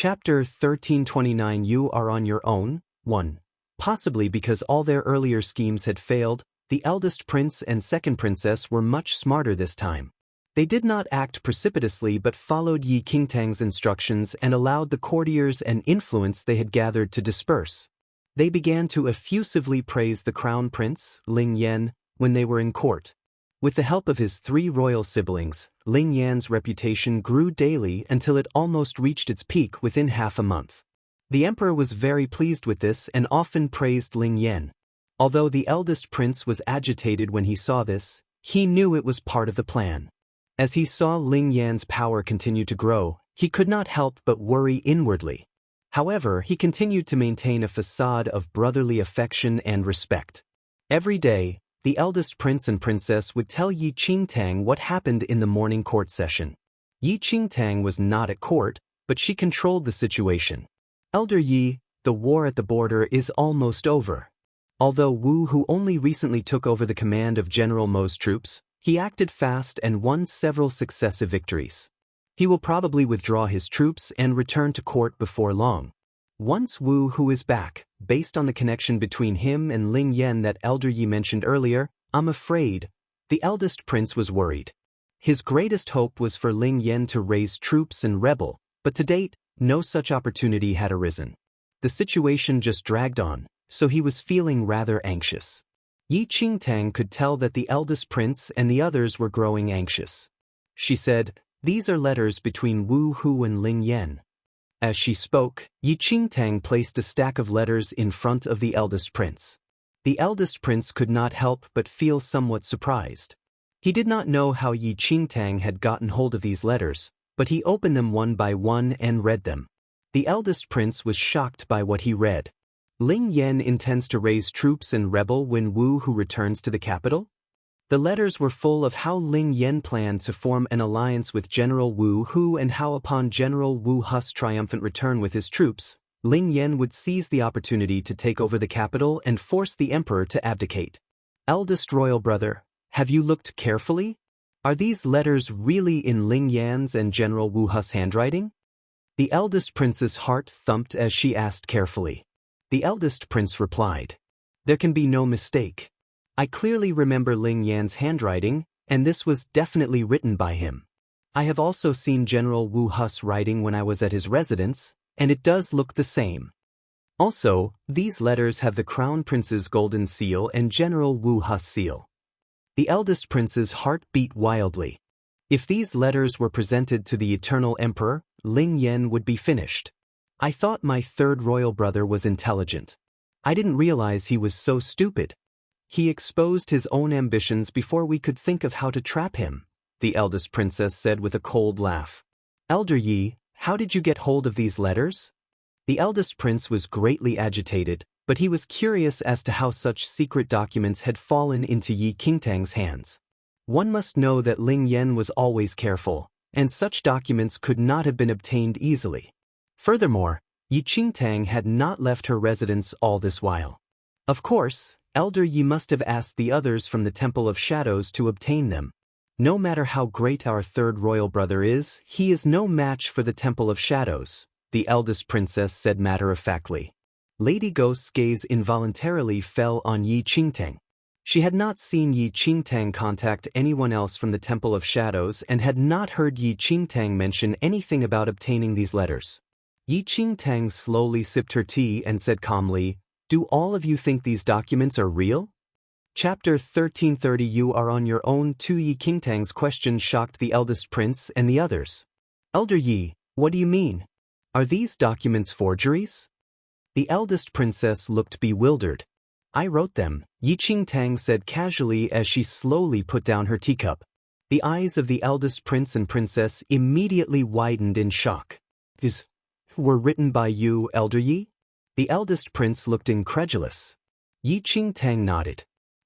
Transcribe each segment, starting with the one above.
Chapter 1329 You Are on Your Own, 1. Possibly because all their earlier schemes had failed, the eldest prince and second princess were much smarter this time. They did not act precipitously but followed Yi Qingtang's instructions and allowed the courtiers and influence they had gathered to disperse. They began to effusively praise the crown prince, Ling Yan, when they were in court. With the help of his 3 royal siblings, Ling Yan's reputation grew daily until it almost reached its peak within half a month. The emperor was very pleased with this and often praised Ling Yan. Although the eldest prince was agitated when he saw this, he knew it was part of the plan. As he saw Ling Yan's power continue to grow, he could not help but worry inwardly. However, he continued to maintain a facade of brotherly affection and respect. Every day, the eldest prince and princess would tell Yi Qingtang what happened in the morning court session. Yi Qingtang was not at court, but she controlled the situation. Elder Yi, the war at the border is almost over. Although Wu, who only recently took over the command of General Mo's troops, he acted fast and won several successive victories. He will probably withdraw his troops and return to court before long. Once Wu, who is back, based on the connection between him and Ling Yan that Elder Yi mentioned earlier, I'm afraid, the eldest prince was worried. His greatest hope was for Ling Yan to raise troops and rebel, but to date, no such opportunity had arisen. The situation just dragged on, so he was feeling rather anxious. Yi Qingtang could tell that the eldest prince and the others were growing anxious. She said, "These are letters between Wu Hu and Ling Yan." As she spoke, Yi Qingtang placed a stack of letters in front of the eldest prince. The eldest prince could not help but feel somewhat surprised. He did not know how Yi Qingtang had gotten hold of these letters, but he opened them one by one and read them. The eldest prince was shocked by what he read. Ling Yan intends to raise troops and rebel when Wu Hu returns to the capital? The letters were full of how Ling Yan planned to form an alliance with General Wu Hu and how upon General Wu Hu's triumphant return with his troops, Ling Yan would seize the opportunity to take over the capital and force the emperor to abdicate. Eldest royal brother, have you looked carefully? Are these letters really in Ling Yan's and General Wu Hu's handwriting? The eldest prince's heart thumped as she asked carefully. The eldest prince replied, "There can be no mistake. I clearly remember Ling Yan's handwriting, and this was definitely written by him. I have also seen General Wu Hu's writing when I was at his residence, and it does look the same. Also, these letters have the Crown Prince's golden seal and General Wu Hu's seal." The eldest prince's heart beat wildly. If these letters were presented to the eternal emperor, Ling Yan would be finished. I thought my third royal brother was intelligent. I didn't realize he was so stupid. He exposed his own ambitions before we could think of how to trap him, the eldest princess said with a cold laugh. Elder Yi, how did you get hold of these letters? The eldest prince was greatly agitated, but he was curious as to how such secret documents had fallen into Yi Qingtang's hands. One must know that Ling Yan was always careful, and such documents could not have been obtained easily. Furthermore, Yi Qingtang had not left her residence all this while. Of course, Elder Yi must have asked the others from the Temple of Shadows to obtain them. No matter how great our third royal brother is, he is no match for the Temple of Shadows, the eldest princess said matter-of-factly. Lady Ghost's gaze involuntarily fell on Yi Qingtang. She had not seen Yi Qingtang contact anyone else from the Temple of Shadows and had not heard Yi Qingtang mention anything about obtaining these letters. Yi Qingtang slowly sipped her tea and said calmly, "Do all of you think these documents are real?" Chapter 1330 You Are on Your Own. Yi Qingtang's question shocked the eldest prince and the others. Elder Yi, what do you mean? Are these documents forgeries? The eldest princess looked bewildered. I wrote them, Yi Qingtang said casually as she slowly put down her teacup. The eyes of the eldest prince and princess immediately widened in shock. These were written by you, Elder Yi? The eldest prince looked incredulous. Yi Qingtang nodded.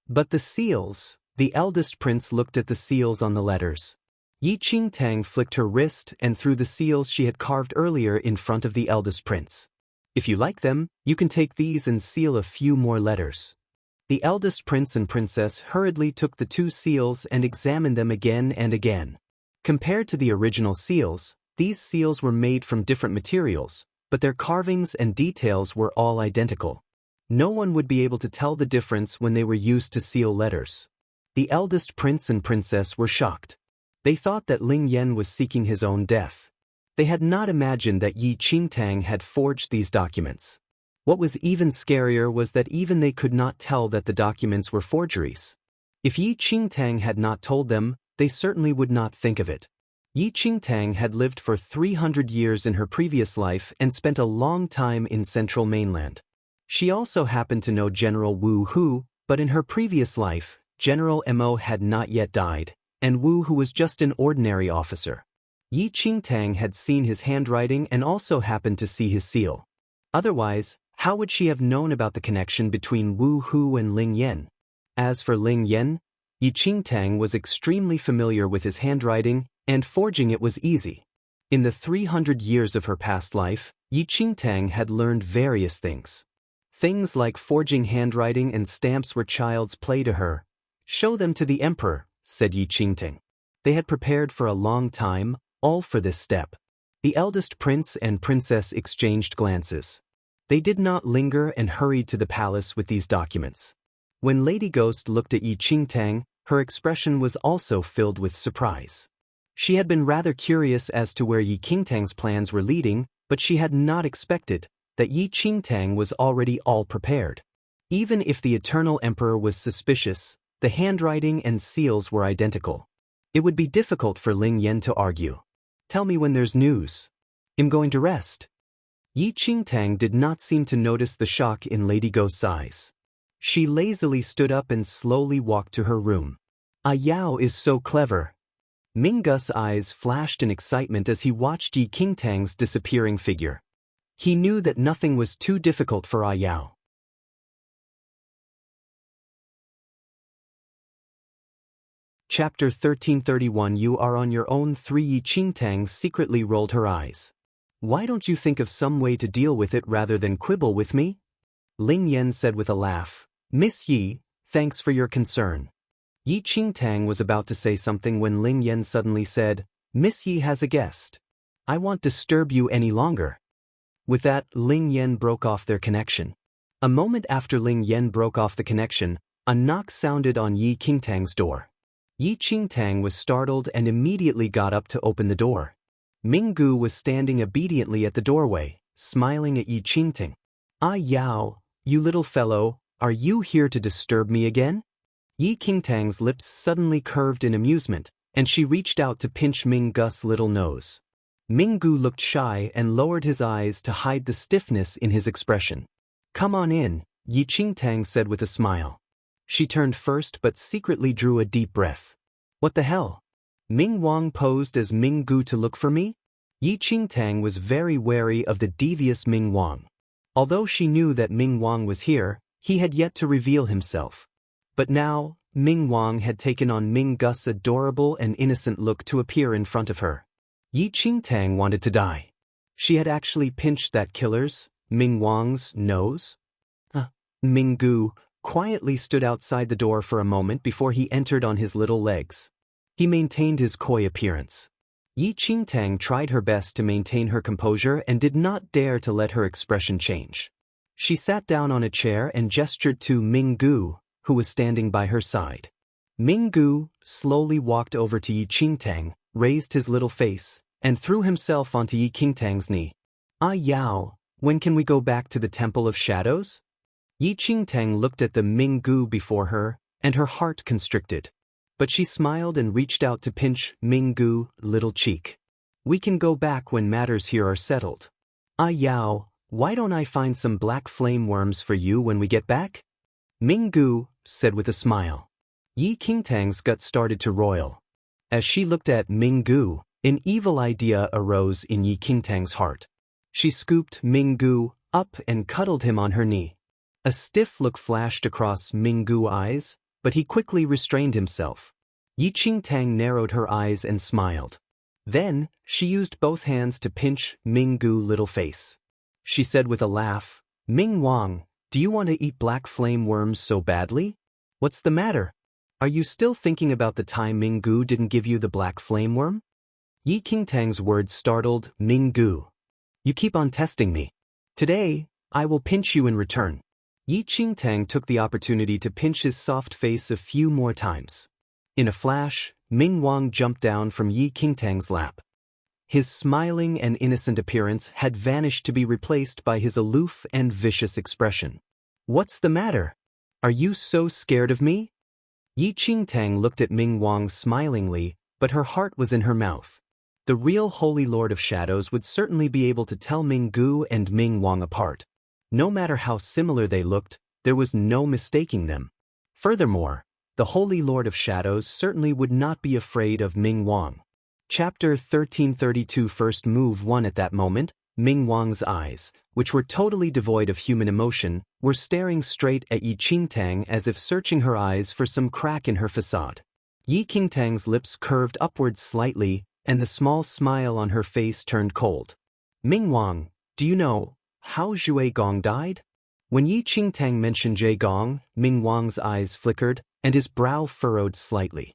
But the seals, the eldest prince looked at the seals on the letters. Yi Qingtang flicked her wrist and threw the seals she had carved earlier in front of the eldest prince. If you like them, you can take these and seal a few more letters. The eldest prince and princess hurriedly took the 2 seals and examined them again and again. Compared to the original seals, These seals were made from different materials, but their carvings and details were all identical. No one would be able to tell the difference when they were used to seal letters. The eldest prince and princess were shocked. They thought that Ling Yan was seeking his own death. They had not imagined that Yi Qingtang had forged these documents. What was even scarier was that even they could not tell that the documents were forgeries. If Yi Qingtang had not told them, they certainly would not think of it. Yi Qingtang had lived for 300 years in her previous life and spent a long time in central mainland. She also happened to know General Wu Hu, but in her previous life, General Mo had not yet died, and Wu Hu was just an ordinary officer. Yi Qingtang had seen his handwriting and also happened to see his seal. Otherwise, how would she have known about the connection between Wu Hu and Ling Yan? As for Ling Yan, Yi Qingtang was extremely familiar with his handwriting, and forging it was easy. In the 300 years of her past life, Yi Qingtang had learned various things. Things like forging handwriting and stamps were child's play to her. "Show them to the emperor," said Yi Qingtang. They had prepared for a long time, all for this step. The eldest prince and princess exchanged glances. They did not linger and hurried to the palace with these documents. When Lady Ghost looked at Yi Qingtang, her expression was also filled with surprise. She had been rather curious as to where Yi Qingtang's plans were leading, but she had not expected that Yi Qingtang was already all prepared. Even if the Eternal Emperor was suspicious, the handwriting and seals were identical. It would be difficult for Ling Yan to argue. "Tell me when there's news. I'm going to rest." Yi Qingtang did not seem to notice the shock in Lady Ghost's eyes. She lazily stood up and slowly walked to her room. "Ah Yao is so clever." Minggu's eyes flashed in excitement as he watched Yi Qingtang's disappearing figure. He knew that nothing was too difficult for Ah Yao. Chapter 1331 You are on your own. 3 Yi Qingtang secretly rolled her eyes. "Why don't you think of some way to deal with it rather than quibble with me?" Ling Yan said with a laugh. "Miss Yi, thanks for your concern." Yi Qingtang was about to say something when Ling Yan suddenly said, "Miss Yi has a guest. I won't disturb you any longer." With that, Ling Yan broke off their connection. A moment after Ling Yan broke off the connection, a knock sounded on Yi Qingtang's door. Yi Qingtang was startled and immediately got up to open the door. Minggu was standing obediently at the doorway, smiling at Yi Qingtang. "Ah Yao, you little fellow, are you here to disturb me again?" Yi Qingtang's lips suddenly curved in amusement, and she reached out to pinch Minggu's little nose. Minggu looked shy and lowered his eyes to hide the stiffness in his expression. "Come on in," Yi Qingtang said with a smile. She turned first but secretly drew a deep breath. "What the hell? Ming Wang posed as Minggu to look for me?" Yi Qingtang was very wary of the devious Ming Wang. Although she knew that Ming Wang was here, he had yet to reveal himself. But now, Ming Wang had taken on Minggu's adorable and innocent look to appear in front of her. Yi Qingtang wanted to die. She had actually pinched that killer's, Ming Wang's, nose. Minggu quietly stood outside the door for a moment before he entered on his little legs. He maintained his coy appearance. Yi Qingtang tried her best to maintain her composure and did not dare to let her expression change. She sat down on a chair and gestured to Minggu, who was standing by her side. Minggu slowly walked over to Yi Qingtang, raised his little face, and threw himself onto Yi Qingtang's knee. "Ah Yao, when can we go back to the Temple of Shadows?" Yi Qingtang looked at the Minggu before her, and her heart constricted. But she smiled and reached out to pinch Minggu's little cheek. "We can go back when matters here are settled." "Ah Yao, why don't I find some black flame worms for you when we get back?" Minggu said with a smile. Yi Qingtang's gut started to roil. As she looked at Minggu, an evil idea arose in Yi Qingtang's heart. She scooped Minggu up and cuddled him on her knee. A stiff look flashed across Minggu's eyes, but he quickly restrained himself. Yi Qingtang narrowed her eyes and smiled. Then, she used both hands to pinch Minggu's little face. She said with a laugh, "Ming Wang, do you want to eat black flame worms so badly? What's the matter? Are you still thinking about the time Minggu didn't give you the black flame worm?" Yi Qingtang's words startled Ming Gu. You keep on testing me. Today, I will pinch you in return. Yi Qingtang took the opportunity to pinch his soft face a few more times. In a flash, Ming Wang jumped down from Yi Qingtang's lap. His smiling and innocent appearance had vanished to be replaced by his aloof and vicious expression. What's the matter? Are you so scared of me? Yi Qingtang looked at Ming Wang smilingly, but her heart was in her mouth. The real Holy Lord of Shadows would certainly be able to tell Ming Gu and Ming Wang apart. No matter how similar they looked, there was no mistaking them. Furthermore, the Holy Lord of Shadows certainly would not be afraid of Ming Wang. Chapter 1332 First Move 1 At that moment, Ming Wang's eyes, which were totally devoid of human emotion, were staring straight at Yi Qingtang as if searching her eyes for some crack in her facade. Yi Qingtang's lips curved upwards slightly, and the small smile on her face turned cold. Ming Wang, do you know how Zhui Gong died? When Yi Qingtang mentioned Zhui Gong, Ming Wang's eyes flickered, and his brow furrowed slightly.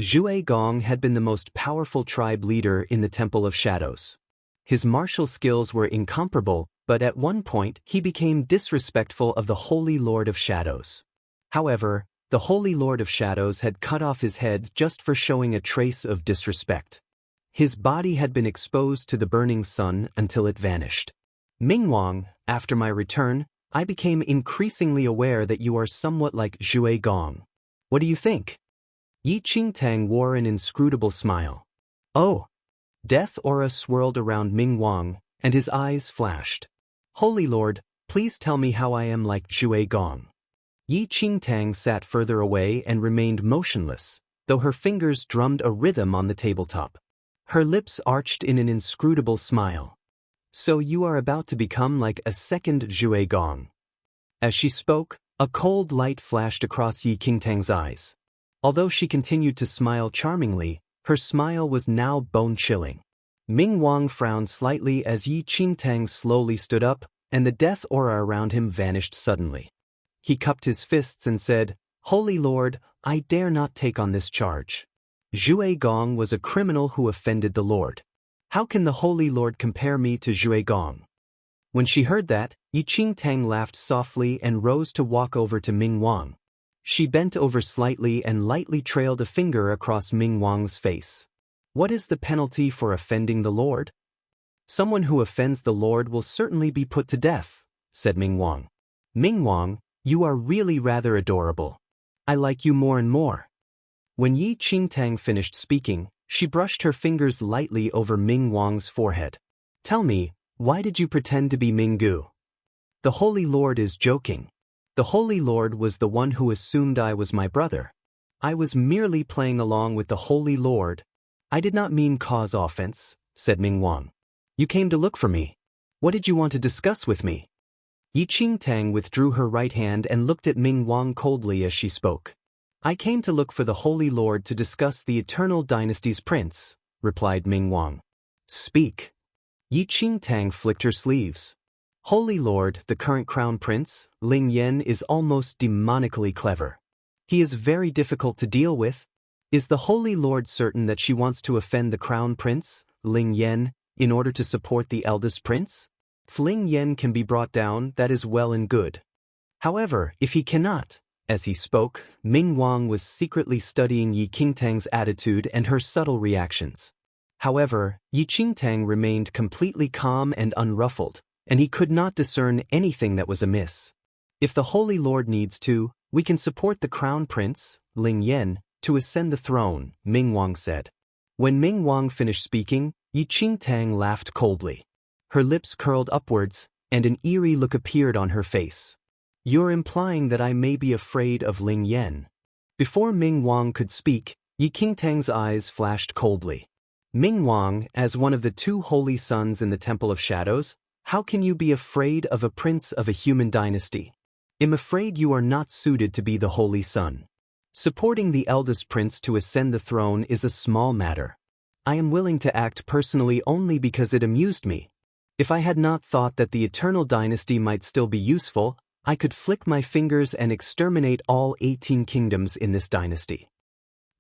Zhui Gong had been the most powerful tribe leader in the Temple of Shadows. His martial skills were incomparable, but at one point he became disrespectful of the Holy Lord of Shadows. However, the Holy Lord of Shadows had cut off his head just for showing a trace of disrespect. His body had been exposed to the burning sun until it vanished. Ming Wang, after my return, I became increasingly aware that you are somewhat like Zhui Gong. What do you think? Yi Qingtang wore an inscrutable smile. Oh! Death aura swirled around Ming Wang, and his eyes flashed. Holy Lord, please tell me how I am like Zhui Gong. Yi Qingtang sat further away and remained motionless, though her fingers drummed a rhythm on the tabletop. Her lips arched in an inscrutable smile. So you are about to become like a second Zhui Gong. As she spoke, a cold light flashed across Yi Qingtang's eyes. Although she continued to smile charmingly, her smile was now bone-chilling. Ming Wang frowned slightly as Yi Qingtang slowly stood up, and the death aura around him vanished suddenly. He cupped his fists and said, Holy Lord, I dare not take on this charge. Zhui Gong was a criminal who offended the Lord. How can the Holy Lord compare me to Zhui Gong? When she heard that, Yi Qingtang laughed softly and rose to walk over to Ming Wang. She bent over slightly and lightly trailed a finger across Ming Wang's face. What is the penalty for offending the Lord? Someone who offends the Lord will certainly be put to death, said Ming Wang. Ming Wang, you are really rather adorable. I like you more and more. When Yi Qingtang finished speaking, she brushed her fingers lightly over Ming Wang's forehead. Tell me, why did you pretend to be Ming Gu? The Holy Lord is joking. The Holy Lord was the one who assumed I was my brother. I was merely playing along with the Holy Lord. I did not mean cause offense, said Ming Wang. You came to look for me. What did you want to discuss with me? Yi Qingtang withdrew her right hand and looked at Ming Wang coldly as she spoke. I came to look for the Holy Lord to discuss the Eternal Dynasty's prince, replied Ming Wang. Speak. Yi Qingtang flicked her sleeves. Holy Lord, the current crown prince, Ling Yan, is almost demonically clever. He is very difficult to deal with. Is the Holy Lord certain that she wants to offend the crown prince, Ling Yan, in order to support the eldest prince? If Ling Yan can be brought down, that is well and good. However, if he cannot, as he spoke, Ming Wang was secretly studying Yi Qingtang's attitude and her subtle reactions. However, Yi Qingtang remained completely calm and unruffled, and he could not discern anything that was amiss. If the Holy Lord needs to, we can support the crown prince, Ling Yan, to ascend the throne, Ming Wang said. When Ming Wang finished speaking, Yi Qingtang laughed coldly. Her lips curled upwards, and an eerie look appeared on her face. You're implying that I may be afraid of Ling Yan. Before Ming Wang could speak, Yi Qingtang's eyes flashed coldly. Ming Wang, as one of the two holy sons in the Temple of Shadows, how can you be afraid of a prince of a human dynasty? I'm afraid you are not suited to be the holy son. Supporting the eldest prince to ascend the throne is a small matter. I am willing to act personally only because it amused me. If I had not thought that the eternal dynasty might still be useful, I could flick my fingers and exterminate all 18 kingdoms in this dynasty.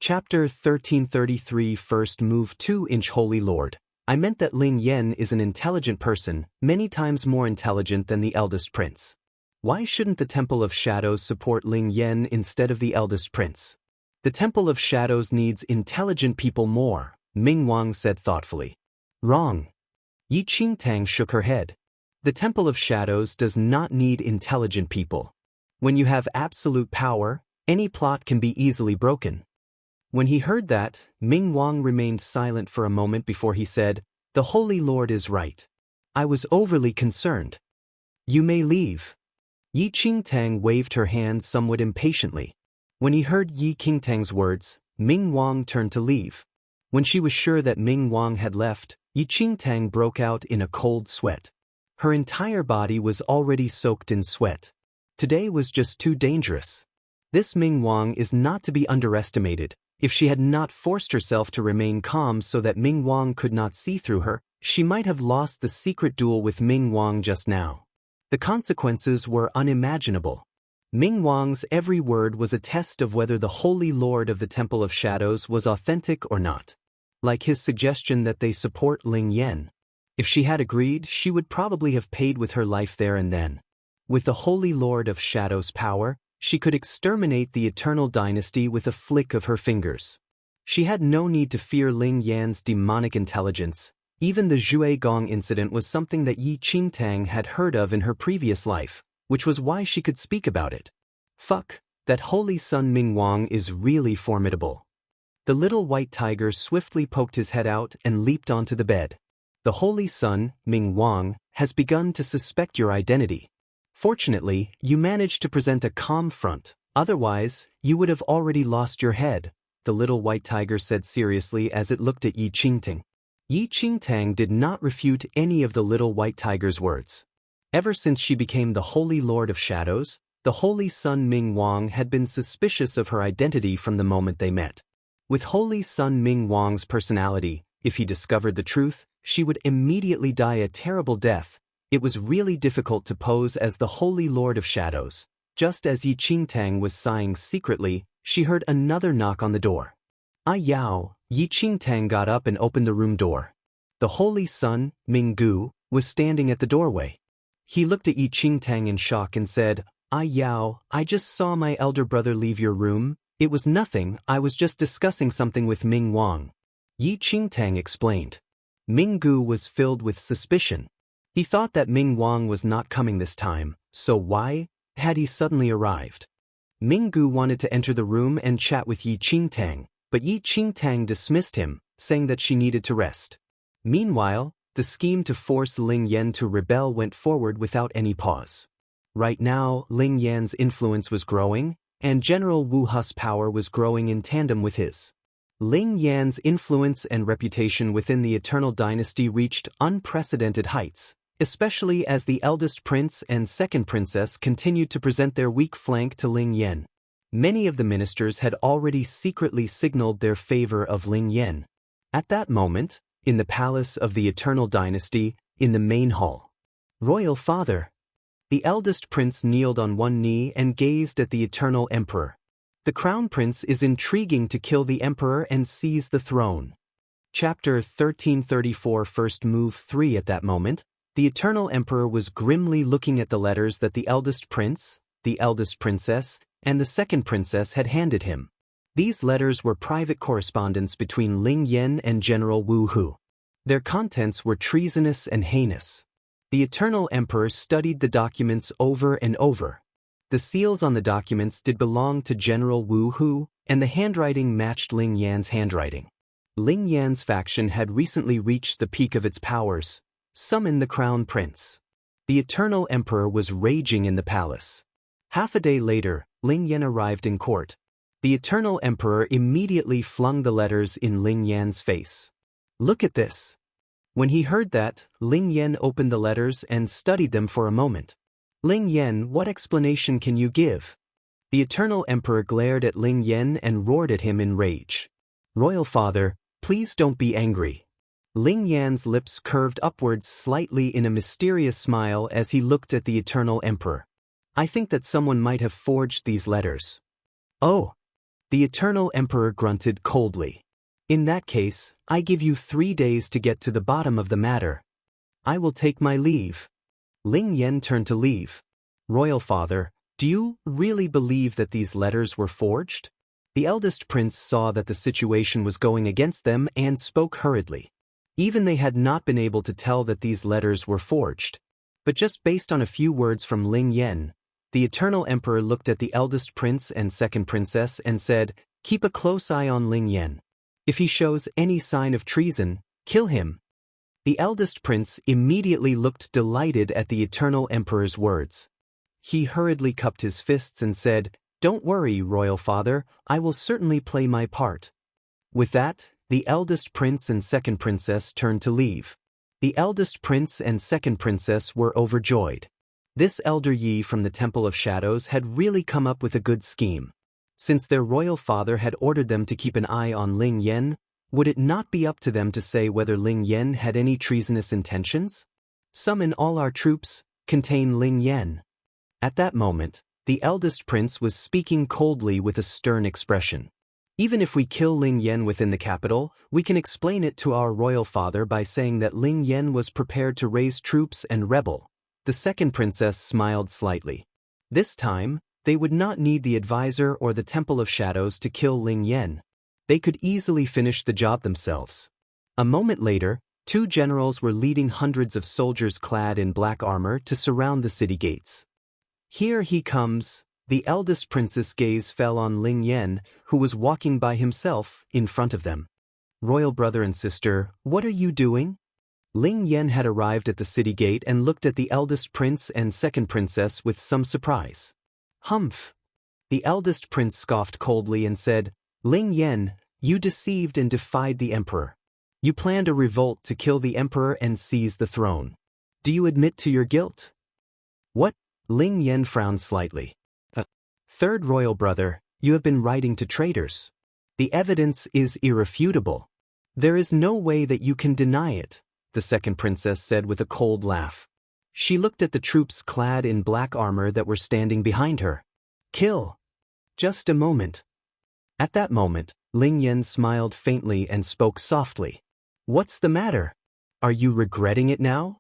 Chapter 1333 First Move 2-inch Holy Lord. I meant that Ling Yen is an intelligent person, many times more intelligent than the eldest prince. Why shouldn't the Temple of Shadows support Ling Yen instead of the eldest prince? The Temple of Shadows needs intelligent people more, Ming Wang said thoughtfully. Wrong. Yi Qingtang shook her head. The Temple of Shadows does not need intelligent people. When you have absolute power, any plot can be easily broken. When he heard that, Ming Wang remained silent for a moment before he said, "The Holy Lord is right. I was overly concerned. You may leave." Yi Qingtang waved her hand somewhat impatiently. When he heard Yi Qingtang's words, Ming Wang turned to leave. When she was sure that Ming Wang had left, Yi Qingtang broke out in a cold sweat. Her entire body was already soaked in sweat. Today was just too dangerous. This Ming Wang is not to be underestimated. If she had not forced herself to remain calm so that Ming Wang could not see through her, she might have lost the secret duel with Ming Wang just now. The consequences were unimaginable. Ming Wang's every word was a test of whether the Holy Lord of the Temple of Shadows was authentic or not. Like his suggestion that they support Ling Yen. If she had agreed, she would probably have paid with her life there and then. With the Holy Lord of Shadows' power, she could exterminate the Eternal Dynasty with a flick of her fingers. She had no need to fear Ling Yan's demonic intelligence. Even the Zhui Gong incident was something that Yi Qingtang had heard of in her previous life, which was why she could speak about it. Fuck, that holy son Ming Wang is really formidable. The little white tiger swiftly poked his head out and leaped onto the bed. The holy son, Ming Wang, has begun to suspect your identity. Fortunately, you managed to present a calm front, otherwise, you would have already lost your head, the little white tiger said seriously as it looked at Yi Qingtang. Yi Qingtang did not refute any of the little white tiger's words. Ever since she became the Holy Lord of Shadows, the Holy Son Ming Wang had been suspicious of her identity from the moment they met. With Holy Son Ming Wang's personality, if he discovered the truth, she would immediately die a terrible death. It was really difficult to pose as the Holy Lord of Shadows. Just as Yi Qingtang was sighing secretly, she heard another knock on the door. Ah Yao, Yi Qingtang got up and opened the room door. The Holy Son, Ming Gu, was standing at the doorway. He looked at Yi Qingtang in shock and said, "Ah Yao, I just saw my elder brother leave your room. It was nothing, I was just discussing something with Ming Wang." Yi Qingtang explained. Ming Gu was filled with suspicion. He thought that Ming Wang was not coming this time, so why had he suddenly arrived? Ming Gu wanted to enter the room and chat with Yi Qingtang, but Yi Qingtang dismissed him, saying that she needed to rest. Meanwhile, the scheme to force Ling Yan to rebel went forward without any pause. Right now, Ling Yan's influence was growing, and General Wu Hu's power was growing in tandem with his. Ling Yan's influence and reputation within the Eternal Dynasty reached unprecedented heights, especially as the eldest prince and second princess continued to present their weak flank to Ling Yan. Many of the ministers had already secretly signaled their favor of Ling Yan. At that moment, in the palace of the Eternal Dynasty, in the main hall. "Royal Father." The eldest prince kneeled on one knee and gazed at the Eternal Emperor. The Crown Prince is intriguing to kill the Emperor and seize the throne. Chapter 1334 First Move 3 At that moment, the Eternal Emperor was grimly looking at the letters that the eldest prince, the eldest princess, and the second princess had handed him. These letters were private correspondence between Ling Yan and General Wu Hu. Their contents were treasonous and heinous. The Eternal Emperor studied the documents over and over. The seals on the documents did belong to General Wu Hu, and the handwriting matched Ling Yan's handwriting. Ling Yan's faction had recently reached the peak of its powers. Summon the Crown Prince. The Eternal Emperor was raging in the palace. Half a day later, Ling Yan arrived in court. The Eternal Emperor immediately flung the letters in Ling Yan's face. "Look at this." When he heard that, Ling Yan opened the letters and studied them for a moment. "Ling Yan, what explanation can you give?" The Eternal Emperor glared at Ling Yan and roared at him in rage. "Royal Father, please don't be angry." Ling Yan's lips curved upwards slightly in a mysterious smile as he looked at the Eternal Emperor. "I think that someone might have forged these letters." "Oh." The Eternal Emperor grunted coldly. In that case, I give you 3 days to get to the bottom of the matter. I will take my leave. Ling Yen turned to leave. Royal Father, do you really believe that these letters were forged? The eldest prince saw that the situation was going against them and spoke hurriedly. Even they had not been able to tell that these letters were forged. But just based on a few words from Ling Yen, the Eternal Emperor looked at the eldest prince and second princess and said, "Keep a close eye on Ling Yen. If he shows any sign of treason, kill him." The eldest prince immediately looked delighted at the Eternal Emperor's words. He hurriedly cupped his fists and said, "Don't worry, Royal Father, I will certainly play my part." With that, the eldest prince and second princess turned to leave. The eldest prince and second princess were overjoyed. This elder Yi from the Temple of Shadows had really come up with a good scheme. Since their royal father had ordered them to keep an eye on Ling Yen, would it not be up to them to say whether Ling Yen had any treasonous intentions? Summon all our troops, contain Ling Yen. At that moment, the eldest prince was speaking coldly with a stern expression. Even if we kill Ling Yen within the capital, we can explain it to our royal father by saying that Ling Yen was prepared to raise troops and rebel. The second princess smiled slightly. This time, they would not need the advisor or the Temple of Shadows to kill Ling Yen. They could easily finish the job themselves. A moment later, 2 generals were leading hundreds of soldiers clad in black armor to surround the city gates. "Here he comes." The eldest prince's gaze fell on Ling Yen, who was walking by himself in front of them. "Royal brother and sister, what are you doing?" Ling Yen had arrived at the city gate and looked at the eldest prince and second princess with some surprise. "Humph!" The eldest prince scoffed coldly and said, "Ling Yen, you deceived and defied the emperor. You planned a revolt to kill the emperor and seize the throne. Do you admit to your guilt?" "What?" Ling Yen frowned slightly. "Third royal brother, you have been writing to traitors. The evidence is irrefutable. There is no way that you can deny it," the second princess said with a cold laugh. She looked at the troops clad in black armor that were standing behind her. "Kill." "Just a moment." At that moment, Ling Yen smiled faintly and spoke softly. "What's the matter? Are you regretting it now?"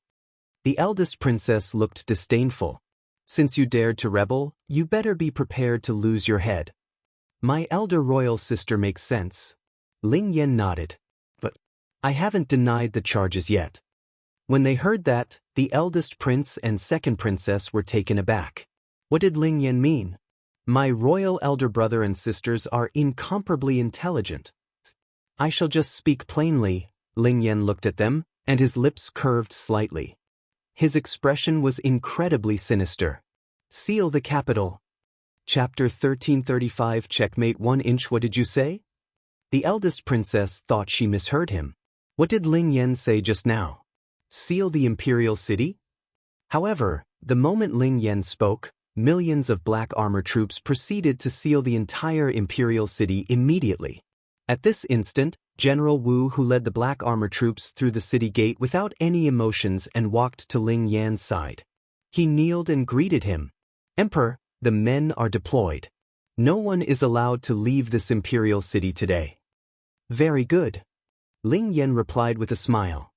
The eldest princess looked disdainful. "Since you dared to rebel, you better be prepared to lose your head." "My elder royal sister makes sense." Ling Yen nodded. "But I haven't denied the charges yet." When they heard that, the eldest prince and second princess were taken aback. What did Ling Yen mean? "My royal elder brother and sisters are incomparably intelligent. I shall just speak plainly." Ling Yen looked at them, and his lips curved slightly. His expression was incredibly sinister. "Seal the capital." Chapter 1335 Checkmate 1 inch. What did you say? The eldest princess thought she misheard him. What did Ling Yen say just now? Seal the imperial city? However, the moment Ling Yen spoke, millions of black armor troops proceeded to seal the entire imperial city immediately. At this instant, General Wu, who led the black armor troops through the city gate without any emotions and walked to Ling Yan's side. He kneeled and greeted him. "Emperor, the men are deployed. No one is allowed to leave this imperial city today." "Very good." Ling Yan replied with a smile.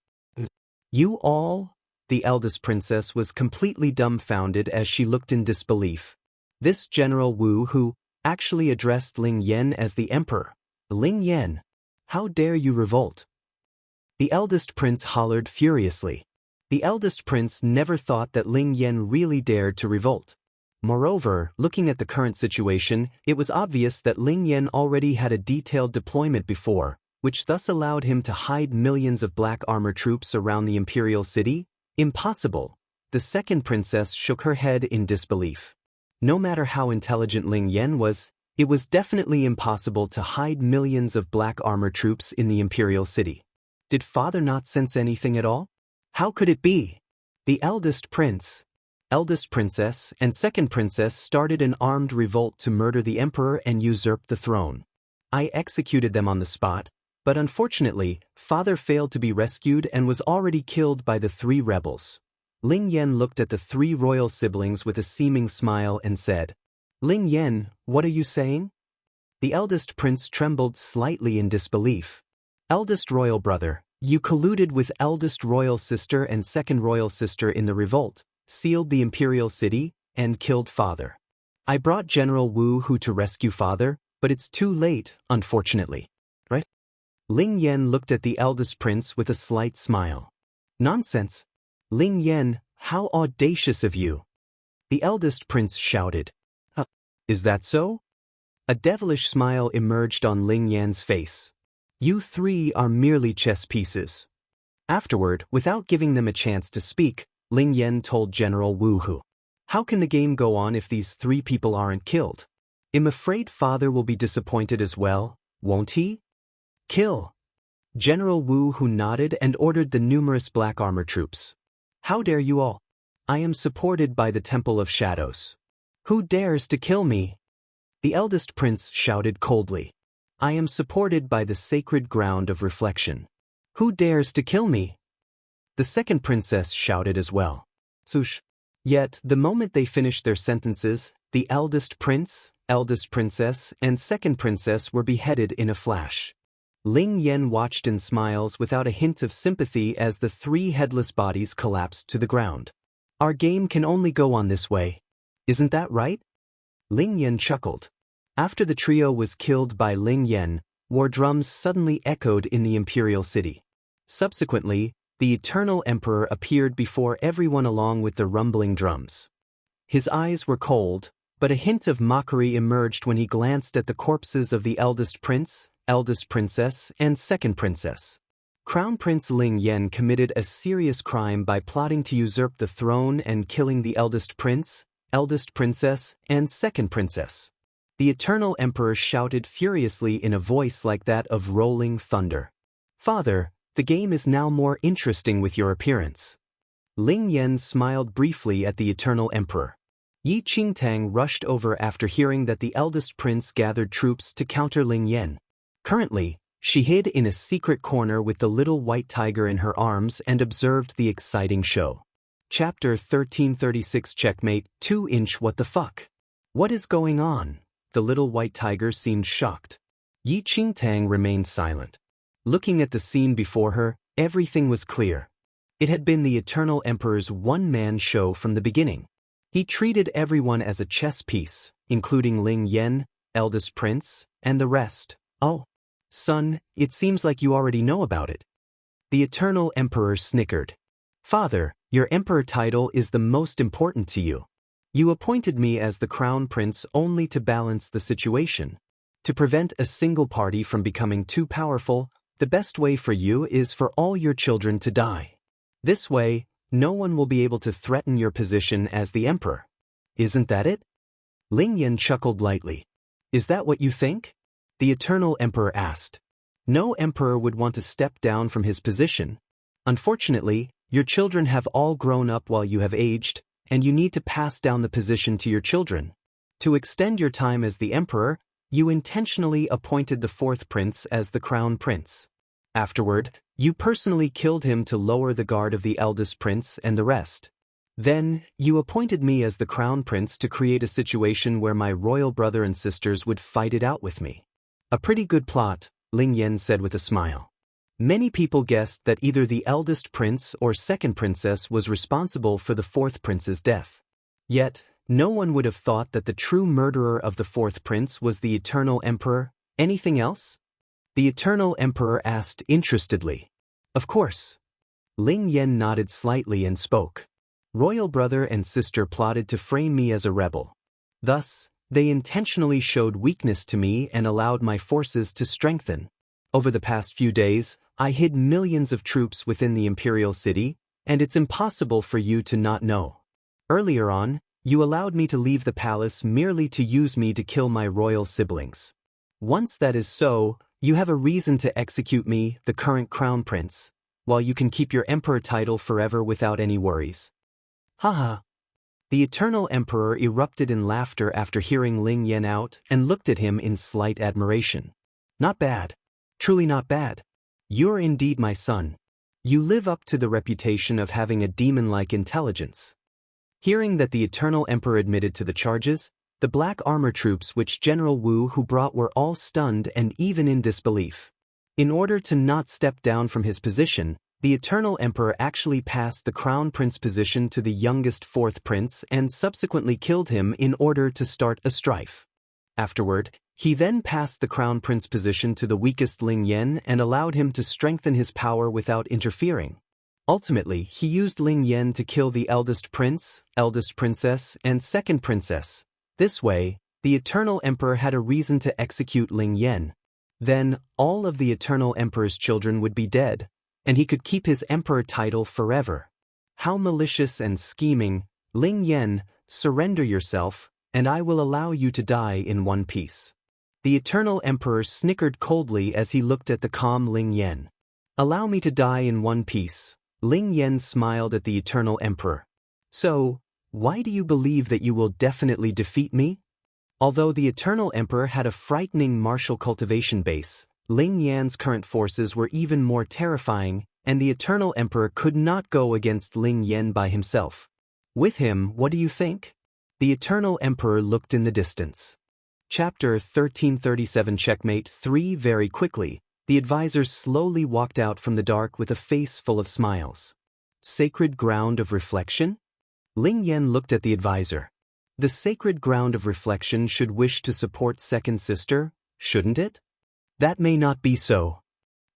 "You all?" The eldest princess was completely dumbfounded as she looked in disbelief. This General Wu who actually addressed Ling Yan as the emperor. "Ling Yan, how dare you revolt?" The eldest prince hollered furiously. The eldest prince never thought that Ling Yan really dared to revolt. Moreover, looking at the current situation, it was obvious that Ling Yan already had a detailed deployment before, which thus allowed him to hide millions of black armor troops around the imperial city. Impossible. The second princess shook her head in disbelief. No matter how intelligent Ling Yan was, it was definitely impossible to hide millions of black armor troops in the imperial city. Did father not sense anything at all? How could it be? The eldest prince, eldest princess, and second princess started an armed revolt to murder the emperor and usurp the throne. I executed them on the spot, but unfortunately, father failed to be rescued and was already killed by the 3 rebels. Ling Yan looked at the 3 royal siblings with a seeming smile and said, "Ling Yan, what are you saying?" The eldest prince trembled slightly in disbelief. Eldest royal brother, you colluded with eldest royal sister and second royal sister in the revolt, sealed the imperial city, and killed father. I brought General Wu Hu to rescue father, but it's too late, unfortunately. Right? Ling Yan looked at the eldest prince with a slight smile. Nonsense. Ling Yan, how audacious of you. The eldest prince shouted. Is that so? A devilish smile emerged on Ling Yan's face. You three are merely chess pieces. Afterward, without giving them a chance to speak, Ling Yan told General Wu Hu. How can the game go on if these three people aren't killed? I'm afraid father will be disappointed as well, won't he? Kill. General Wu Hu nodded and ordered the numerous black armor troops. How dare you all? I am supported by the Temple of Shadows. Who dares to kill me? The eldest prince shouted coldly. I am supported by the sacred ground of reflection. Who dares to kill me? The second princess shouted as well. Sush. Yet, the moment they finished their sentences, the eldest prince, eldest princess, and second princess were beheaded in a flash. Ling Yan watched in smiles without a hint of sympathy as the three headless bodies collapsed to the ground. Our game can only go on this way. Isn't that right? Ling Yan chuckled. After the trio was killed by Ling Yan, war drums suddenly echoed in the imperial city. Subsequently, the eternal emperor appeared before everyone along with the rumbling drums. His eyes were cold, but a hint of mockery emerged when he glanced at the corpses of the eldest prince, eldest princess, and second princess. Crown Prince Ling Yan committed a serious crime by plotting to usurp the throne and killing the eldest prince, eldest princess, and second princess. The eternal emperor shouted furiously in a voice like that of rolling thunder. Father, the game is now more interesting with your appearance. Ling Yan smiled briefly at the eternal emperor. Yi Qingtang rushed over after hearing that the eldest prince gathered troops to counter Ling Yan. Currently, she hid in a secret corner with the little white tiger in her arms and observed the exciting show. Chapter 1336 Checkmate 2-inch What the fuck? What is going on? The little white tiger seemed shocked. Yi Qingtang remained silent. Looking at the scene before her, everything was clear. It had been the eternal emperor's one-man show from the beginning. He treated everyone as a chess piece, including Ling Yan, eldest prince, and the rest. Oh, son, it seems like you already know about it. The eternal emperor snickered. Father, your emperor title is the most important to you. You appointed me as the crown prince only to balance the situation. To prevent a single party from becoming too powerful, the best way for you is for all your children to die. This way, no one will be able to threaten your position as the emperor. Isn't that it? Ling Yan chuckled lightly. Is that what you think? The eternal emperor asked. No emperor would want to step down from his position. Unfortunately, your children have all grown up while you have aged, and you need to pass down the position to your children. To extend your time as the emperor, you intentionally appointed the fourth prince as the crown prince. Afterward, you personally killed him to lower the guard of the eldest prince and the rest. Then, you appointed me as the crown prince to create a situation where my royal brother and sisters would fight it out with me. A pretty good plot, Ling Yan said with a smile. Many people guessed that either the eldest prince or second princess was responsible for the fourth prince's death. Yet, no one would have thought that the true murderer of the fourth prince was the eternal emperor. Anything else? The eternal emperor asked interestedly. Of course. Ling Yan nodded slightly and spoke. Royal brother and sister plotted to frame me as a rebel. Thus, they intentionally showed weakness to me and allowed my forces to strengthen. Over the past few days, I hid millions of troops within the imperial city, and it's impossible for you to not know. Earlier on, you allowed me to leave the palace merely to use me to kill my royal siblings. Once that is so, you have a reason to execute me, the current crown prince, while you can keep your emperor title forever without any worries. Haha. The eternal emperor erupted in laughter after hearing Ling Yan out and looked at him in slight admiration. Not bad. Truly not bad. You're indeed my son. You live up to the reputation of having a demon-like intelligence. Hearing that the eternal emperor admitted to the charges, The black armor troops which General Wu who brought were all stunned and even in disbelief. In order to not step down from his position, the Eternal Emperor actually passed the Crown Prince position to the youngest fourth prince and subsequently killed him in order to start a strife. Afterward, he then passed the Crown Prince position to the weakest Ling Yan and allowed him to strengthen his power without interfering. Ultimately, he used Ling Yan to kill the eldest prince, eldest princess, and second princess. This way, the Eternal Emperor had a reason to execute Ling Yan. Then, all of the Eternal Emperor's children would be dead, and he could keep his emperor title forever. How malicious and scheming! Ling Yan, surrender yourself, and I will allow you to die in one piece. The Eternal Emperor snickered coldly as he looked at the calm Ling Yan. Allow me to die in one piece. Ling Yan smiled at the Eternal Emperor. So, why do you believe that you will definitely defeat me? Although the Eternal Emperor had a frightening martial cultivation base, Ling Yan's current forces were even more terrifying, and the Eternal Emperor could not go against Ling Yan by himself. With him, what do you think? The Eternal Emperor looked in the distance. Chapter 1337 Checkmate 3 Very quickly, the advisors slowly walked out from the dark with a face full of smiles. Sacred ground of reflection? Ling Yan looked at the advisor. The sacred ground of reflection should wish to support second sister, shouldn't it? That may not be so.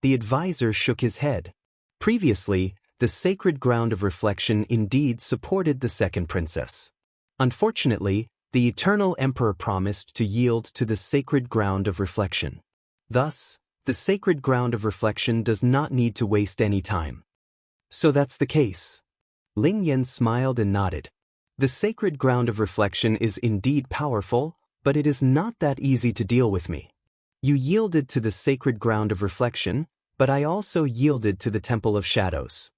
The advisor shook his head. Previously, the sacred ground of reflection indeed supported the second princess. Unfortunately, the Eternal Emperor promised to yield to the sacred ground of reflection. Thus, the sacred ground of reflection does not need to waste any time. So that's the case. Ling Yan smiled and nodded. The sacred ground of reflection is indeed powerful, but it is not that easy to deal with me. You yielded to the sacred ground of reflection, but I also yielded to the Temple of Shadows.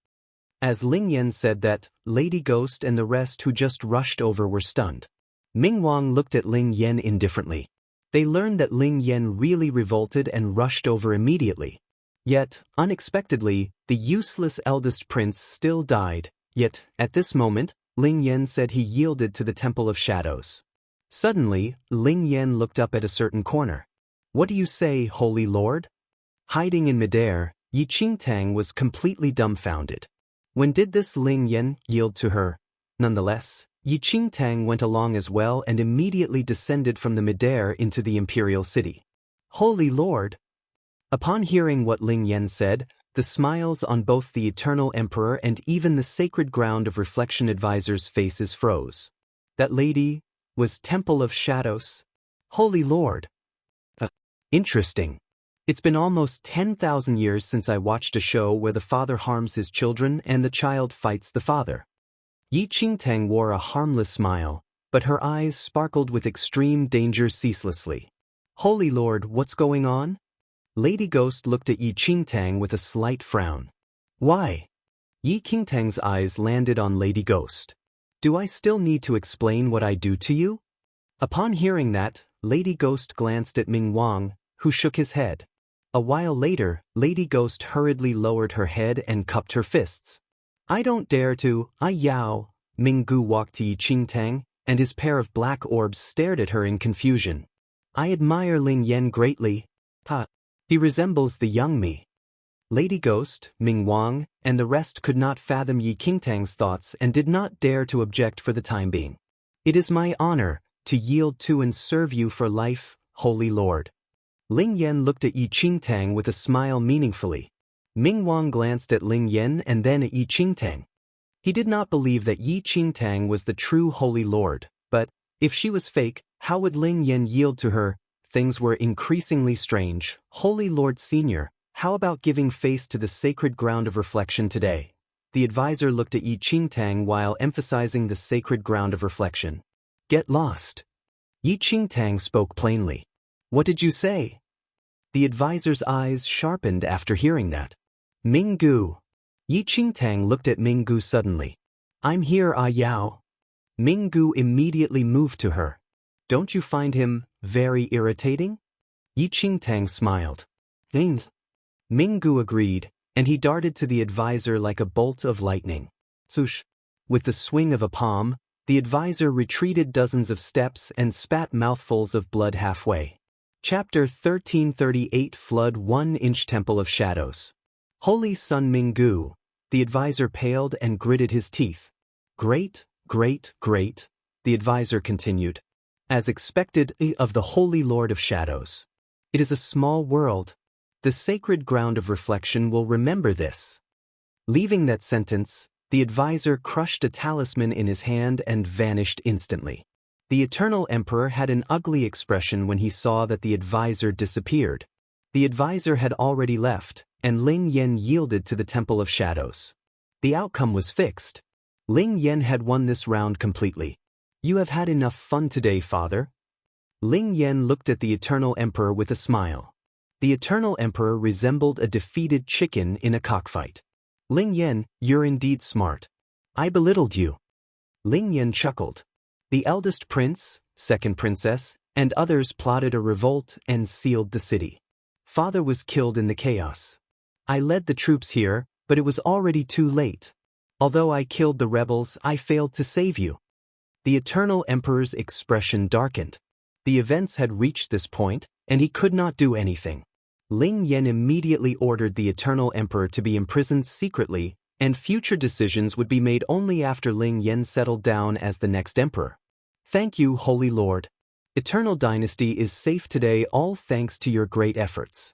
As Ling Yan said that, Lady Ghost and the rest who just rushed over were stunned. Ming Wang looked at Ling Yan indifferently. They learned that Ling Yan really revolted and rushed over immediately. Yet, unexpectedly, the useless eldest prince still died, yet, at this moment, Ling Yan said he yielded to the Temple of Shadows. Suddenly, Ling Yan looked up at a certain corner. What do you say, Holy Lord? Hiding in midair, Yi Qingtang was completely dumbfounded. When did this Ling Yan yield to her? Nonetheless, Yi Qingtang went along as well and immediately descended from the midair into the imperial city. Holy Lord! Upon hearing what Ling Yan said, the smiles on both the Eternal Emperor and even the sacred ground of reflection advisors' faces froze. That lady was Temple of Shadows. Holy Lord! Interesting. It's been almost 10,000 years since I watched a show where the father harms his children and the child fights the father. Yi Qingtang wore a harmless smile, but her eyes sparkled with extreme danger ceaselessly. Holy Lord, what's going on? Lady Ghost looked at Yi Qingtang with a slight frown. Why? Yi Qingtang's eyes landed on Lady Ghost. Do I still need to explain what I do to you? Upon hearing that, Lady Ghost glanced at Ming Wang, who shook his head. A while later, Lady Ghost hurriedly lowered her head and cupped her fists. I don't dare to, Yao. Ming Gu walked to Yi Qingtang, and his pair of black orbs stared at her in confusion. I admire Ling Yan greatly. He resembles the young me. Lady Ghost, Ming Wang, and the rest could not fathom Yi Qingtang's thoughts and did not dare to object for the time being. It is my honor to yield to and serve you for life, Holy Lord. Ling Yan looked at Yi Qingtang with a smile meaningfully. Ming Wang glanced at Ling Yan and then at Yi Qingtang. He did not believe that Yi Qingtang was the true Holy Lord, but, if she was fake, how would Ling Yan yield to her? Things were increasingly strange. Holy Lord Senior, how about giving face to the sacred ground of reflection today? The advisor looked at Yi Qingtang while emphasizing the sacred ground of reflection. Get lost. Yi Qingtang spoke plainly. What did you say? The advisor's eyes sharpened after hearing that. Ming Gu. Yi Qingtang looked at Ming Gu suddenly. I'm here, Yao. Ming Gu immediately moved to her. Don't you find him very irritating? Yi Qingtang smiled. Ming Gu agreed, and he darted to the advisor like a bolt of lightning. Swoosh. With the swing of a palm, The advisor retreated dozens of steps and spat mouthfuls of blood halfway. Chapter 1338 Flood 1-inch Temple of Shadows. Holy Sun Minggu. The advisor paled and gritted his teeth. Great, great, great, the advisor continued. As expected of the Holy Lord of Shadows. It is a small world. The sacred ground of reflection will remember this. Leaving that sentence, the advisor crushed a talisman in his hand and vanished instantly. The Eternal Emperor had an ugly expression when he saw that the advisor disappeared. The advisor had already left, and Ling Yan yielded to the Temple of Shadows. The outcome was fixed. Ling Yan had won this round completely. You have had enough fun today, father. Ling Yan looked at the Eternal Emperor with a smile. The Eternal Emperor resembled a defeated chicken in a cockfight. Ling Yan, you're indeed smart. I belittled you. Ling Yan chuckled. The eldest prince, second princess, and others plotted a revolt and sealed the city. Father was killed in the chaos. I led the troops here, but it was already too late. Although I killed the rebels, I failed to save you. The Eternal Emperor's expression darkened. The events had reached this point, and he could not do anything. Ling Yan immediately ordered the Eternal Emperor to be imprisoned secretly, and future decisions would be made only after Ling Yan settled down as the next emperor. Thank you, Holy Lord. Eternal Dynasty is safe today, all thanks to your great efforts.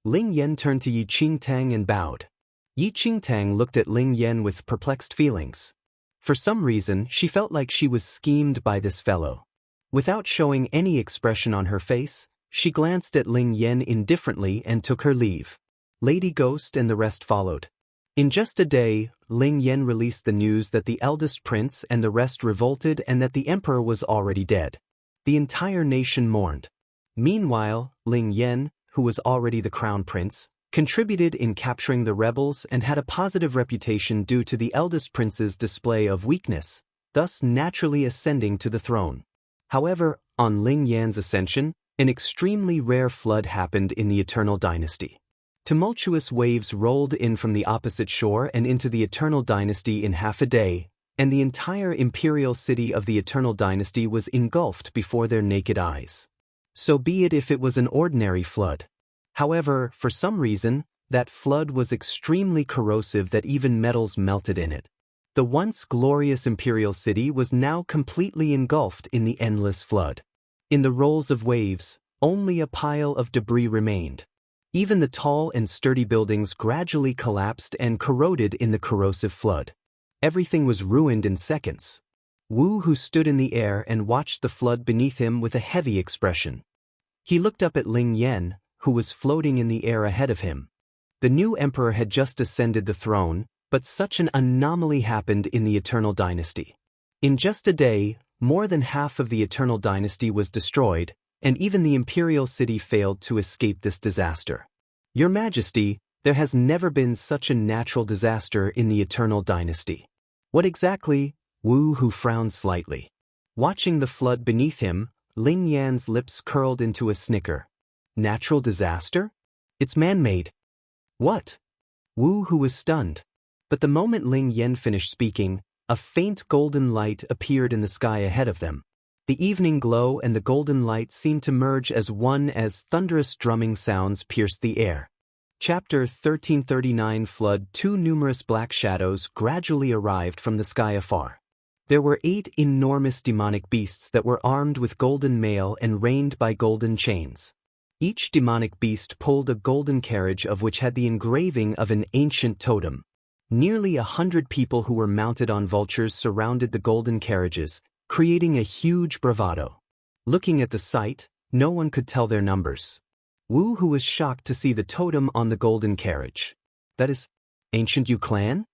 Ling Yan turned to Yi Qingtang and bowed. Yi Qingtang looked at Ling Yan with perplexed feelings. For some reason, she felt like she was schemed by this fellow. Without showing any expression on her face, she glanced at Ling Yan indifferently and took her leave. Lady Ghost and the rest followed. In just a day, Ling Yan released the news that the eldest prince and the rest revolted and that the emperor was already dead. The entire nation mourned. Meanwhile, Ling Yan, who was already the crown prince, contributed in capturing the rebels and had a positive reputation due to the eldest prince's display of weakness, thus naturally ascending to the throne. However, on Ling Yan's ascension, an extremely rare flood happened in the Eternal Dynasty. Tumultuous waves rolled in from the opposite shore and into the Eternal Dynasty in half a day, and the entire imperial city of the Eternal Dynasty was engulfed before their naked eyes. So be it if it was an ordinary flood. However, for some reason, that flood was extremely corrosive that even metals melted in it. The once glorious imperial city was now completely engulfed in the endless flood. In the rolls of waves, only a pile of debris remained. Even the tall and sturdy buildings gradually collapsed and corroded in the corrosive flood. Everything was ruined in seconds. Wu, who stood in the air and watched the flood beneath him with a heavy expression. He looked up at Ling Yan, who was floating in the air ahead of him. The new emperor had just ascended the throne, but such an anomaly happened in the Eternal Dynasty. In just a day, more than half of the Eternal Dynasty was destroyed, and even the imperial city failed to escape this disaster. Your Majesty, there has never been such a natural disaster in the Eternal Dynasty. What exactly? Wu, who frowned slightly. Watching the flood beneath him, Ling Yan's lips curled into a snicker. Natural disaster? It's man-made. What? Wu, who was stunned. But the moment Ling Yan finished speaking, a faint golden light appeared in the sky ahead of them. The evening glow and the golden light seemed to merge as one as thunderous drumming sounds pierced the air. Chapter 1339 Flood. Two numerous black shadows gradually arrived from the sky afar. There were 8 enormous demonic beasts that were armed with golden mail and reined by golden chains. Each demonic beast pulled a golden carriage of which had the engraving of an ancient totem. Nearly 100 people who were mounted on vultures surrounded the golden carriages, creating a huge bravado. Looking at the sight, no one could tell their numbers. Wu, who was shocked to see the totem on the golden carriage. That is, Ancient Yu clan?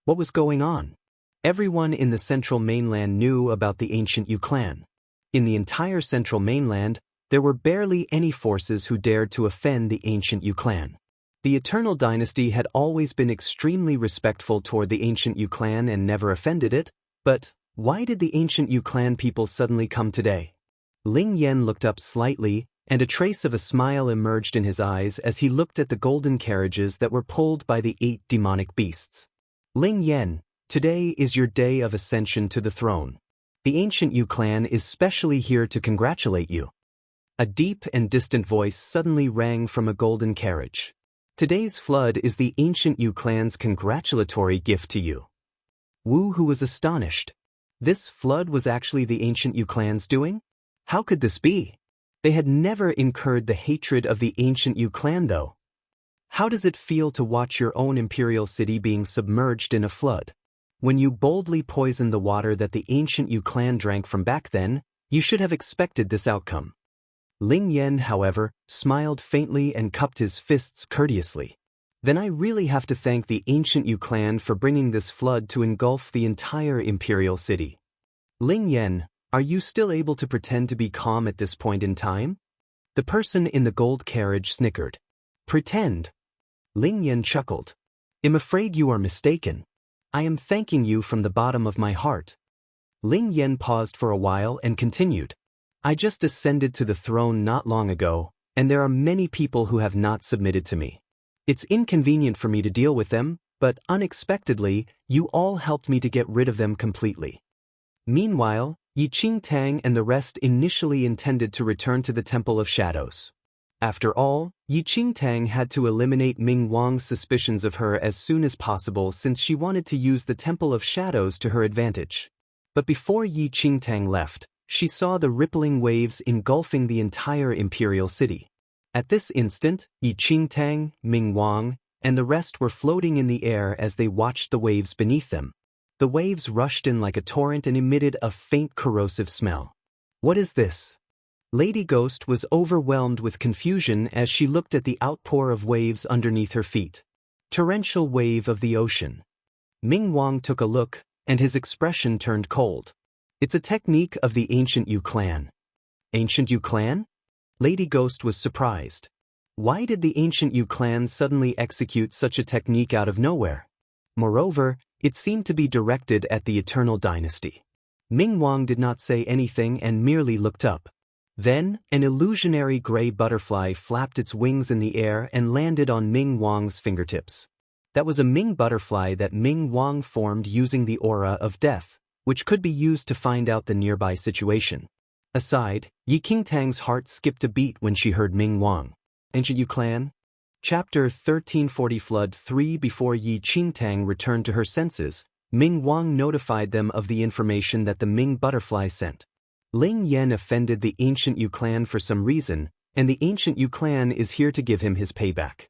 What was going on? Everyone in the central mainland knew about the Ancient Yu clan. In the entire central mainland, there were barely any forces who dared to offend the Ancient Yu clan. The Eternal Dynasty had always been extremely respectful toward the Ancient Yu clan and never offended it, but why did the Ancient Yu clan people suddenly come today? Ling Yan looked up slightly, and a trace of a smile emerged in his eyes as he looked at the golden carriages that were pulled by the 8 demonic beasts. Ling Yan, today is your day of ascension to the throne. The ancient Yu clan is specially here to congratulate you. A deep and distant voice suddenly rang from a golden carriage. Today's flood is the ancient Yu clan's congratulatory gift to you. Wu, who was astonished. This flood was actually the ancient Yu clan's doing? How could this be? They had never incurred the hatred of the ancient Yu clan though. How does it feel to watch your own imperial city being submerged in a flood? When you boldly poisoned the water that the ancient Yu clan drank from back then, you should have expected this outcome. Ling Yan, however, smiled faintly and cupped his fists courteously. Then I really have to thank the ancient Yu clan for bringing this flood to engulf the entire imperial city. Ling Yan, are you still able to pretend to be calm at this point in time? The person in the gold carriage snickered. Pretend? Ling Yan chuckled. I'm afraid you are mistaken. I am thanking you from the bottom of my heart. Ling Yan paused for a while and continued. I just ascended to the throne not long ago, and there are many people who have not submitted to me. It's inconvenient for me to deal with them, but unexpectedly, you all helped me to get rid of them completely. Meanwhile, Yi Qingtang and the rest initially intended to return to the Temple of Shadows. After all, Yi Qingtang had to eliminate Ming Wang's suspicions of her as soon as possible since she wanted to use the Temple of Shadows to her advantage. But before Yi Qingtang left, she saw the rippling waves engulfing the entire imperial city. At this instant, Yi Qingtang, Ming Wang, and the rest were floating in the air as they watched the waves beneath them. The waves rushed in like a torrent and emitted a faint corrosive smell. What is this? Lady Ghost was overwhelmed with confusion as she looked at the outpour of waves underneath her feet. Torrential wave of the ocean. Ming Wang took a look, and his expression turned cold. It's a technique of the ancient Yu clan. Ancient Yu clan? Lady Ghost was surprised. Why did the ancient Yu clan suddenly execute such a technique out of nowhere? Moreover, it seemed to be directed at the Eternal Dynasty. Ming Wang did not say anything and merely looked up. Then, an illusionary gray butterfly flapped its wings in the air and landed on Ming Wang's fingertips. That was a Ming butterfly that Ming Wang formed using the aura of death, which could be used to find out the nearby situation. Aside, Yi Qingtang's heart skipped a beat when she heard Ming Wang. Ancient Yu clan? Chapter 1340 Flood 3. Before Yi Qingtang returned to her senses, Ming Wang notified them of the information that the Ming butterfly sent. Ling Yan offended the ancient Yu clan for some reason, and the ancient Yu clan is here to give him his payback.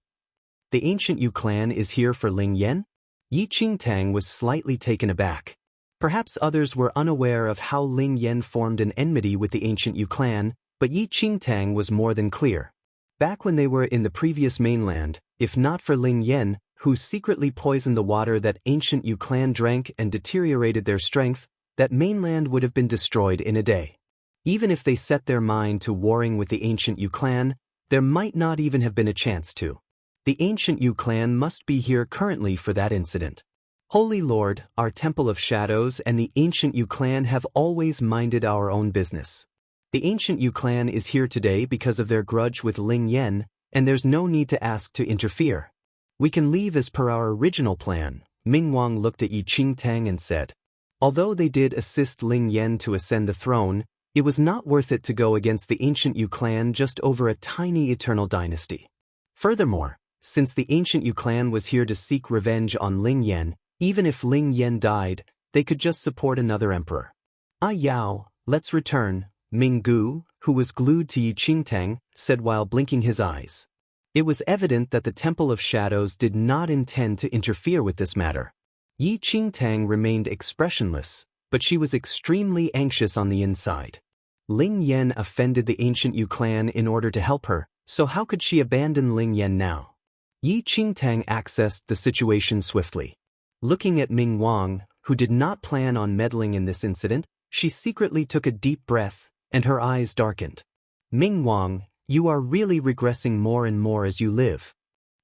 The ancient Yu clan is here for Ling Yan? Yi Qingtang was slightly taken aback. Perhaps others were unaware of how Ling Yan formed an enmity with the ancient Yu clan, but Yi Qingtang was more than clear. Back when they were in the previous mainland, if not for Ling Yan, who secretly poisoned the water that ancient Yu clan drank and deteriorated their strength, that mainland would have been destroyed in a day. Even if they set their mind to warring with the ancient Yu clan, there might not even have been a chance to. The ancient Yu clan must be here currently for that incident. Holy Lord, our Temple of Shadows and the ancient Yu clan have always minded our own business. The ancient Yu clan is here today because of their grudge with Ling Yan, and there's no need to ask to interfere. We can leave as per our original plan. Ming Wang looked at Yi Qingtang and said. Although they did assist Ling Yan to ascend the throne, it was not worth it to go against the ancient Yu clan just over a tiny eternal dynasty. Furthermore, since the ancient Yu clan was here to seek revenge on Ling Yan, even if Ling Yan died, they could just support another emperor. Ah Yao, let's return, Ming Gu, who was glued to Yi Qingtang, said while blinking his eyes. It was evident that the Temple of Shadows did not intend to interfere with this matter. Yi Qingtang remained expressionless, but she was extremely anxious on the inside. Ling Yan offended the ancient Yu clan in order to help her, so how could she abandon Ling Yan now? Yi Qingtang accessed the situation swiftly. Looking at Ming Wang, who did not plan on meddling in this incident, she secretly took a deep breath, and her eyes darkened. Ming Wang, you are really regressing more and more as you live.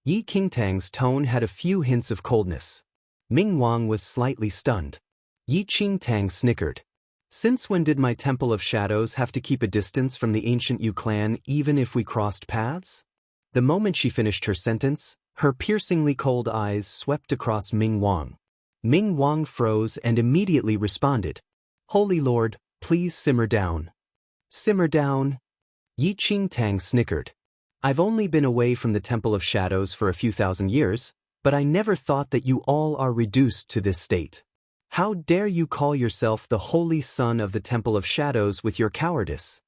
Yi Qingtang's tone had a few hints of coldness. Ming Wang was slightly stunned. Yi Qingtang snickered. Since when did my Temple of Shadows have to keep a distance from the ancient Yu clan even if we crossed paths? The moment she finished her sentence, her piercingly cold eyes swept across Ming Wang. Ming Wang froze and immediately responded. Holy Lord, please simmer down. Simmer down? Yi Qingtang snickered. I've only been away from the Temple of Shadows for a few thousand years, but I never thought that you all are reduced to this state. How dare you call yourself the holy son of the Temple of Shadows with your cowardice?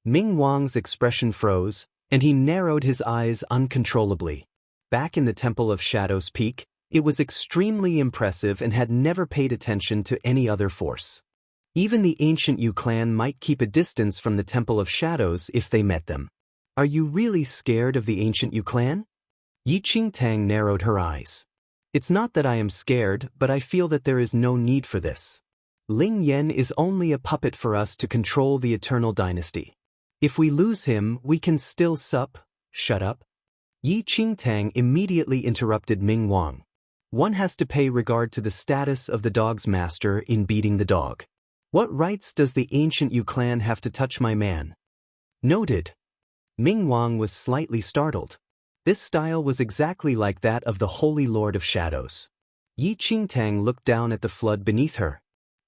Ming Wang's expression froze, and he narrowed his eyes uncontrollably. Back in the Temple of Shadows Peak, it was extremely impressive and had never paid attention to any other force. Even the ancient Yu clan might keep a distance from the Temple of Shadows if they met them. Are you really scared of the ancient Yu clan? Yi Qingtang narrowed her eyes. It's not that I am scared, but I feel that there is no need for this. Ling Yan is only a puppet for us to control the eternal dynasty. If we lose him, we can still sup. Shut up. Yi Qingtang immediately interrupted Ming Wang. One has to pay regard to the status of the dog's master in beating the dog. What rights does the ancient Yu clan have to touch my man? Noted. Ming Wang was slightly startled. This style was exactly like that of the Holy Lord of Shadows. Yi Qingtang looked down at the flood beneath her.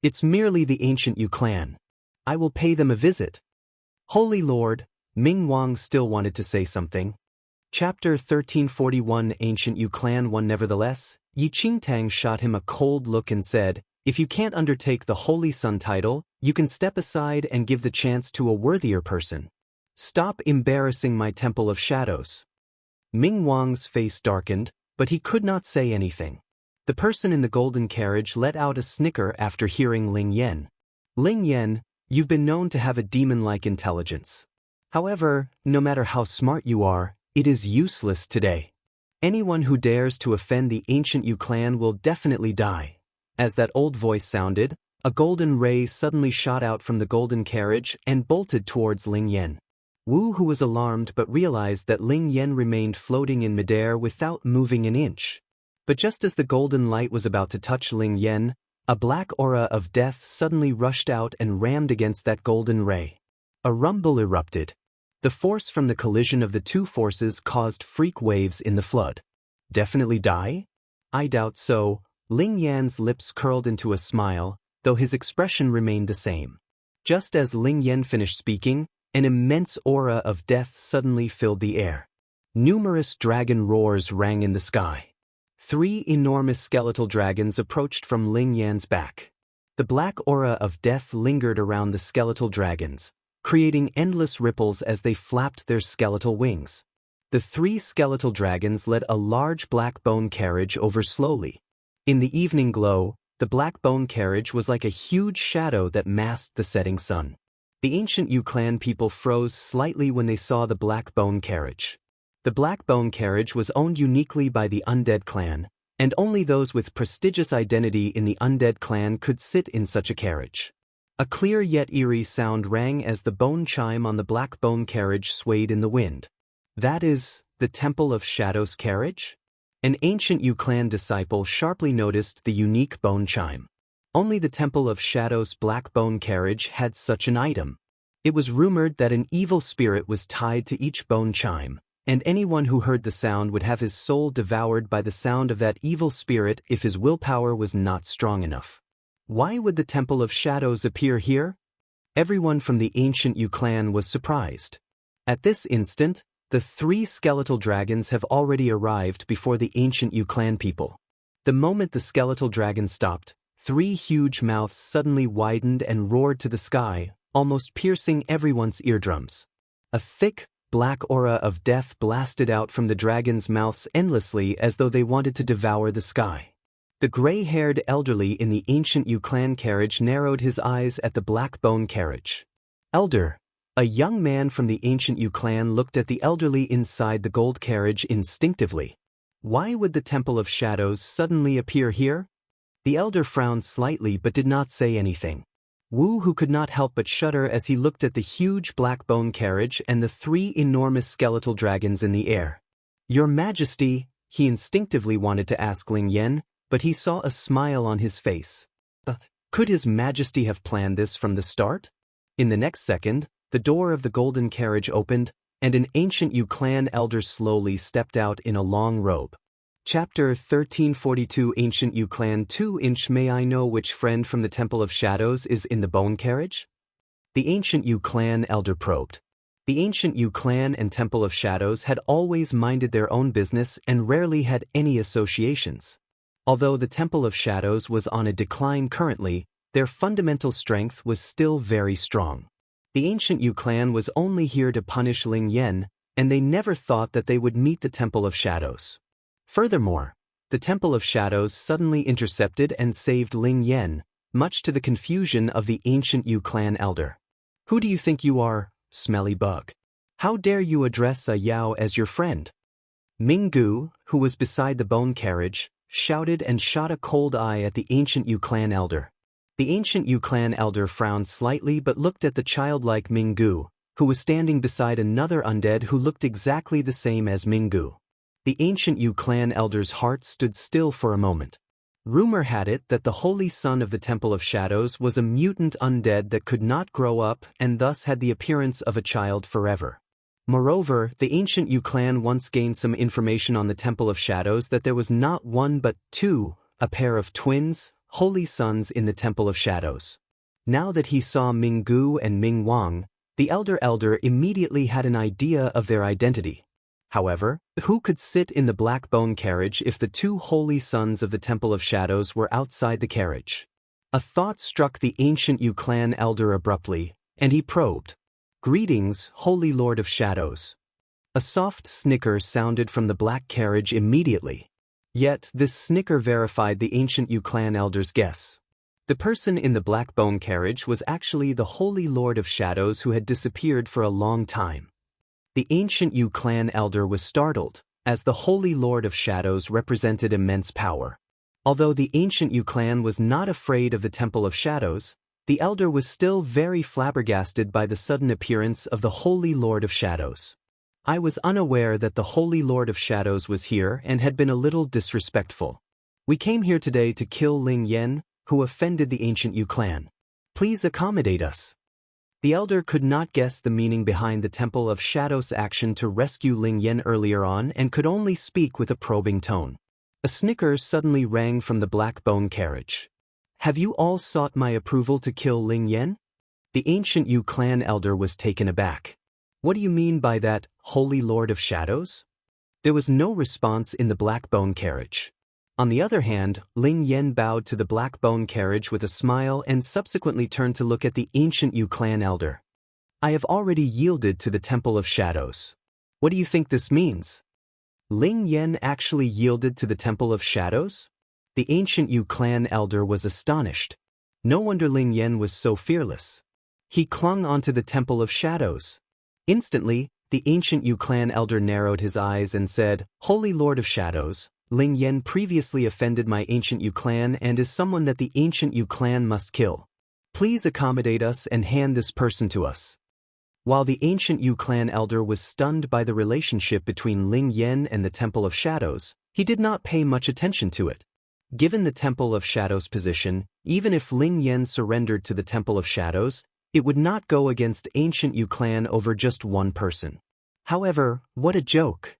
It's merely the ancient Yu clan. I will pay them a visit. Holy Lord, Ming Wang still wanted to say something. Chapter 1341 Ancient Yu Clan 1 Nevertheless, Yi Qingtang shot him a cold look and said, if you can't undertake the Holy Son title, you can step aside and give the chance to a worthier person. Stop embarrassing my Temple of Shadows. Ming Wang's face darkened, but he could not say anything. The person in the golden carriage let out a snicker after hearing Ling Yan. Ling Yan, you've been known to have a demon-like intelligence. However, no matter how smart you are, it is useless today. Anyone who dares to offend the ancient Yu clan will definitely die. As that old voice sounded, a golden ray suddenly shot out from the golden carriage and bolted towards Ling Yan. Wu, who was alarmed but realized that Ling Yan remained floating in midair without moving an inch. But just as the golden light was about to touch Ling Yan, a black aura of death suddenly rushed out and rammed against that golden ray. A rumble erupted. The force from the collision of the two forces caused freak waves in the flood. Definitely die? I doubt so. Ling Yan's lips curled into a smile, though his expression remained the same. Just as Ling Yan finished speaking, an immense aura of death suddenly filled the air. Numerous dragon roars rang in the sky. 3 enormous skeletal dragons approached from Ling Yan's back. The black aura of death lingered around the skeletal dragons, creating endless ripples as they flapped their skeletal wings. The 3 skeletal dragons led a large black bone carriage over slowly. In the evening glow, the black bone carriage was like a huge shadow that masked the setting sun. The ancient Yu clan people froze slightly when they saw the black bone carriage. The black bone carriage was owned uniquely by the undead clan, and only those with prestigious identity in the undead clan could sit in such a carriage. A clear yet eerie sound rang as the bone chime on the black bone carriage swayed in the wind. That is, the Temple of Shadows carriage? An ancient Yu clan disciple sharply noticed the unique bone chime. Only the Temple of Shadows black bone carriage had such an item. It was rumored that an evil spirit was tied to each bone chime, and anyone who heard the sound would have his soul devoured by the sound of that evil spirit if his willpower was not strong enough. Why would the Temple of Shadows appear here? Everyone from the ancient Yu clan was surprised. At this instant, the 3 skeletal dragons have already arrived before the ancient Yu clan people. The moment the skeletal dragon stopped, 3 huge mouths suddenly widened and roared to the sky, almost piercing everyone's eardrums. A thick, black aura of death blasted out from the dragons' mouths endlessly as though they wanted to devour the sky. The gray-haired elderly in the ancient Yu clan carriage narrowed his eyes at the black bone carriage. Elder. A young man from the ancient Yu clan looked at the elderly inside the gold carriage instinctively. Why would the Temple of Shadows suddenly appear here? The elder frowned slightly but did not say anything. Wu, who could not help but shudder as he looked at the huge black bone carriage and the 3 enormous skeletal dragons in the air. Your Majesty, he instinctively wanted to ask Ling Yan, but he saw a smile on his face. Could His Majesty have planned this from the start? In the next second, the door of the golden carriage opened, and an ancient Yu clan elder slowly stepped out in a long robe. Chapter 1342 Ancient Yu Clan 2-inch. May I know which friend from the Temple of Shadows is in the bone carriage? The Ancient Yu Clan elder probed. The Ancient Yu Clan and Temple of Shadows had always minded their own business and rarely had any associations. Although the Temple of Shadows was on a decline currently, their fundamental strength was still very strong. The Ancient Yu Clan was only here to punish Ling Yen, and they never thought that they would meet the Temple of Shadows. Furthermore, the Temple of Shadows suddenly intercepted and saved Ling Yen, much to the confusion of the Ancient Yu Clan elder. Who do you think you are, smelly bug? How dare you address a Yao as your friend? Minggu, who was beside the bone carriage, shouted and shot a cold eye at the Ancient Yu Clan elder. The Ancient Yu Clan elder frowned slightly but looked at the childlike Minggu, who was standing beside another undead who looked exactly the same as Minggu. The Ancient Yu Clan elder's heart stood still for a moment. Rumor had it that the holy son of the Temple of Shadows was a mutant undead that could not grow up and thus had the appearance of a child forever. Moreover, the Ancient Yu Clan once gained some information on the Temple of Shadows that there was not one but two, a pair of twins, holy sons in the Temple of Shadows. Now that he saw Minggu and Ming Wang, the elder immediately had an idea of their identity. However, who could sit in the black bone carriage if the two holy sons of the Temple of Shadows were outside the carriage? A thought struck the Ancient Yu Clan elder abruptly, and he probed. Greetings, Holy Lord of Shadows. A soft snicker sounded from the black carriage immediately. Yet, this snicker verified the Ancient Yu Clan elder's guess. The person in the black bone carriage was actually the Holy Lord of Shadows who had disappeared for a long time. The Ancient Yu Clan elder was startled, as the Holy Lord of Shadows represented immense power. Although the Ancient Yu Clan was not afraid of the Temple of Shadows, the elder was still very flabbergasted by the sudden appearance of the Holy Lord of Shadows. I was unaware that the Holy Lord of Shadows was here and had been a little disrespectful. We came here today to kill Ling Yen, who offended the Ancient Yu Clan. Please accommodate us. The elder could not guess the meaning behind the Temple of Shadows' action to rescue Ling Yen earlier on and could only speak with a probing tone. A snicker suddenly rang from the black bone carriage. Have you all sought my approval to kill Ling Yen? The Ancient Yu Clan elder was taken aback. What do you mean by that, Holy Lord of Shadows? There was no response in the black bone carriage. On the other hand, Ling Yen bowed to the black bone carriage with a smile and subsequently turned to look at the Ancient Yu Clan elder. I have already yielded to the Temple of Shadows. What do you think this means? Ling Yen actually yielded to the Temple of Shadows? The Ancient Yu Clan elder was astonished. No wonder Ling Yen was so fearless. He clung onto the Temple of Shadows. Instantly, the Ancient Yu Clan elder narrowed his eyes and said, Holy Lord of Shadows, Ling Yen previously offended my Ancient Yu Clan and is someone that the Ancient Yu Clan must kill. Please accommodate us and hand this person to us. While the Ancient Yu Clan elder was stunned by the relationship between Ling Yen and the Temple of Shadows, he did not pay much attention to it. Given the Temple of Shadows' position, even if Ling Yen surrendered to the Temple of Shadows, it would not go against Ancient Yu Clan over just one person. However, what a joke!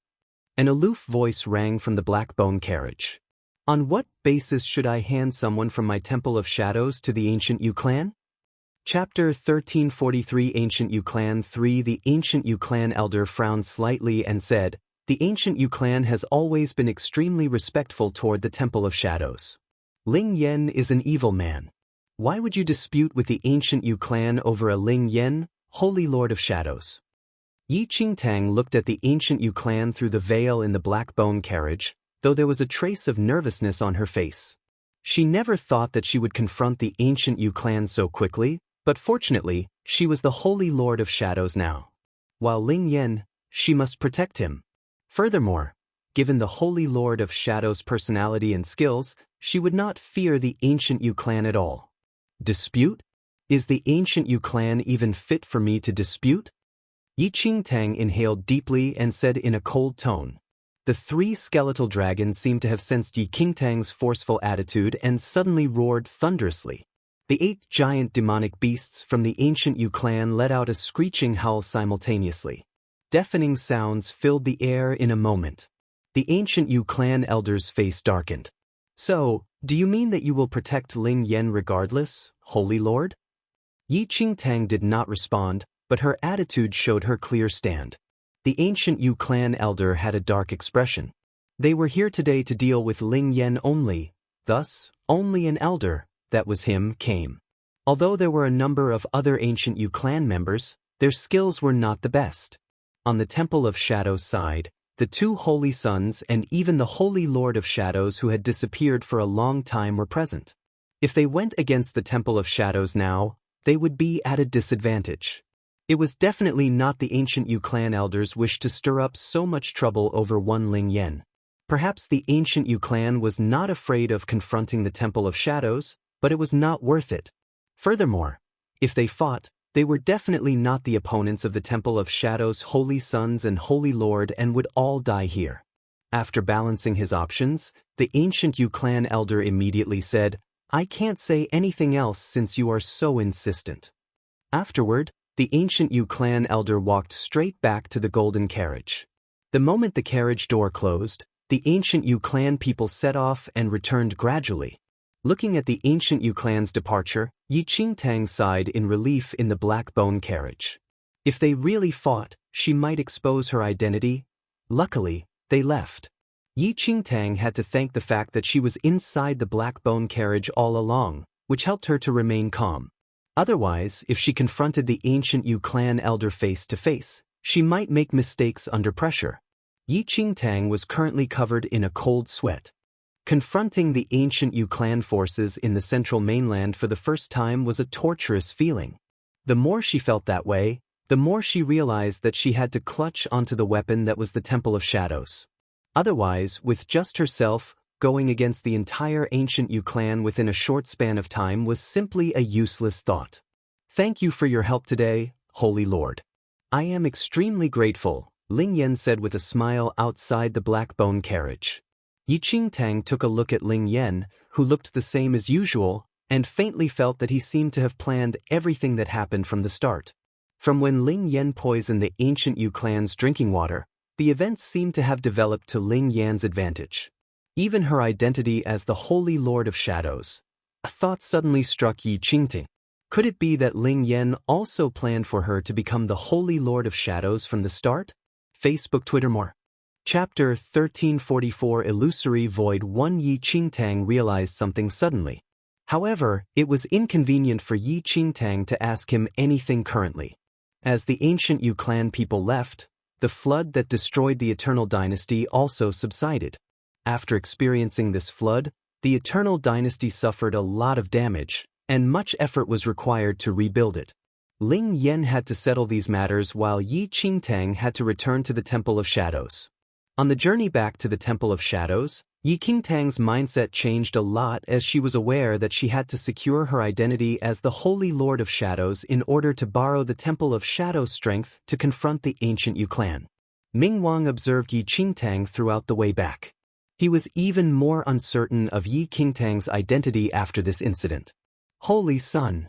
An aloof voice rang from the black bone carriage. On what basis should I hand someone from my Temple of Shadows to the Ancient Yu Clan? Chapter 1343 Ancient Yu Clan 3 The Ancient Yu Clan elder frowned slightly and said, The Ancient Yu Clan has always been extremely respectful toward the Temple of Shadows. Ling Yen is an evil man. Why would you dispute with the Ancient Yu Clan over a Ling Yen, Holy Lord of Shadows? Yi Qingtang looked at the Ancient Yu Clan through the veil in the black bone carriage, though there was a trace of nervousness on her face. She never thought that she would confront the Ancient Yu Clan so quickly, but fortunately, she was the Holy Lord of Shadows now. While Ling Yen, she must protect him. Furthermore, given the Holy Lord of Shadows' personality and skills, she would not fear the Ancient Yu Clan at all. Dispute? Is the Ancient Yu Clan even fit for me to dispute? Yi Qingtang inhaled deeply and said in a cold tone. The three skeletal dragons seemed to have sensed Yi Qingtang's forceful attitude and suddenly roared thunderously. The 8 giant demonic beasts from the Ancient Yu Clan let out a screeching howl simultaneously. Deafening sounds filled the air in a moment. The ancient Yu clan elder's face darkened. So, do you mean that you will protect Ling Yan regardless, Holy Lord? Yi Qingtang did not respond, but her attitude showed her clear stand. The ancient Yu clan elder had a dark expression. They were here today to deal with Ling Yan only, thus, only an elder, that was him, came. Although there were a number of other ancient Yu clan members, their skills were not the best. On the Temple of Shadows side, the two holy sons and even the Holy Lord of Shadows who had disappeared for a long time were present. If they went against the Temple of Shadows now, they would be at a disadvantage. It was definitely not the ancient Yu clan elders' wish to stir up so much trouble over one Ling Yan. Perhaps the ancient Yu clan was not afraid of confronting the Temple of Shadows, but it was not worth it. Furthermore, if they fought, they were definitely not the opponents of the Temple of Shadows' Holy Sons and Holy Lord and would all die here. After balancing his options, the ancient Yu clan elder immediately said, "I can't say anything else since you are so insistent." Afterward, the ancient Yu clan elder walked straight back to the golden carriage. The moment the carriage door closed, the ancient Yu clan people set off and returned gradually. Looking at the ancient Yu clan's departure, Yi Qingtang sighed in relief in the black bone carriage. If they really fought, she might expose her identity. Luckily, they left. Yi Qingtang had to thank the fact that she was inside the black bone carriage all along, which helped her to remain calm. Otherwise, if she confronted the ancient Yu clan elder face to face, she might make mistakes under pressure. Yi Qingtang was currently covered in a cold sweat. Confronting the ancient Yu clan forces in the central mainland for the first time was a torturous feeling. The more she felt that way, the more she realized that she had to clutch onto the weapon that was the Temple of Shadows. Otherwise, with just herself, going against the entire ancient Yu clan within a short span of time was simply a useless thought. "Thank you for your help today, Holy Lord. I am extremely grateful," Ling Yan said with a smile outside the black bone carriage. Yi Qingtang took a look at Ling Yan, who looked the same as usual, and faintly felt that he seemed to have planned everything that happened from the start. From when Ling Yan poisoned the ancient Yu clan's drinking water, the events seemed to have developed to Ling Yan's advantage. Even her identity as the Holy Lord of Shadows. A thought suddenly struck Yi Qingtang. Could it be that Ling Yan also planned for her to become the Holy Lord of Shadows from the start? Facebook, Twitter, more. Chapter 1344 Illusory Void 1 Yi Qingtang realized something suddenly. However, it was inconvenient for Yi Qingtang to ask him anything currently. As the ancient Yu clan people left, the flood that destroyed the Eternal Dynasty also subsided. After experiencing this flood, the Eternal Dynasty suffered a lot of damage, and much effort was required to rebuild it. Ling Yan had to settle these matters while Yi Qingtang had to return to the Temple of Shadows. On the journey back to the Temple of Shadows, Yi Qingtang's mindset changed a lot as she was aware that she had to secure her identity as the Holy Lord of Shadows in order to borrow the Temple of Shadows' strength to confront the ancient Yu clan. Ming Wang observed Yi Qingtang throughout the way back. He was even more uncertain of Yi Qingtang's identity after this incident. Holy Son.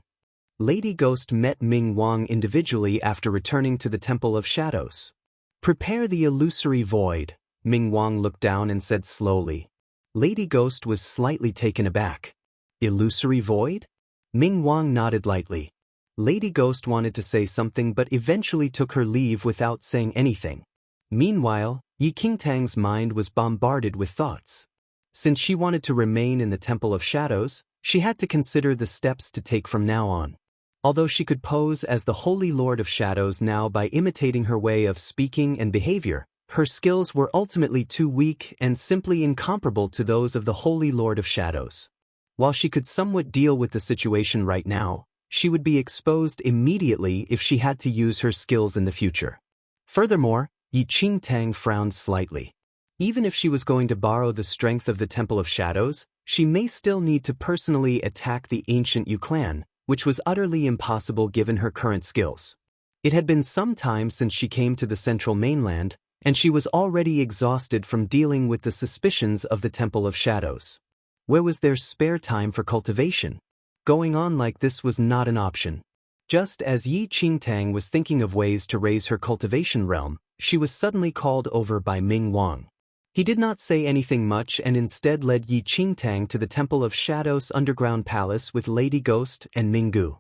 Lady Ghost met Ming Wang individually after returning to the Temple of Shadows. "Prepare the illusory void," Ming Wang looked down and said slowly. Lady Ghost was slightly taken aback. "Illusory void?" Ming Wang nodded lightly. Lady Ghost wanted to say something but eventually took her leave without saying anything. Meanwhile, Yi Qingtang's mind was bombarded with thoughts. Since she wanted to remain in the Temple of Shadows, she had to consider the steps to take from now on. Although she could pose as the Holy Lord of Shadows now by imitating her way of speaking and behavior, her skills were ultimately too weak and simply incomparable to those of the Holy Lord of Shadows. While she could somewhat deal with the situation right now, she would be exposed immediately if she had to use her skills in the future. Furthermore, Yi Qingtang frowned slightly. Even if she was going to borrow the strength of the Temple of Shadows, she may still need to personally attack the ancient Yu clan, which was utterly impossible given her current skills. It had been some time since she came to the central mainland, and she was already exhausted from dealing with the suspicions of the Temple of Shadows. Where was there spare time for cultivation? Going on like this was not an option. Just as Yi Qingtang was thinking of ways to raise her cultivation realm, she was suddenly called over by Ming Wang. He did not say anything much and instead led Yi Qingtang to the Temple of Shadows underground palace with Lady Ghost and Minggu.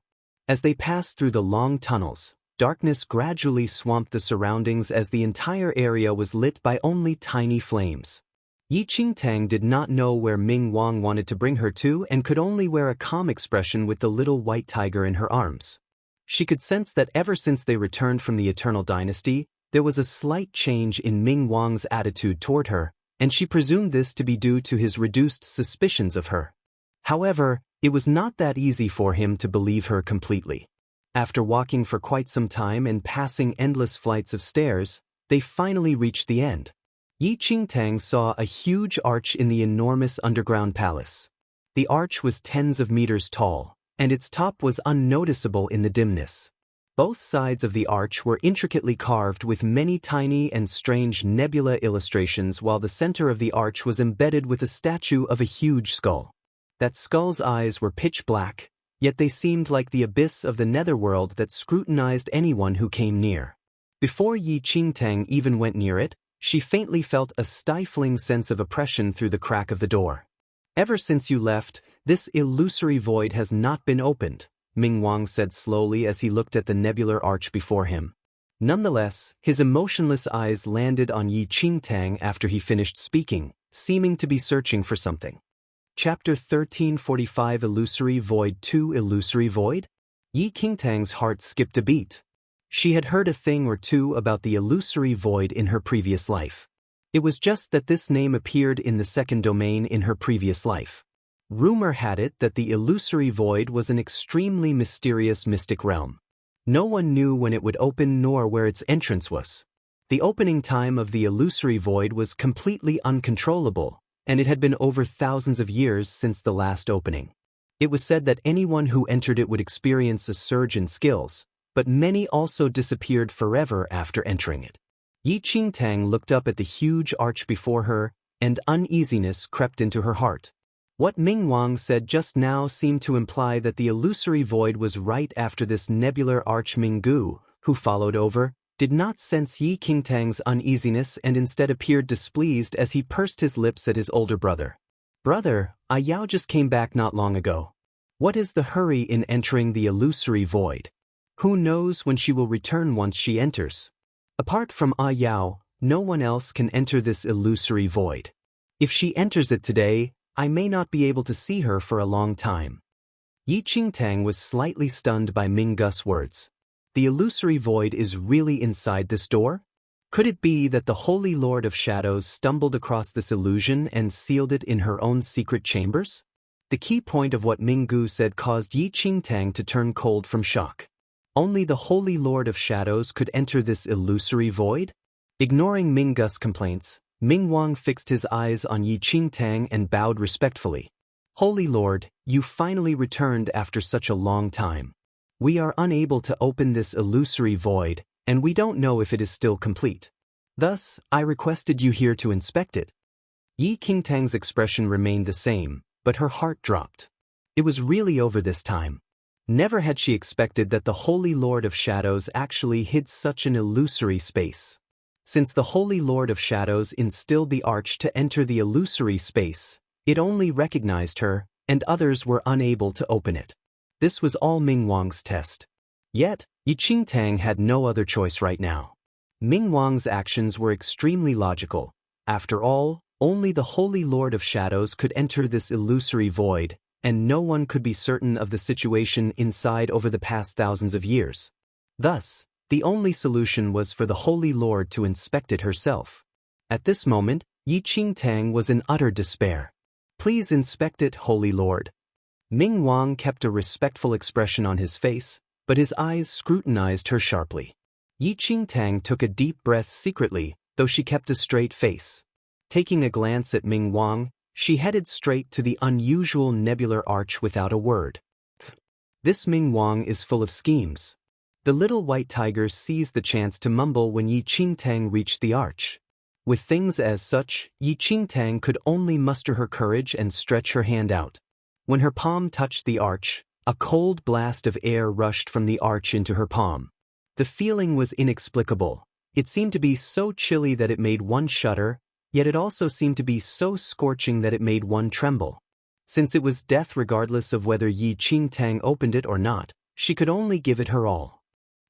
As they passed through the long tunnels, darkness gradually swamped the surroundings as the entire area was lit by only tiny flames. Yi Qingtang did not know where Ming Wang wanted to bring her to and could only wear a calm expression with the little white tiger in her arms. She could sense that ever since they returned from the Eternal Dynasty, there was a slight change in Ming Wang's attitude toward her, and she presumed this to be due to his reduced suspicions of her. However, it was not that easy for him to believe her completely. After walking for quite some time and passing endless flights of stairs, they finally reached the end. Yi Qingtang saw a huge arch in the enormous underground palace. The arch was tens of meters tall, and its top was unnoticeable in the dimness. Both sides of the arch were intricately carved with many tiny and strange nebula illustrations, while the center of the arch was embedded with a statue of a huge skull. That skull's eyes were pitch black, yet they seemed like the abyss of the netherworld that scrutinized anyone who came near. Before Yi Qingtang even went near it, she faintly felt a stifling sense of oppression through the crack of the door. "Ever since you left, this illusory void has not been opened," Ming Wang said slowly as he looked at the nebular arch before him. Nonetheless, his emotionless eyes landed on Yi Qingtang after he finished speaking, seeming to be searching for something. Chapter 1345 Illusory Void 2 Illusory Void? Yi Qingtang's heart skipped a beat. She had heard a thing or two about the illusory void in her previous life. It was just that this name appeared in the second domain in her previous life. Rumor had it that the illusory void was an extremely mysterious mystic realm. No one knew when it would open nor where its entrance was. The opening time of the illusory void was completely uncontrollable, and it had been over thousands of years since the last opening. It was said that anyone who entered it would experience a surge in skills, but many also disappeared forever after entering it. Yi Qingtang looked up at the huge arch before her, and uneasiness crept into her heart. What Ming Wang said just now seemed to imply that the illusory void was right after this nebular arch. Minggu, who followed over, did not sense Yi Qingtang's uneasiness and instead appeared displeased as he pursed his lips at his older brother. "Brother, Yao just came back not long ago. What is the hurry in entering the illusory void? Who knows when she will return once she enters? Apart from Yao, no one else can enter this illusory void. If she enters it today, I may not be able to see her for a long time." Yi Qingtang was slightly stunned by Ming Gu's words. The illusory void is really inside this door? Could it be that the Holy Lord of Shadows stumbled across this illusion and sealed it in her own secret chambers? The key point of what Ming Gu said caused Yi Qingtang to turn cold from shock. Only the Holy Lord of Shadows could enter this illusory void? Ignoring Ming Gu's complaints, Ming Wang fixed his eyes on Yi Qingtang and bowed respectfully. "Holy Lord, you finally returned after such a long time. We are unable to open this illusory void, and we don't know if it is still complete. Thus, I requested you here to inspect it." Yi Qingtang's expression remained the same, but her heart dropped. It was really over this time. Never had she expected that the Holy Lord of Shadows actually hid such an illusory space. Since the Holy Lord of Shadows instilled the arch to enter the illusory space, it only recognized her, and others were unable to open it. This was all Ming Wang's test. Yet, Yi Qingtang had no other choice right now. Ming Wang's actions were extremely logical. After all, only the Holy Lord of Shadows could enter this illusory void, and no one could be certain of the situation inside over the past thousands of years. Thus, the only solution was for the Holy Lord to inspect it herself. At this moment, Yi Qingtang was in utter despair. "Please inspect it, Holy Lord." Ming Wang kept a respectful expression on his face, but his eyes scrutinized her sharply. Yi Qingtang took a deep breath secretly, though she kept a straight face. Taking a glance at Ming Wang, she headed straight to the unusual nebular arch without a word. This Ming Wang is full of schemes. The little white tiger seized the chance to mumble when Yi Qingtang reached the arch. With things as such, Yi Qingtang could only muster her courage and stretch her hand out. When her palm touched the arch, a cold blast of air rushed from the arch into her palm. The feeling was inexplicable. It seemed to be so chilly that it made one shudder, Yet it also seemed to be so scorching that it made one tremble. Since it was death regardless of whether Yi Qingtang opened it or not, she could only give it her all.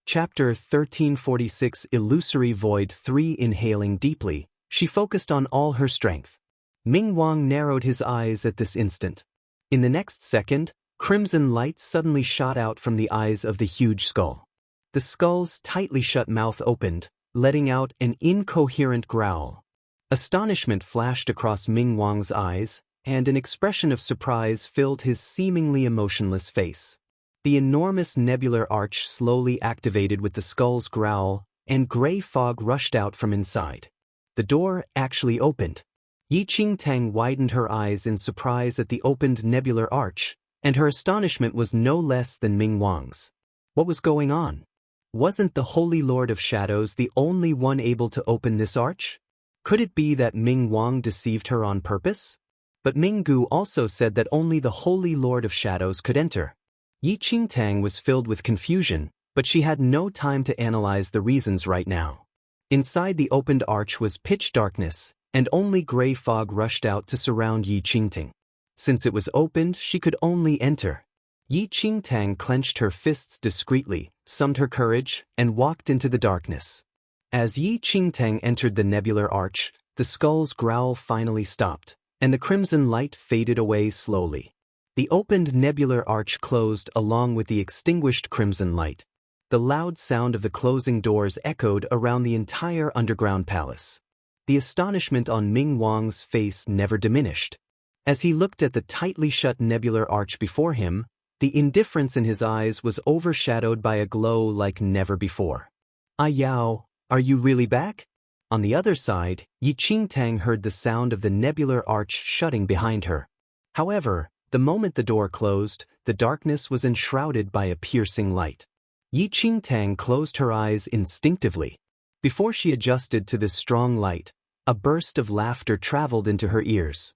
Chapter 1346 Illusory Void 3 Inhaling deeply, she focused on all her strength. Ming Wang narrowed his eyes at this instant. In the next second, crimson light suddenly shot out from the eyes of the huge skull. The skull's tightly shut mouth opened, letting out an incoherent growl. Astonishment flashed across Ming Wang's eyes, and an expression of surprise filled his seemingly emotionless face. The enormous nebular arch slowly activated with the skull's growl, and gray fog rushed out from inside. The door actually opened. Yi Qingtang widened her eyes in surprise at the opened nebular arch, and her astonishment was no less than Ming Wang's. What was going on? Wasn't the Holy Lord of Shadows the only one able to open this arch? Could it be that Ming Wang deceived her on purpose? But Ming Gu also said that only the Holy Lord of Shadows could enter. Yi Qingtang was filled with confusion, but she had no time to analyze the reasons right now. Inside the opened arch was pitch darkness, and only gray fog rushed out to surround Yi Qingtang. Since it was opened, she could only enter. Yi Qingtang clenched her fists discreetly, summoned her courage, and walked into the darkness. As Yi Qingtang entered the nebular arch, the skull's growl finally stopped, and the crimson light faded away slowly. The opened nebular arch closed along with the extinguished crimson light. The loud sound of the closing doors echoed around the entire underground palace. The astonishment on Ming Wang's face never diminished. As he looked at the tightly shut nebular arch before him, the indifference in his eyes was overshadowed by a glow like never before. "Ah Yao, are you really back?" On the other side, Yi Qingtang heard the sound of the nebular arch shutting behind her. However, the moment the door closed, the darkness was enshrouded by a piercing light. Yi Qingtang closed her eyes instinctively. Before she adjusted to this strong light, a burst of laughter traveled into her ears.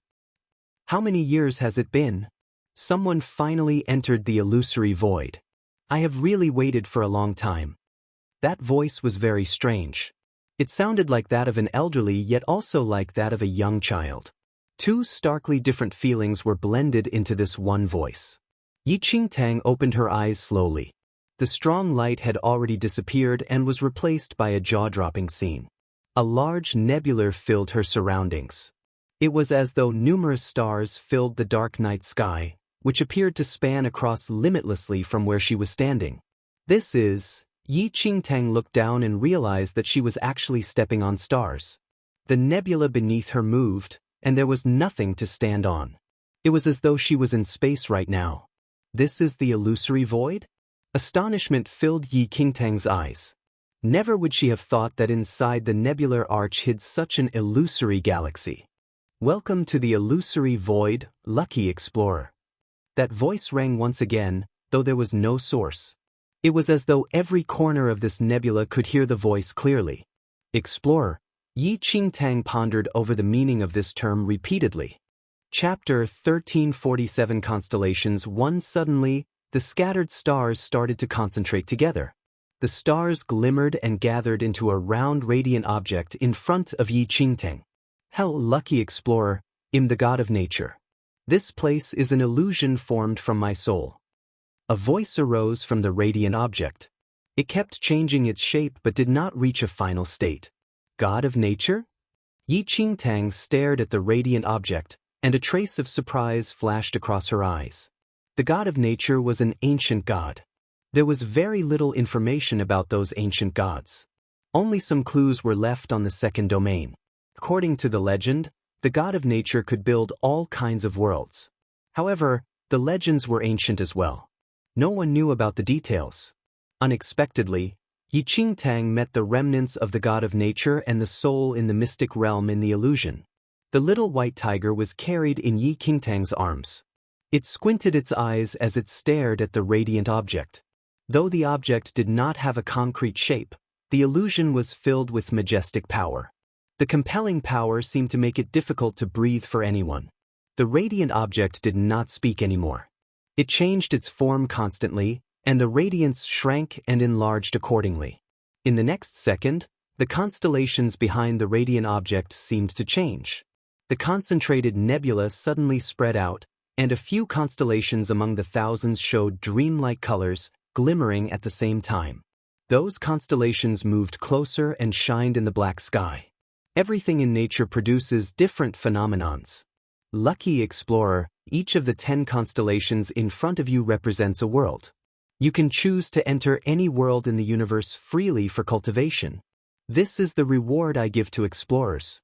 "How many years has it been? Someone finally entered the illusory void. I have really waited for a long time." That voice was very strange. It sounded like that of an elderly yet also like that of a young child. Two starkly different feelings were blended into this one voice. Yi Qingtang opened her eyes slowly. The strong light had already disappeared and was replaced by a jaw-dropping scene. A large nebula filled her surroundings. It was as though numerous stars filled the dark night sky, which appeared to span across limitlessly from where she was standing. Yi Qingtang looked down and realized that she was actually stepping on stars. The nebula beneath her moved, and there was nothing to stand on. It was as though she was in space right now. This is the illusory void? Astonishment filled Yi Qingtang's eyes. Never would she have thought that inside the nebular arch hid such an illusory galaxy. "Welcome to the illusory void, lucky explorer." That voice rang once again, though there was no source. It was as though every corner of this nebula could hear the voice clearly. "Explorer." Yi Qingtang pondered over the meaning of this term repeatedly. Chapter 1347 Constellations 1 Suddenly, the scattered stars started to concentrate together. The stars glimmered and gathered into a round radiant object in front of Yi Qingtang. "Hell, lucky explorer, I'm the god of nature. This place is an illusion formed from my soul." A voice arose from the radiant object. It kept changing its shape but did not reach a final state. "God of nature?" Yi Qingtang stared at the radiant object, and a trace of surprise flashed across her eyes. The god of nature was an ancient god. There was very little information about those ancient gods. Only some clues were left on the second domain. According to the legend, the god of nature could build all kinds of worlds. However, the legends were ancient as well. No one knew about the details. Unexpectedly, Yi Qingtang met the remnants of the god of nature and the soul in the mystic realm in the illusion. The little white tiger was carried in Yi Qingtang's arms. It squinted its eyes as it stared at the radiant object. Though the object did not have a concrete shape, the illusion was filled with majestic power. The compelling power seemed to make it difficult to breathe for anyone. The radiant object did not speak anymore. It changed its form constantly, and the radiance shrank and enlarged accordingly. In the next second, The constellations behind the radiant object seemed to change. The concentrated nebula suddenly spread out, and a few constellations among the thousands showed dreamlike colors, glimmering at the same time. Those constellations moved closer and shined in the black sky. Everything in nature produces different phenomenons. Lucky explorer, each of the 10 constellations in front of you represents a world. You can choose to enter any world in the universe freely for cultivation. This is the reward I give to explorers.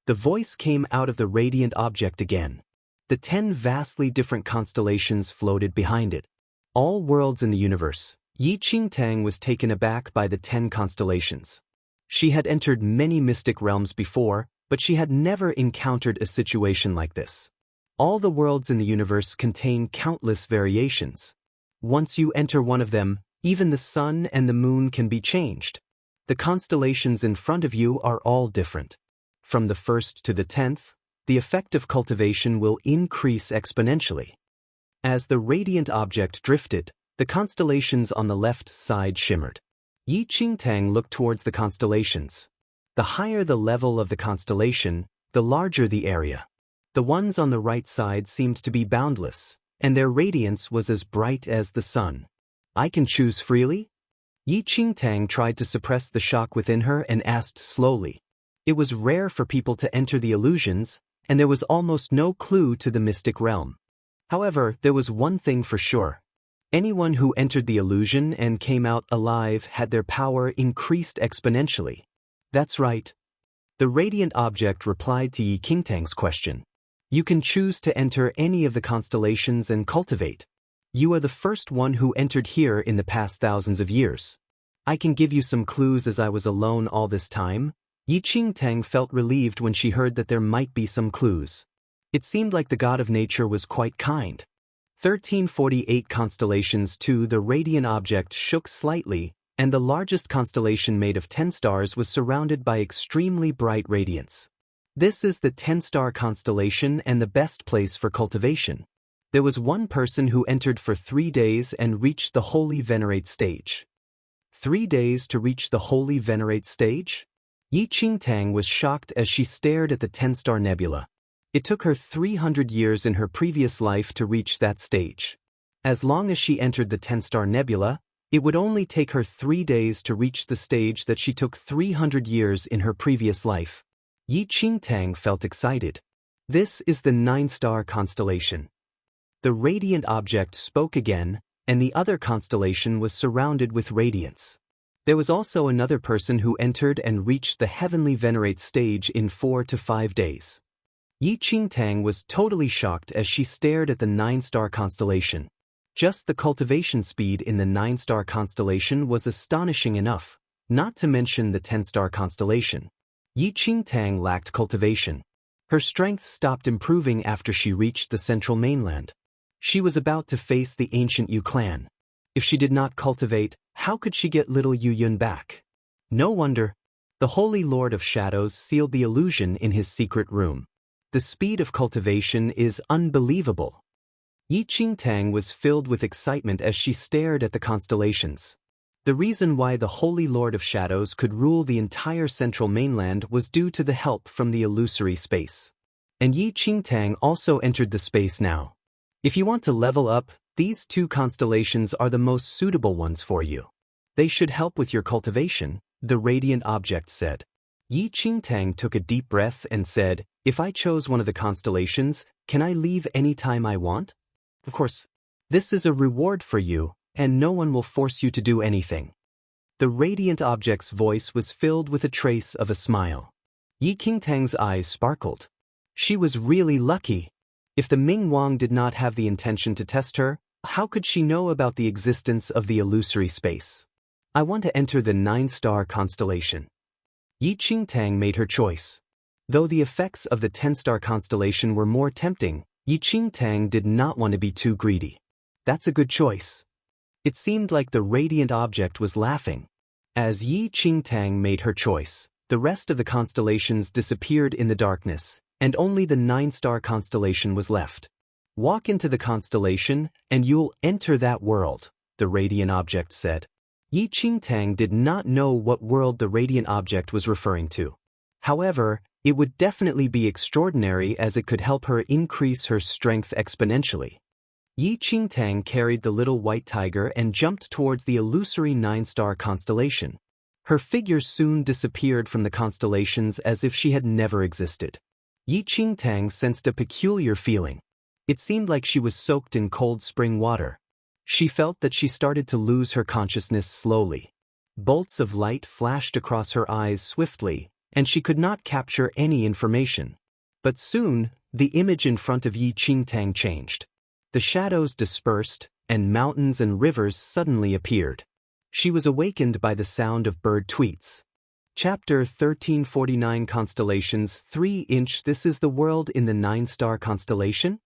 The voice came out of the radiant object again. The 10 vastly different constellations floated behind it. All worlds in the universe. Yi Qingtang was taken aback by the 10 constellations. She had entered many mystic realms before, but she had never encountered a situation like this. All the worlds in the universe contain countless variations. Once you enter one of them, even the sun and the moon can be changed. The constellations in front of you are all different. From the 1st to the 10th, the effect of cultivation will increase exponentially. As the radiant object drifted, the constellations on the left side shimmered. Yi Qingtang looked towards the constellations. The higher the level of the constellation, the larger the area. The ones on the right side seemed to be boundless, and their radiance was as bright as the sun. I can choose freely? Yi Qingtang tried to suppress the shock within her and asked slowly. It was rare for people to enter the illusions, and there was almost no clue to the mystic realm. However, there was one thing for sure. Anyone who entered the illusion and came out alive had their power increased exponentially. That's right. The radiant object replied to Yi Qingtang's question. You can choose to enter any of the constellations and cultivate. You are the first one who entered here in the past thousands of years. I can give you some clues as I was alone all this time. Yi Qingtang felt relieved when she heard that there might be some clues. It seemed like the god of nature was quite kind. 1348 constellations to the radiant object shook slightly, and the largest constellation made of 10 stars was surrounded by extremely bright radiance. This is the 10-star constellation and the best place for cultivation. There was one person who entered for 3 days and reached the Holy Venerate stage. 3 days to reach the Holy Venerate stage? Yi Qingtang was shocked as she stared at the 10-star nebula. It took her 300 years in her previous life to reach that stage. As long as she entered the 10-star nebula, it would only take her 3 days to reach the stage that she took 300 years in her previous life. Yi Qingtang felt excited. This is the 9-star constellation. The radiant object spoke again, and the other constellation was surrounded with radiance. There was also another person who entered and reached the Heavenly Venerate stage in 4 to 5 days. Yi Qingtang was totally shocked as she stared at the 9-star constellation. Just the cultivation speed in the 9-star constellation was astonishing enough, not to mention the 10-star constellation. Yi Qingtang lacked cultivation. Her strength stopped improving after she reached the central mainland. She was about to face the ancient Yu clan. If she did not cultivate, how could she get little Yu Yun back? No wonder. The Holy Lord of Shadows sealed the illusion in his secret room. The speed of cultivation is unbelievable. Yi Qingtang was filled with excitement as she stared at the constellations. The reason why the Holy Lord of Shadows could rule the entire central mainland was due to the help from the illusory space. And Yi Qingtang also entered the space now. If you want to level up, these 2 constellations are the most suitable ones for you. They should help with your cultivation, the radiant object said. Yi Qingtang took a deep breath and said, if I chose one of the constellations, can I leave any time I want? Of course. This is a reward for you, and no one will force you to do anything. The radiant object's voice was filled with a trace of a smile. Yi Qingtang's eyes sparkled. She was really lucky. If the Ming Wang did not have the intention to test her, how could she know about the existence of the illusory space? I want to enter the 9-star constellation. Yi Qingtang made her choice. Though the effects of the 10-star constellation were more tempting, Yi Qingtang did not want to be too greedy. That's a good choice. It seemed like the radiant object was laughing. As Yi Qingtang made her choice, the rest of the constellations disappeared in the darkness, and only the 9-star constellation was left. Walk into the constellation, and you'll enter that world, the radiant object said. Yi Qingtang did not know what world the radiant object was referring to. However, it would definitely be extraordinary as it could help her increase her strength exponentially. Yi Qingtang carried the little white tiger and jumped towards the illusory 9-star constellation. Her figure soon disappeared from the constellations as if she had never existed. Yi Qingtang sensed a peculiar feeling. It seemed like she was soaked in cold spring water. She felt that she started to lose her consciousness slowly. Bolts of light flashed across her eyes swiftly, and she could not capture any information. But soon, the image in front of Yi Qingtang changed. The shadows dispersed, and mountains and rivers suddenly appeared. She was awakened by the sound of bird tweets. Chapter 1349 Constellations 3-inch. This is the world in the 9-star constellation?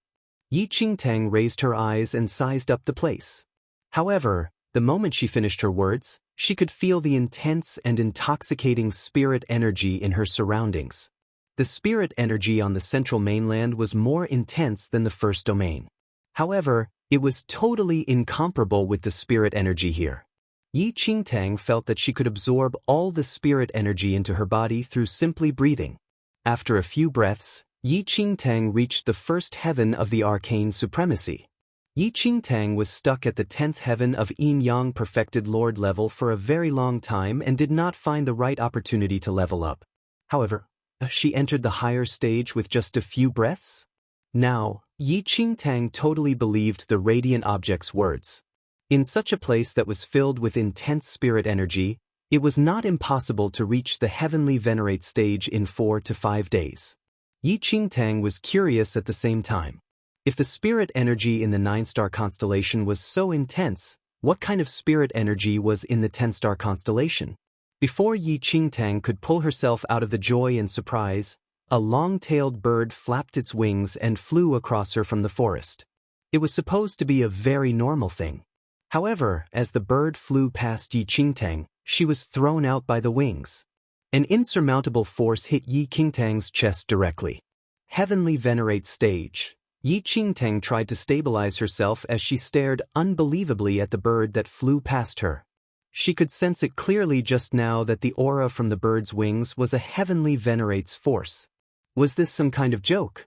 Yi Qingtang raised her eyes and sized up the place. However, the moment she finished her words, she could feel the intense and intoxicating spirit energy in her surroundings. The spirit energy on the central mainland was more intense than the first domain. However, it was totally incomparable with the spirit energy here. Yi Qingtang felt that she could absorb all the spirit energy into her body through simply breathing. After a few breaths, Yi Qingtang reached the first heaven of the arcane supremacy. Yi Qingtang was stuck at the 10th heaven of Yin-Yang perfected Lord level for a very long time and did not find the right opportunity to level up. However, she entered the higher stage with just a few breaths? Now, Yi Qingtang totally believed the radiant object's words. In such a place that was filled with intense spirit energy, it was not impossible to reach the heavenly venerate stage in 4 to 5 days. Yi Qingtang was curious at the same time. If the spirit energy in the 9-star constellation was so intense, what kind of spirit energy was in the 10-star constellation? Before Yi Qingtang could pull herself out of the joy and surprise, a long-tailed bird flapped its wings and flew across her from the forest. It was supposed to be a very normal thing. However, as the bird flew past Yi Qingtang, she was thrown out by the wings. An insurmountable force hit Yi Qingtang's chest directly. Heavenly venerate stage. Yi Qingtang tried to stabilize herself as she stared unbelievably at the bird that flew past her. She could sense it clearly just now that the aura from the bird's wings was a heavenly venerate's force. Was this some kind of joke?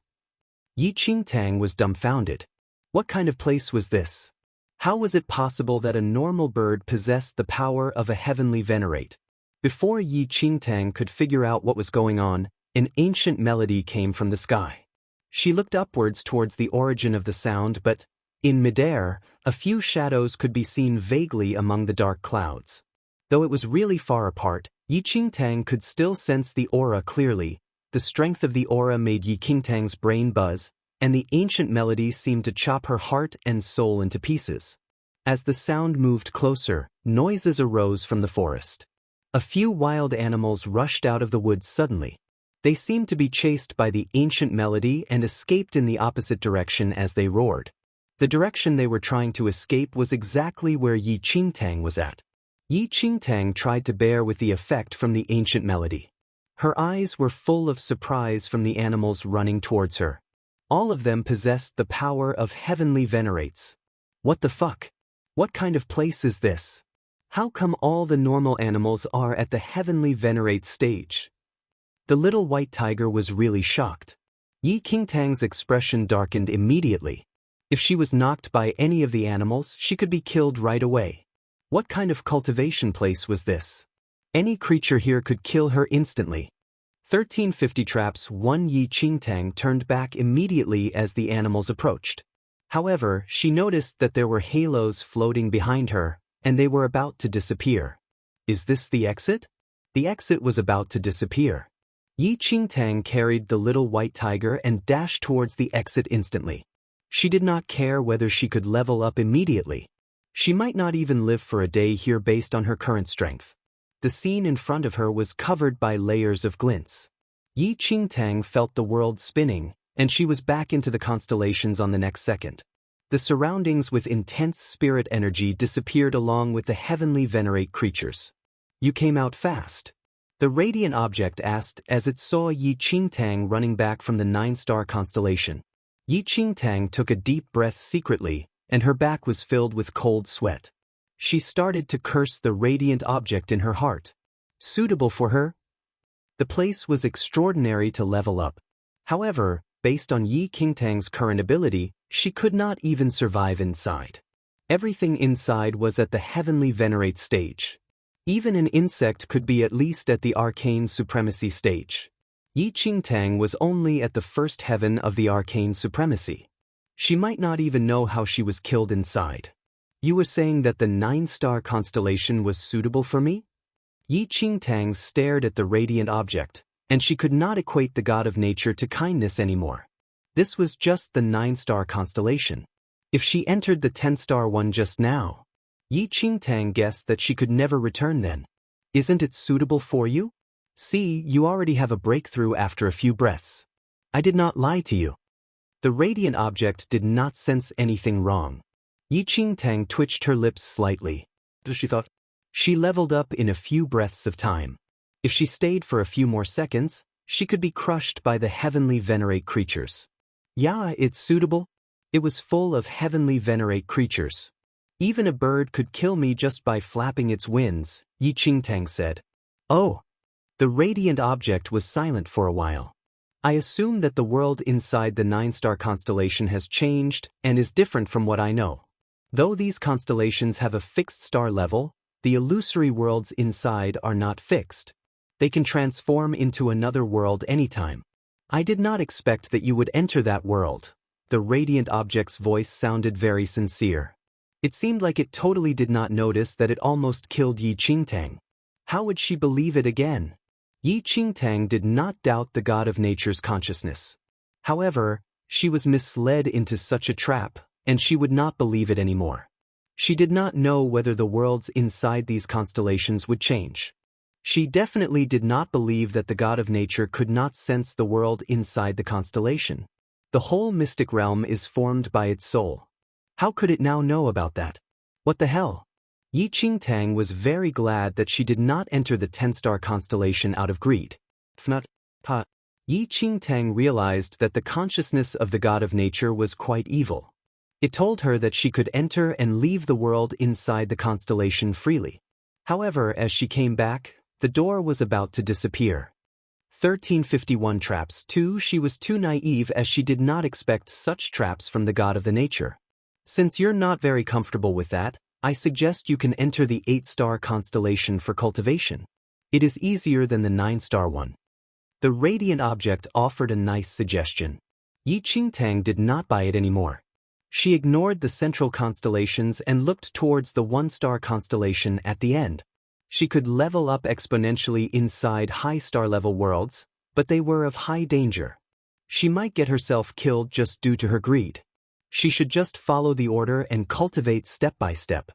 Yi Qingtang was dumbfounded. What kind of place was this? How was it possible that a normal bird possessed the power of a heavenly venerate? Before Yi Qingtang could figure out what was going on, an ancient melody came from the sky. She looked upwards towards the origin of the sound, but, in midair, a few shadows could be seen vaguely among the dark clouds. Though it was really far apart, Yi Qingtang could still sense the aura clearly. The strength of the aura made Yi Qingtang's brain buzz, and the ancient melody seemed to chop her heart and soul into pieces. As the sound moved closer, noises arose from the forest. A few wild animals rushed out of the woods suddenly. They seemed to be chased by the ancient melody and escaped in the opposite direction as they roared. The direction they were trying to escape was exactly where Yi Qingtang was at. Yi Qingtang tried to bear with the effect from the ancient melody. Her eyes were full of surprise from the animals running towards her. All of them possessed the power of heavenly venerates. What the fuck? What kind of place is this? How come all the normal animals are at the heavenly venerate stage? The little white tiger was really shocked. Yi Qingtang's expression darkened immediately. If she was knocked by any of the animals, she could be killed right away. What kind of cultivation place was this? Any creature here could kill her instantly. 1350 traps 1 Yi Qingtang turned back immediately as the animals approached. However, she noticed that there were halos floating behind her, and they were about to disappear. Is this the exit? The exit was about to disappear. Yi Qingtang carried the little white tiger and dashed towards the exit instantly. She did not care whether she could level up immediately. She might not even live for a day here based on her current strength. The scene in front of her was covered by layers of glints. Yi Qingtang felt the world spinning, and she was back into the constellations on the next second. The surroundings with intense spirit energy disappeared along with the heavenly venerate creatures. You came out fast. The radiant object asked as it saw Yi Qingtang running back from the 9-star constellation. Yi Qingtang took a deep breath secretly, and her back was filled with cold sweat. She started to curse the radiant object in her heart. Suitable for her? The place was extraordinary to level up. However, based on Yi Qingtang's current ability, she could not even survive inside. Everything inside was at the heavenly venerate stage. Even an insect could be at least at the arcane supremacy stage. Yi Qingtang was only at the first heaven of the arcane supremacy. She might not even know how she was killed inside. You were saying that the 9-star constellation was suitable for me? Yi Qingtang stared at the radiant object, and she could not equate the god of nature to kindness anymore. This was just the 9-star constellation. If she entered the 10-star one just now, Yi Qingtang guessed that she could never return then. Isn't it suitable for you? See, you already have a breakthrough after a few breaths. I did not lie to you. The radiant object did not sense anything wrong. Yi Qingtang twitched her lips slightly. She thought. She leveled up in a few breaths of time. If she stayed for a few more seconds, she could be crushed by the heavenly venerate creatures. Yeah, it's suitable. It was full of heavenly venerate creatures. Even a bird could kill me just by flapping its wings, Yi Qingtang said. Oh. The radiant object was silent for a while. I assume that the world inside the 9-star constellation has changed and is different from what I know. Though these constellations have a fixed star level, the illusory worlds inside are not fixed. They can transform into another world anytime. I did not expect that you would enter that world. The radiant object's voice sounded very sincere. It seemed like it totally did not notice that it almost killed Yi Qingtang. How would she believe it again? Yi Qingtang did not doubt the god of nature's consciousness. However, she was misled into such a trap, and she would not believe it anymore. She did not know whether the worlds inside these constellations would change. She definitely did not believe that the god of nature could not sense the world inside the constellation. The whole mystic realm is formed by its soul. How could it now know about that? What the hell? Yi Qingtang was very glad that she did not enter the 10-star constellation out of greed. Yi Qingtang realized that the consciousness of the god of nature was quite evil. It told her that she could enter and leave the world inside the constellation freely. However, as she came back, the door was about to disappear. 1351 traps. 2. She was too naive as she did not expect such traps from the god of the nature. Since you're not very comfortable with that, I suggest you can enter the 8-star constellation for cultivation. It is easier than the 9-star one. The radiant object offered a nice suggestion. Yi Qingtang did not buy it anymore. She ignored the central constellations and looked towards the 1-star constellation at the end. She could level up exponentially inside high-star level worlds, but they were of high danger. She might get herself killed just due to her greed. She should just follow the order and cultivate step by step.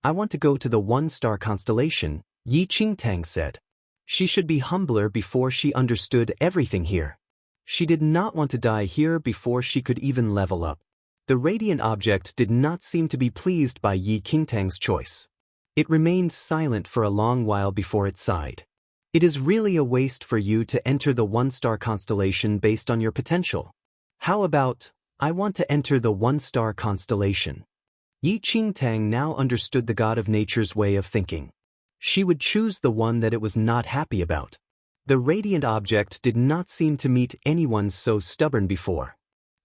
I want to go to the 1-star constellation, Yi Qingtang said. She should be humbler before she understood everything here. She did not want to die here before she could even level up. The radiant object did not seem to be pleased by Yi Qingtang's choice. It remained silent for a long while before it sighed. It is really a waste for you to enter the 1-star constellation based on your potential. How about, I want to enter the 1-star constellation. Yi Qingtang now understood the god of nature's way of thinking. She would choose the one that it was not happy about. The radiant object did not seem to meet anyone so stubborn before.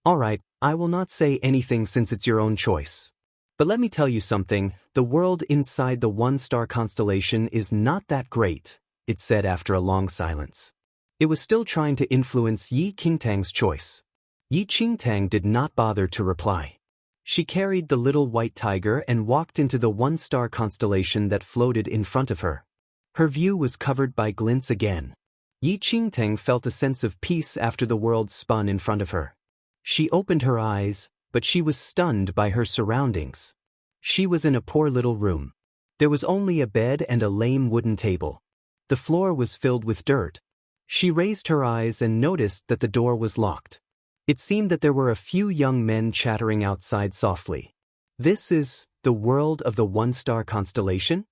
Alright, I will not say anything since it's your own choice. But let me tell you something, the world inside the 1-star constellation is not that great, it said after a long silence. It was still trying to influence Yi Qingtang's choice. Yi Qingtang did not bother to reply. She carried the little white tiger and walked into the 1-star constellation that floated in front of her. Her view was covered by glints again. Yi Qingtang felt a sense of peace after the world spun in front of her. She opened her eyes, but she was stunned by her surroundings. She was in a poor little room. There was only a bed and a lame wooden table. The floor was filled with dirt. She raised her eyes and noticed that the door was locked. It seemed that there were a few young men chattering outside softly. This is the world of the 1-star constellation?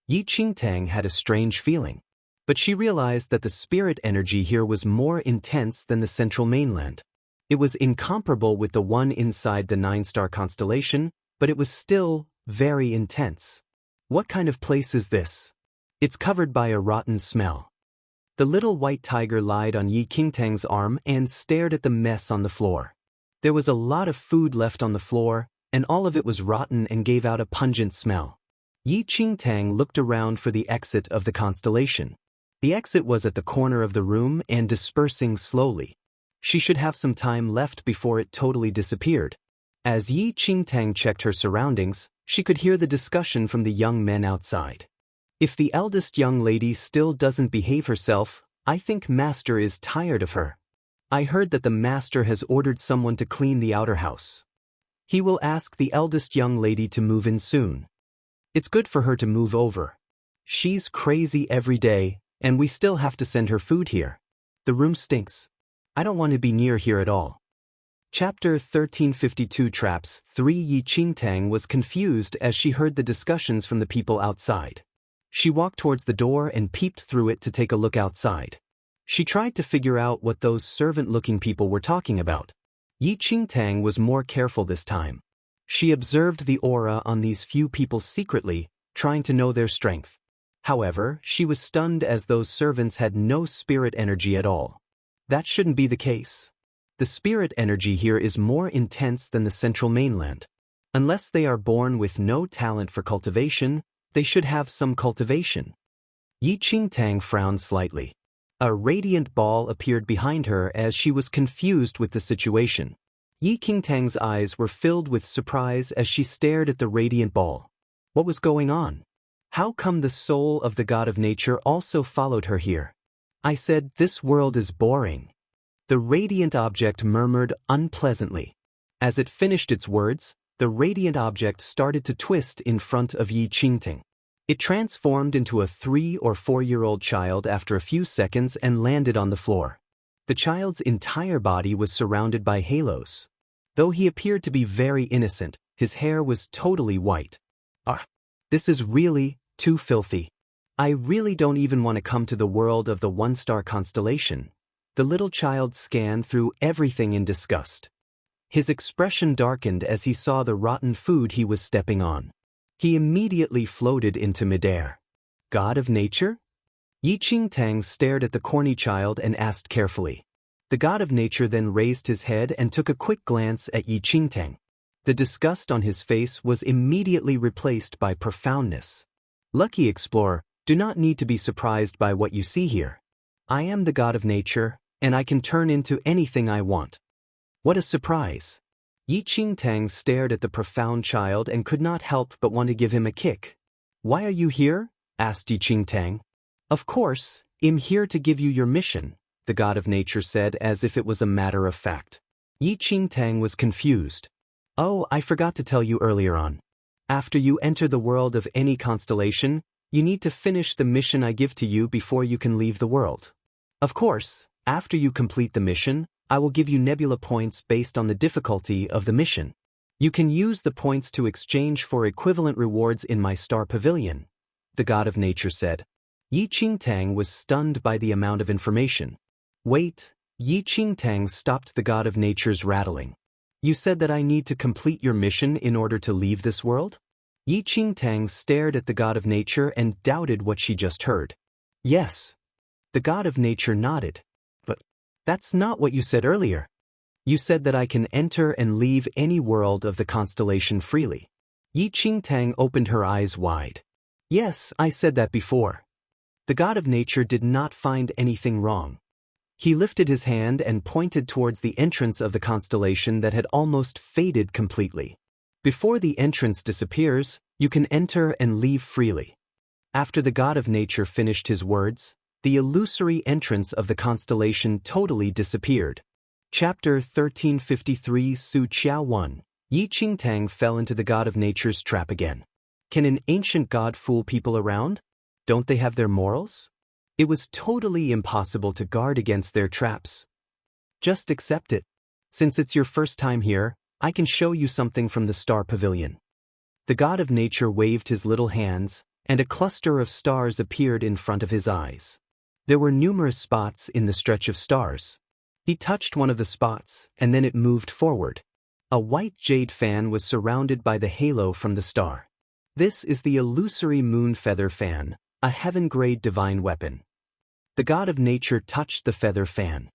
Yi Qingtang had a strange feeling. But she realized that the spirit energy here was more intense than the central mainland. It was incomparable with the one inside the 9-star constellation, but it was still very intense. What kind of place is this? It's covered by a rotten smell. The little white tiger lied on Yi Qingtang's arm and stared at the mess on the floor. There was a lot of food left on the floor, and all of it was rotten and gave out a pungent smell. Yi Qingtang looked around for the exit of the constellation. The exit was at the corner of the room and dispersing slowly. She should have some time left before it totally disappeared. As Yi Qingtang checked her surroundings, she could hear the discussion from the young men outside. If the eldest young lady still doesn't behave herself, I think Master is tired of her. I heard that the Master has ordered someone to clean the outer house. He will ask the eldest young lady to move in soon. It's good for her to move over. She's crazy every day, and we still have to send her food here. The room stinks. I don't want to be near here at all. Chapter 1352 Traps 3. Yi Qingtang was confused as she heard the discussions from the people outside. She walked towards the door and peeped through it to take a look outside. She tried to figure out what those servant-looking people were talking about. Yi Qingtang was more careful this time. She observed the aura on these few people secretly, trying to know their strength. However, she was stunned as those servants had no spirit energy at all. That shouldn't be the case. The spirit energy here is more intense than the central mainland. Unless they are born with no talent for cultivation, they should have some cultivation. Yi Qingtang frowned slightly. A radiant ball appeared behind her as she was confused with the situation. Yi Qingtang's eyes were filled with surprise as she stared at the radiant ball. What was going on? How come the soul of the god of nature also followed her here? I said, this world is boring. The radiant object murmured unpleasantly. As it finished its words, the radiant object started to twist in front of Yi Qingtang. It transformed into a 3- or 4-year-old child after a few seconds and landed on the floor. The child's entire body was surrounded by halos. Though he appeared to be very innocent, his hair was totally white. This is really too filthy. I really don't even want to come to the world of the one-star constellation. The little child scanned through everything in disgust. His expression darkened as he saw the rotten food he was stepping on. He immediately floated into midair. God of nature? Yi Qingtang stared at the corny child and asked carefully. The god of nature then raised his head and took a quick glance at Yi Qingtang. The disgust on his face was immediately replaced by profoundness. Lucky explorer, do not need to be surprised by what you see here. I am the god of nature, and I can turn into anything I want. What a surprise! Yi Qingtang stared at the profound child and could not help but want to give him a kick. Why are you here? Asked Yi Qingtang. Of course, I'm here to give you your mission, the god of nature said as if it was a matter of fact. Yi Qingtang was confused. Oh, I forgot to tell you earlier on. After you enter the world of any constellation, you need to finish the mission I give to you before you can leave the world. Of course, after you complete the mission, I will give you nebula points based on the difficulty of the mission. You can use the points to exchange for equivalent rewards in my star pavilion, the god of nature said. Yi Qingtang was stunned by the amount of information. Wait, Yi Qingtang stopped the god of nature's rattling. You said that I need to complete your mission in order to leave this world? Yi Qingtang stared at the god of nature and doubted what she just heard. Yes. The god of nature nodded. But that's not what you said earlier. You said that I can enter and leave any world of the constellation freely. Yi Qingtang opened her eyes wide. Yes, I said that before. The god of nature did not find anything wrong. He lifted his hand and pointed towards the entrance of the constellation that had almost faded completely. Before the entrance disappears, you can enter and leave freely. After the god of nature finished his words, the illusory entrance of the constellation totally disappeared. Chapter 1353 Su Qiao 1. Yi Qingtang fell into the god of nature's trap again. Can an ancient god fool people around? Don't they have their morals? It was totally impossible to guard against their traps. Just accept it. Since it's your first time here, I can show you something from the star pavilion. The god of nature waved his little hands, and a cluster of stars appeared in front of his eyes. There were numerous spots in the stretch of stars. He touched one of the spots, and then it moved forward. A white jade fan was surrounded by the halo from the star. This is the illusory moon feather fan, a heaven-grade divine weapon. The god of nature touched the feather fan.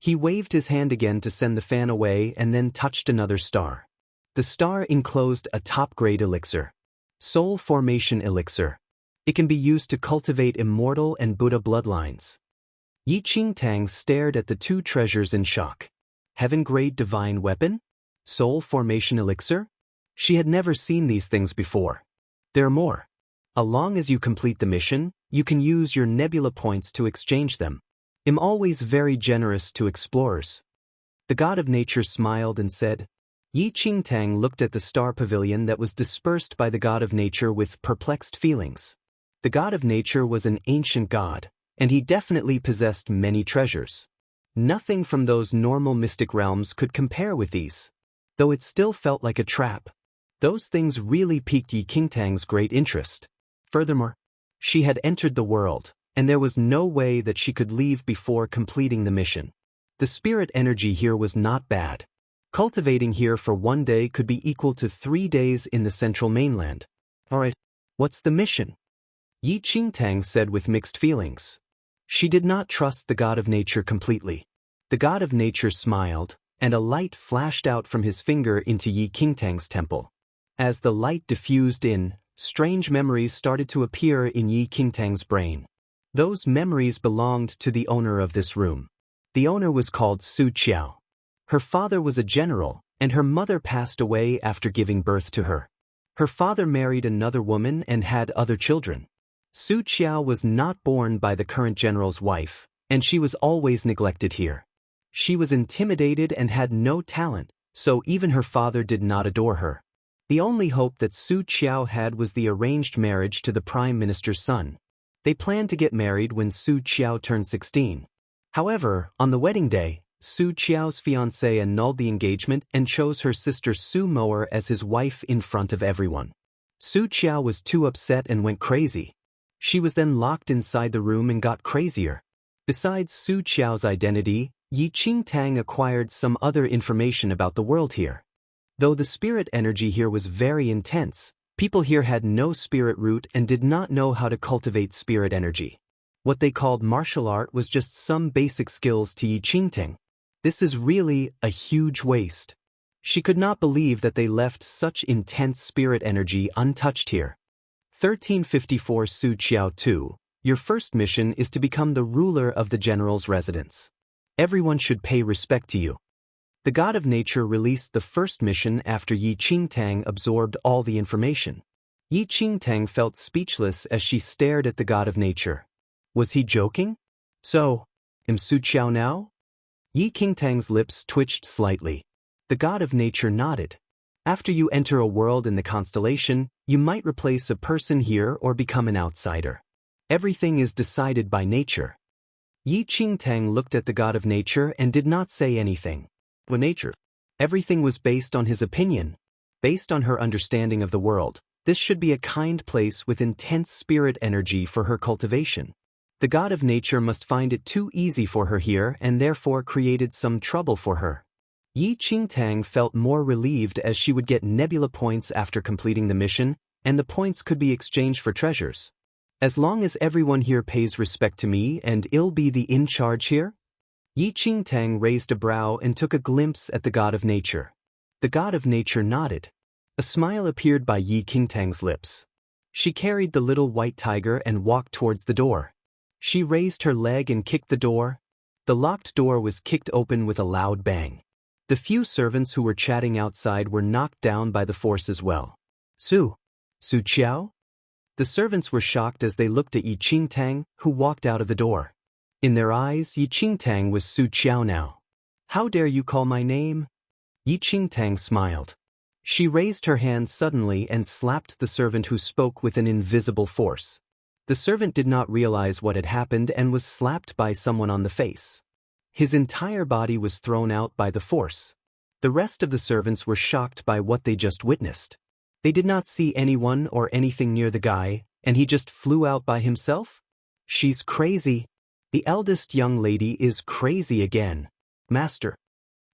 He waved his hand again to send the fan away and then touched another star. The star enclosed a top-grade elixir. Soul Formation Elixir. It can be used to cultivate immortal and Buddha bloodlines. Yi Qingtang stared at the two treasures in shock. Heaven-grade divine weapon? Soul Formation Elixir? She had never seen these things before. There are more. As long as you complete the mission, you can use your nebula points to exchange them. I'm always very generous to explorers. The god of nature smiled and said. Yi Qingtang looked at the star pavilion that was dispersed by the god of nature with perplexed feelings. The god of nature was an ancient god, and he definitely possessed many treasures. Nothing from those normal mystic realms could compare with these, though it still felt like a trap. Those things really piqued Yi Qingtang's great interest. Furthermore, she had entered the world, and there was no way that she could leave before completing the mission. The spirit energy here was not bad. Cultivating here for 1 day could be equal to 3 days in the central mainland. Alright, what's the mission? Yi Qingtang said with mixed feelings. She did not trust the god of nature completely. The god of nature smiled, and a light flashed out from his finger into Yi Qingtang's temple. As the light diffused in, strange memories started to appear in Yi Qingtang's brain. Those memories belonged to the owner of this room. The owner was called Su Qiao. Her father was a general, and her mother passed away after giving birth to her. Her father married another woman and had other children. Su Qiao was not born by the current general's wife, and she was always neglected here. She was intimidated and had no talent, so even her father did not adore her. The only hope that Su Qiao had was the arranged marriage to the prime minister's son. They planned to get married when Su Qiao turned 16. However, on the wedding day, Su Qiao's fiancé annulled the engagement and chose her sister Su Moer as his wife in front of everyone. Su Qiao was too upset and went crazy. She was then locked inside the room and got crazier. Besides Su Qiao's identity, Yi Qingtang acquired some other information about the world here. Though the spirit energy here was very intense, people here had no spirit root and did not know how to cultivate spirit energy. What they called martial art was just some basic skills to Yi Qingtang. This is really a huge waste. She could not believe that they left such intense spirit energy untouched here. 1354 Su Qiao 2. Your first mission is to become the ruler of the general's residence. Everyone should pay respect to you. The god of nature released the first mission after Yi Qingtang absorbed all the information. Yi Qingtang felt speechless as she stared at the god of nature. Was he joking? So, am Su Qiao now? Yi Qingtang's lips twitched slightly. The god of nature nodded. After you enter a world in the constellation, you might replace a person here or become an outsider. Everything is decided by nature. Yi Qingtang looked at the god of nature and did not say anything. What nature? Everything was based on his opinion. Based on her understanding of the world, this should be a kind place with intense spirit energy for her cultivation. The god of nature must find it too easy for her here and therefore created some trouble for her. Yi Qingtang felt more relieved as she would get nebula points after completing the mission, and the points could be exchanged for treasures. As long as everyone here pays respect to me and I'll be the in charge here? Yi Qingtang raised a brow and took a glimpse at the god of nature. The god of nature nodded. A smile appeared by Yi Qingtang's lips. She carried the little white tiger and walked towards the door. She raised her leg and kicked the door. The locked door was kicked open with a loud bang. The few servants who were chatting outside were knocked down by the force as well. Su Qiao? The servants were shocked as they looked at Yi Qingtang, who walked out of the door. In their eyes, Yi Qingtang was Su Qiao now. How dare you call my name? Yi Qingtang smiled. She raised her hand suddenly and slapped the servant who spoke with an invisible force. The servant did not realize what had happened and was slapped by someone on the face. His entire body was thrown out by the force. The rest of the servants were shocked by what they just witnessed. They did not see anyone or anything near the guy, and he just flew out by himself? She's crazy. The eldest young lady is crazy again. Master.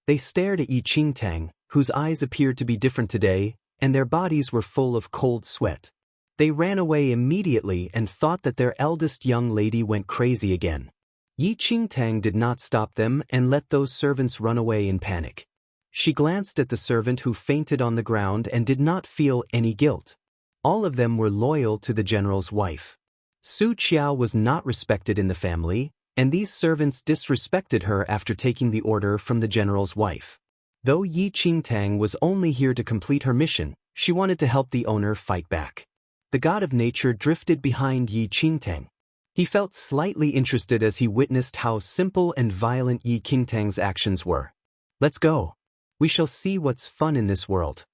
They stared at Yi Qingtang, whose eyes appeared to be different today, and their bodies were full of cold sweat. They ran away immediately and thought that their eldest young lady went crazy again. Yi Qingtang did not stop them and let those servants run away in panic. She glanced at the servant who fainted on the ground and did not feel any guilt. All of them were loyal to the general's wife. Su Qiao was not respected in the family, and these servants disrespected her after taking the order from the general's wife. Though Yi Qingtang was only here to complete her mission, she wanted to help the owner fight back. The god of nature drifted behind Yi Qingtang. He felt slightly interested as he witnessed how simple and violent Yi Qingtang's actions were. Let's go. We shall see what's fun in this world.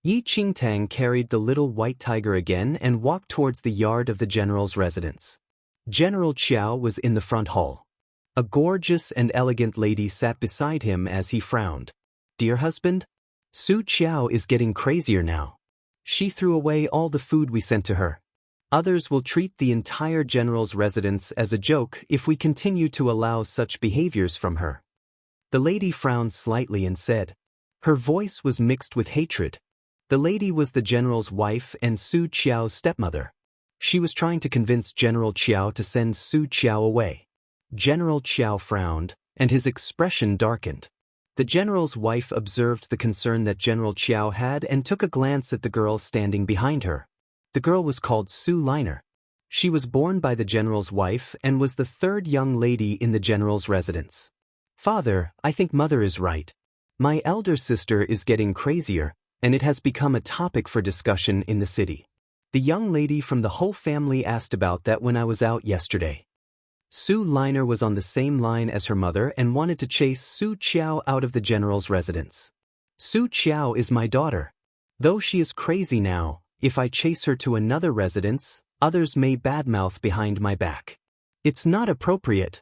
Yi Qingtang carried the little white tiger again and walked towards the yard of the general's residence. General Qiao was in the front hall. A gorgeous and elegant lady sat beside him as he frowned. Dear husband? Su Qiao is getting crazier now. She threw away all the food we sent to her. Others will treat the entire general's residence as a joke if we continue to allow such behaviors from her. The lady frowned slightly and said. Her voice was mixed with hatred. The lady was the general's wife and Su Qiao's stepmother. She was trying to convince General Qiao to send Su Qiao away. General Qiao frowned, and his expression darkened. The general's wife observed the concern that General Qiao had and took a glance at the girl standing behind her. The girl was called Su Liner. She was born by the general's wife and was the third young lady in the general's residence. Father, I think mother is right. My elder sister is getting crazier, and it has become a topic for discussion in the city. The young lady from the whole family asked about that when I was out yesterday. Su Liner was on the same line as her mother and wanted to chase Su Qiao out of the general's residence. Su Qiao is my daughter. Though she is crazy now, if I chase her to another residence, others may badmouth behind my back. It's not appropriate.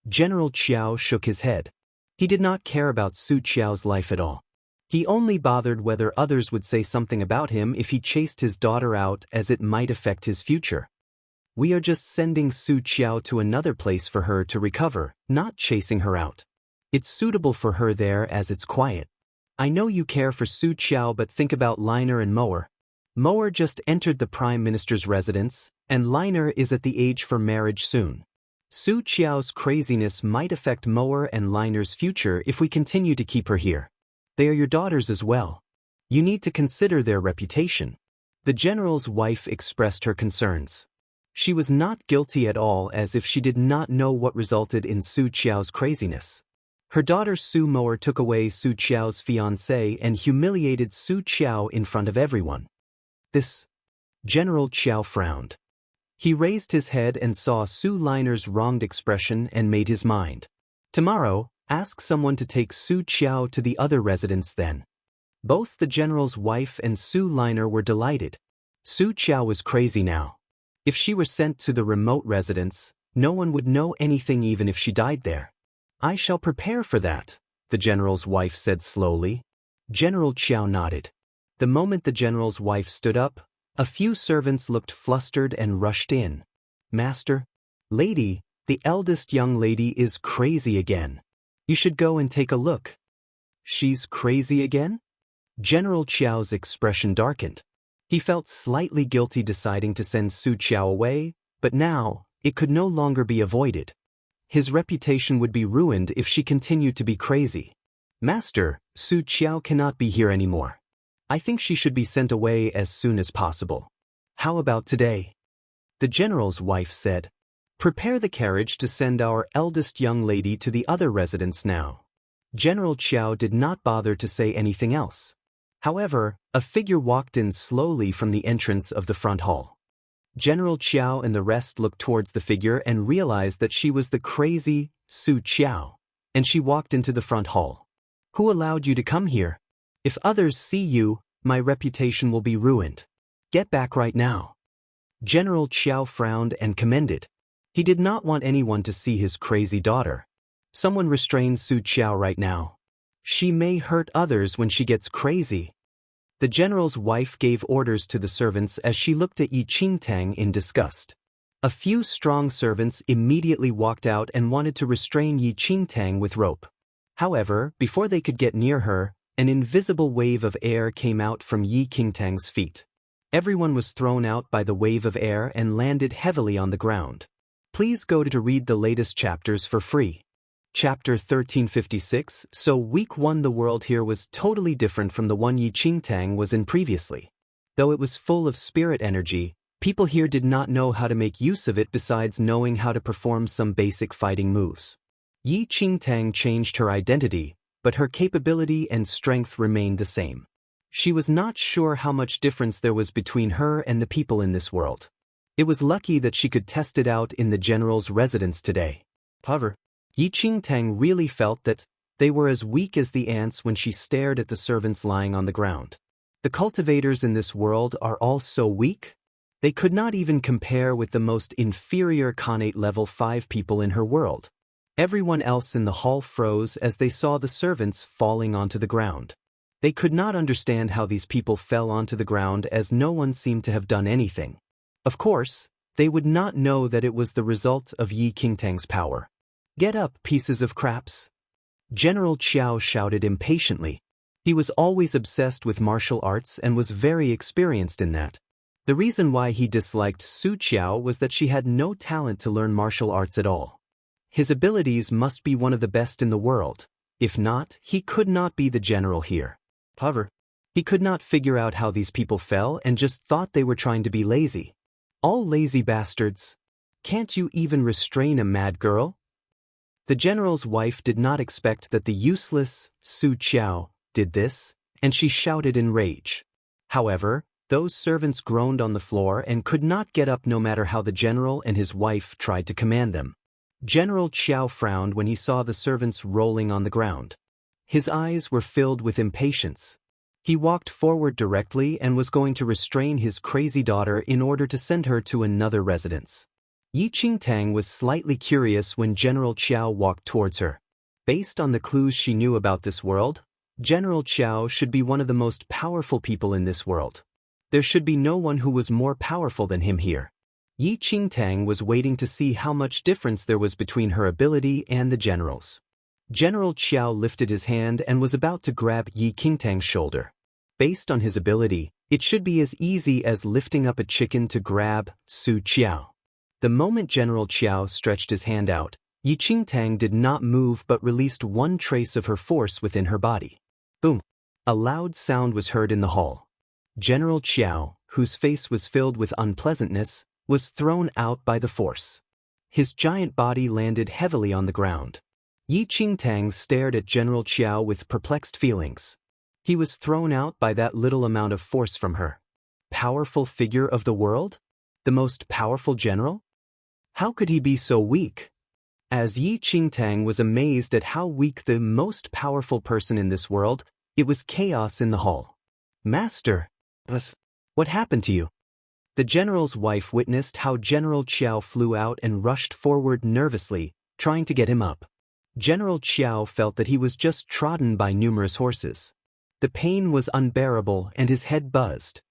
General Qiao shook his head. He did not care about Su Qiao's life at all. He only bothered whether others would say something about him if he chased his daughter out, as it might affect his future. We are just sending Su Qiao to another place for her to recover, not chasing her out. It's suitable for her there as it's quiet. I know you care for Su Qiao, but think about Liner and Moer. Moer just entered the Prime Minister's residence, and Liner is at the age for marriage soon. Su Qiao's craziness might affect Moer and Liner's future if we continue to keep her here. They are your daughters as well. You need to consider their reputation. The general's wife expressed her concerns. She was not guilty at all, as if she did not know what resulted in Su Qiao's craziness. Her daughter Su Moer took away Su Qiao's fiancé and humiliated Su Qiao in front of everyone. This. General Qiao frowned. He raised his head and saw Su Liner's wronged expression and made his mind. Tomorrow, ask someone to take Su Qiao to the other residence then. Both the general's wife and Su Liner were delighted. Su Qiao was crazy now. If she were sent to the remote residence, no one would know anything even if she died there. I shall prepare for that, the general's wife said slowly. General Qiao nodded. The moment the general's wife stood up, a few servants looked flustered and rushed in. Master, lady, the eldest young lady is crazy again. You should go and take a look. She's crazy again? General Qiao's expression darkened. He felt slightly guilty deciding to send Su Qiao away, but now, it could no longer be avoided. His reputation would be ruined if she continued to be crazy. Master, Su Qiao cannot be here anymore. I think she should be sent away as soon as possible. How about today? The general's wife said. Prepare the carriage to send our eldest young lady to the other residence now. General Qiao did not bother to say anything else. However, a figure walked in slowly from the entrance of the front hall. General Qiao and the rest looked towards the figure and realized that she was the crazy Su Qiao, and she walked into the front hall. Who allowed you to come here? If others see you, my reputation will be ruined. Get back right now. General Qiao frowned and commended. He did not want anyone to see his crazy daughter. Someone restrain Su Qiao right now. She may hurt others when she gets crazy. The general's wife gave orders to the servants as she looked at Yi Qingtang in disgust. A few strong servants immediately walked out and wanted to restrain Yi Qingtang with rope. However, before they could get near her, an invisible wave of air came out from Yi Qingtang's feet. Everyone was thrown out by the wave of air and landed heavily on the ground. Please go to read the latest chapters for free. Chapter 1356. So week 1, the world here was totally different from the one Yi Qingtang was in previously. Though it was full of spirit energy, people here did not know how to make use of it besides knowing how to perform some basic fighting moves. Yi Qingtang changed her identity, but her capability and strength remained the same. She was not sure how much difference there was between her and the people in this world. It was lucky that she could test it out in the general's residence today. However, Yi Qingtang really felt that they were as weak as the ants when she stared at the servants lying on the ground. The cultivators in this world are all so weak? They could not even compare with the most inferior Khanate level 5 people in her world. Everyone else in the hall froze as they saw the servants falling onto the ground. They could not understand how these people fell onto the ground as no one seemed to have done anything. Of course, they would not know that it was the result of Yi Qingtang's power. Get up, pieces of craps! General Qiao shouted impatiently. He was always obsessed with martial arts and was very experienced in that. The reason why he disliked Su Qiao was that she had no talent to learn martial arts at all. His abilities must be one of the best in the world. If not, he could not be the general here. However, he could not figure out how these people fell and just thought they were trying to be lazy. All lazy bastards. Can't you even restrain a mad girl? The general's wife did not expect that the useless Su Qiao did this, and she shouted in rage. However, those servants groaned on the floor and could not get up no matter how the general and his wife tried to command them. General Qiao frowned when he saw the servants rolling on the ground. His eyes were filled with impatience. He walked forward directly and was going to restrain his crazy daughter in order to send her to another residence. Yi Qingtang was slightly curious when General Qiao walked towards her. Based on the clues she knew about this world, General Qiao should be one of the most powerful people in this world. There should be no one who was more powerful than him here. Yi Qingtang was waiting to see how much difference there was between her ability and the general's. General Qiao lifted his hand and was about to grab Yi Qingtang's shoulder. Based on his ability, it should be as easy as lifting up a chicken to grab Su Qiao. The moment General Qiao stretched his hand out, Yi Qingtang did not move but released one trace of her force within her body. Boom! A loud sound was heard in the hall. General Qiao, whose face was filled with unpleasantness, was thrown out by the force. His giant body landed heavily on the ground. Yi Qingtang stared at General Qiao with perplexed feelings. He was thrown out by that little amount of force from her. Powerful figure of the world? The most powerful general? How could he be so weak? As Yi Qingtang was amazed at how weak the most powerful person in this world, it was chaos in the hall. Master, what happened to you? The general's wife witnessed how General Qiao flew out and rushed forward nervously, trying to get him up. General Qiao felt that he was just trodden by numerous horses. The pain was unbearable and his head buzzed.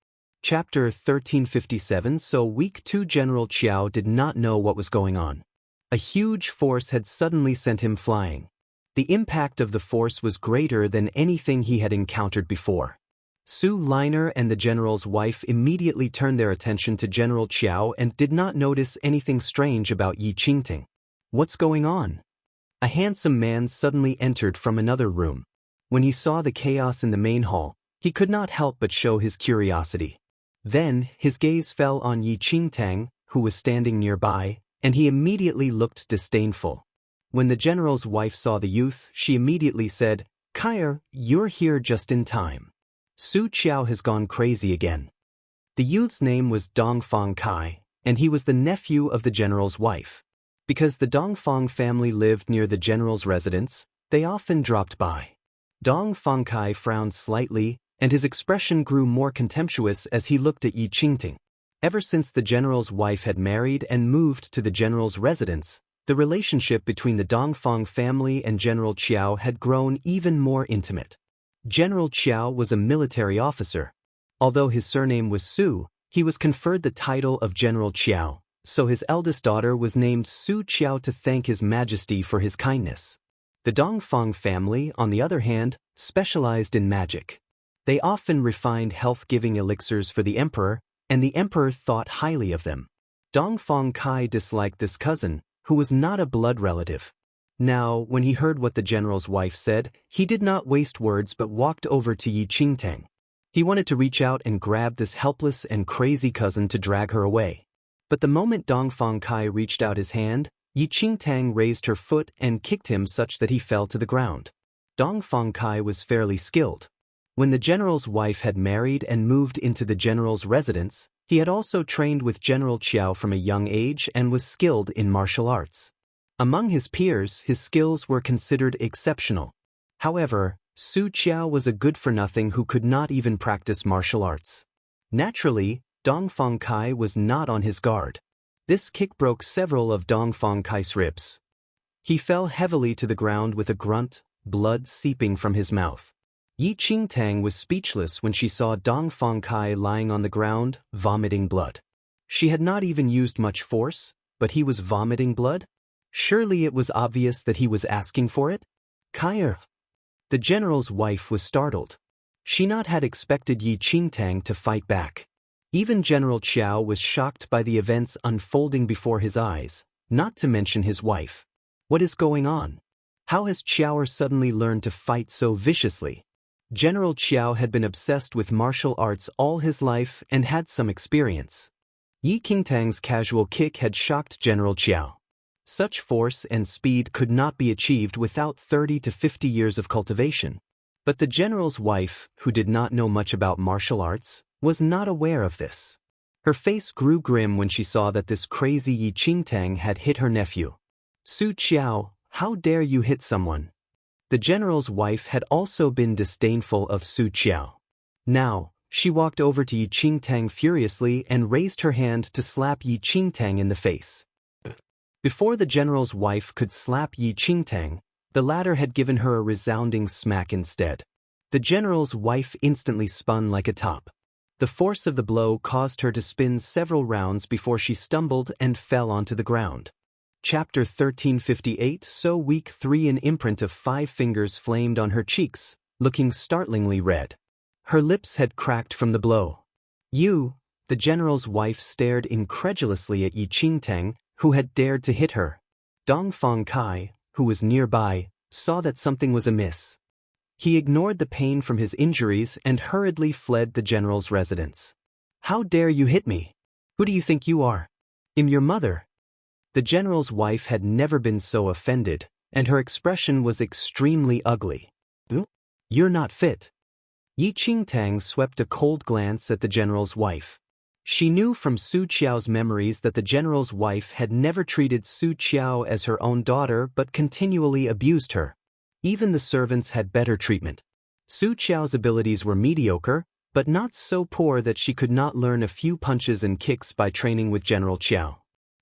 Chapter 1357. So week 2, General Qiao did not know what was going on. A huge force had suddenly sent him flying. The impact of the force was greater than anything he had encountered before. Su Liner and the general's wife immediately turned their attention to General Qiao and did not notice anything strange about Yi Qingtang. What's going on? A handsome man suddenly entered from another room. When he saw the chaos in the main hall, he could not help but show his curiosity. Then, his gaze fell on Yi Qingtang, who was standing nearby, and he immediately looked disdainful. When the general's wife saw the youth, she immediately said, "Kair, you're here just in time. Su Qiao has gone crazy again." The youth's name was Dongfang Kai, and he was the nephew of the general's wife. Because the Dongfang family lived near the general's residence, they often dropped by. Dongfang Kai frowned slightly, and his expression grew more contemptuous as he looked at Yi Qingtang. Ever since the general's wife had married and moved to the general's residence, the relationship between the Dongfang family and General Qiao had grown even more intimate. General Qiao was a military officer. Although his surname was Su, he was conferred the title of General Qiao, so his eldest daughter was named Su Qiao to thank His Majesty for his kindness. The Dongfang family, on the other hand, specialized in magic. They often refined health-giving elixirs for the emperor, and the emperor thought highly of them. Dongfang Kai disliked this cousin, who was not a blood relative. Now, when he heard what the general's wife said, he did not waste words but walked over to Yi Qingtang. He wanted to reach out and grab this helpless and crazy cousin to drag her away. But the moment Dongfang Kai reached out his hand, Yi Qingtang raised her foot and kicked him such that he fell to the ground. Dongfang Kai was fairly skilled. When the general's wife had married and moved into the general's residence, he had also trained with General Qiao from a young age and was skilled in martial arts. Among his peers, his skills were considered exceptional. However, Su Qiao was a good-for-nothing who could not even practice martial arts. Naturally, Dongfang Kai was not on his guard. This kick broke several of Dongfang Kai's ribs. He fell heavily to the ground with a grunt, blood seeping from his mouth. Yi Qingtang was speechless when she saw Dongfang Kai lying on the ground, vomiting blood. She had not even used much force, but he was vomiting blood? Surely it was obvious that he was asking for it? Kai. The general's wife was startled. She not had expected Yi Qingtang to fight back. Even General Qiao was shocked by the events unfolding before his eyes, not to mention his wife. What is going on? How has Qiao suddenly learned to fight so viciously? General Qiao had been obsessed with martial arts all his life and had some experience. Yi Qingtang's casual kick had shocked General Qiao. Such force and speed could not be achieved without 30 to 50 years of cultivation. But the general's wife, who did not know much about martial arts, was not aware of this. Her face grew grim when she saw that this crazy Yi Qingtang had hit her nephew. Su Qiao, how dare you hit someone? The general's wife had also been disdainful of Su Qiao. Now, she walked over to Yi Qingtang furiously and raised her hand to slap Yi Qingtang in the face. Before the general's wife could slap Yi Qingtang, the latter had given her a resounding smack instead. The general's wife instantly spun like a top. The force of the blow caused her to spin several rounds before she stumbled and fell onto the ground. Chapter 1358. So weak 3. An imprint of 5 fingers flamed on her cheeks, looking startlingly red. Her lips had cracked from the blow. You, the general's wife stared incredulously at Yi Qingtang, who had dared to hit her. Dongfang Kai, who was nearby, saw that something was amiss. He ignored the pain from his injuries and hurriedly fled the general's residence. How dare you hit me? Who do you think you are? I'm your mother. The general's wife had never been so offended, and her expression was extremely ugly. You're not fit. Yi Qingtang swept a cold glance at the general's wife. She knew from Su Qiao's memories that the general's wife had never treated Su Qiao as her own daughter but continually abused her. Even the servants had better treatment. Su Qiao's abilities were mediocre, but not so poor that she could not learn a few punches and kicks by training with General Qiao.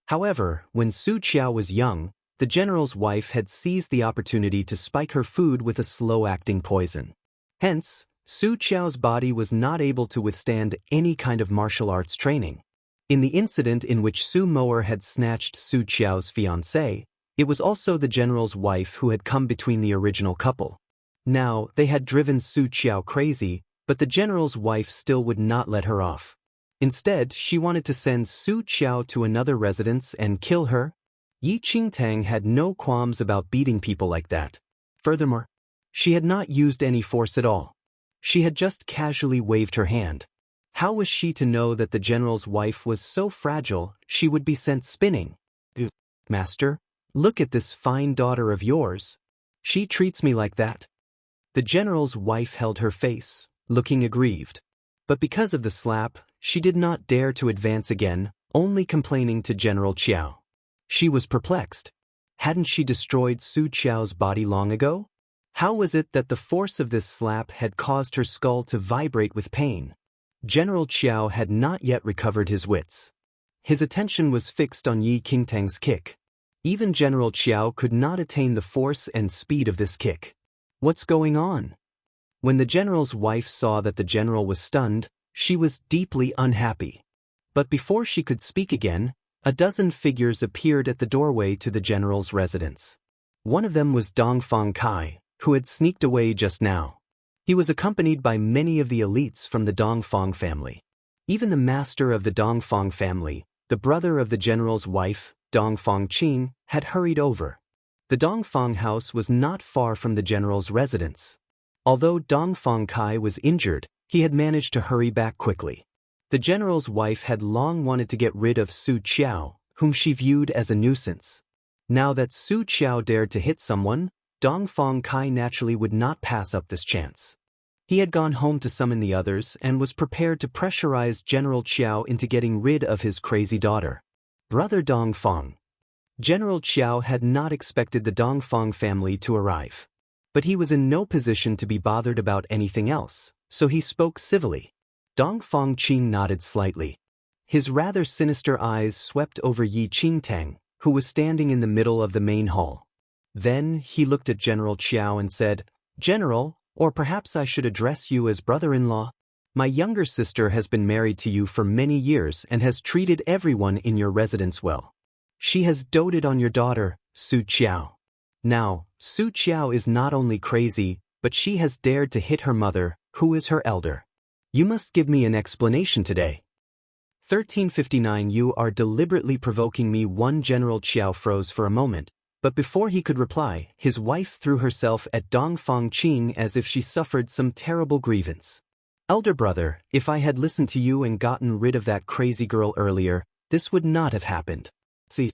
However, when Su Qiao was young, the general's wife had seized the opportunity to spike her food with a slow-acting poison. Hence, Su Qiao's body was not able to withstand any kind of martial arts training. In the incident in which Su Moer had snatched Su Qiao's fiancée, it was also the general's wife who had come between the original couple. Now, they had driven Su Qiao crazy, but the general's wife still would not let her off. Instead, she wanted to send Su Qiao to another residence and kill her. Yi Qingtang had no qualms about beating people like that. Furthermore, she had not used any force at all. She had just casually waved her hand. How was she to know that the general's wife was so fragile she would be sent spinning? Master, look at this fine daughter of yours. She treats me like that. The general's wife held her face, looking aggrieved. But because of the slap, she did not dare to advance again, only complaining to General Qiao. She was perplexed. Hadn't she destroyed Su Qiao's body long ago? How was it that the force of this slap had caused her skull to vibrate with pain? General Qiao had not yet recovered his wits. His attention was fixed on Yi Qingtang's kick. Even General Qiao could not attain the force and speed of this kick. What's going on? When the general's wife saw that the general was stunned, she was deeply unhappy. But before she could speak again, a dozen figures appeared at the doorway to the general's residence. One of them was Dongfang Kai, who had sneaked away just now. He was accompanied by many of the elites from the Dongfang family. Even the master of the Dongfang family, the brother of the general's wife, Dongfang Qing, had hurried over. The Dongfang house was not far from the general's residence. Although Dongfang Kai was injured, he had managed to hurry back quickly. The general's wife had long wanted to get rid of Su Qiao, whom she viewed as a nuisance. Now that Su Qiao dared to hit someone, Dongfang Kai naturally would not pass up this chance. He had gone home to summon the others and was prepared to pressurize General Qiao into getting rid of his crazy daughter. Brother Dongfang. General Qiao had not expected the Dongfang family to arrive. But he was in no position to be bothered about anything else, so he spoke civilly. Dongfang Qing nodded slightly. His rather sinister eyes swept over Yi Qingtang, who was standing in the middle of the main hall. Then he looked at General Qiao and said, "General, or perhaps I should address you as brother-in-law. My younger sister has been married to you for many years and has treated everyone in your residence well. She has doted on your daughter, Su Qiao. Now, Su Qiao is not only crazy, but she has dared to hit her mother, who is her elder. You must give me an explanation today." 1359 You are deliberately provoking me. One General Qiao froze for a moment, but before he could reply, his wife threw herself at Dongfang Qing as if she suffered some terrible grievance. "Elder brother, if I had listened to you and gotten rid of that crazy girl earlier, this would not have happened. See,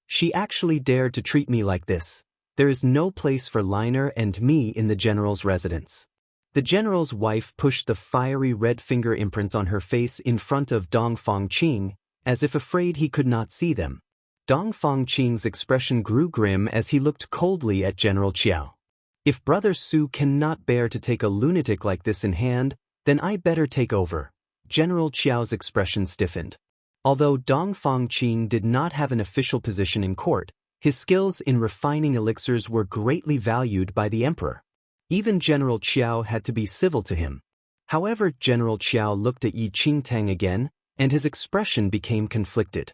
she actually dared to treat me like this. There is no place for Liner and me in the general's residence." The general's wife pushed the fiery red finger imprints on her face in front of Dongfang Qing, as if afraid he could not see them. Dongfang Qing's expression grew grim as he looked coldly at General Qiao. "If Brother Su cannot bear to take a lunatic like this in hand, then I better take over." General Qiao's expression stiffened. Although Dongfang Qing did not have an official position in court, his skills in refining elixirs were greatly valued by the emperor. Even General Qiao had to be civil to him. However, General Qiao looked at Yi Qingtang again, and his expression became conflicted.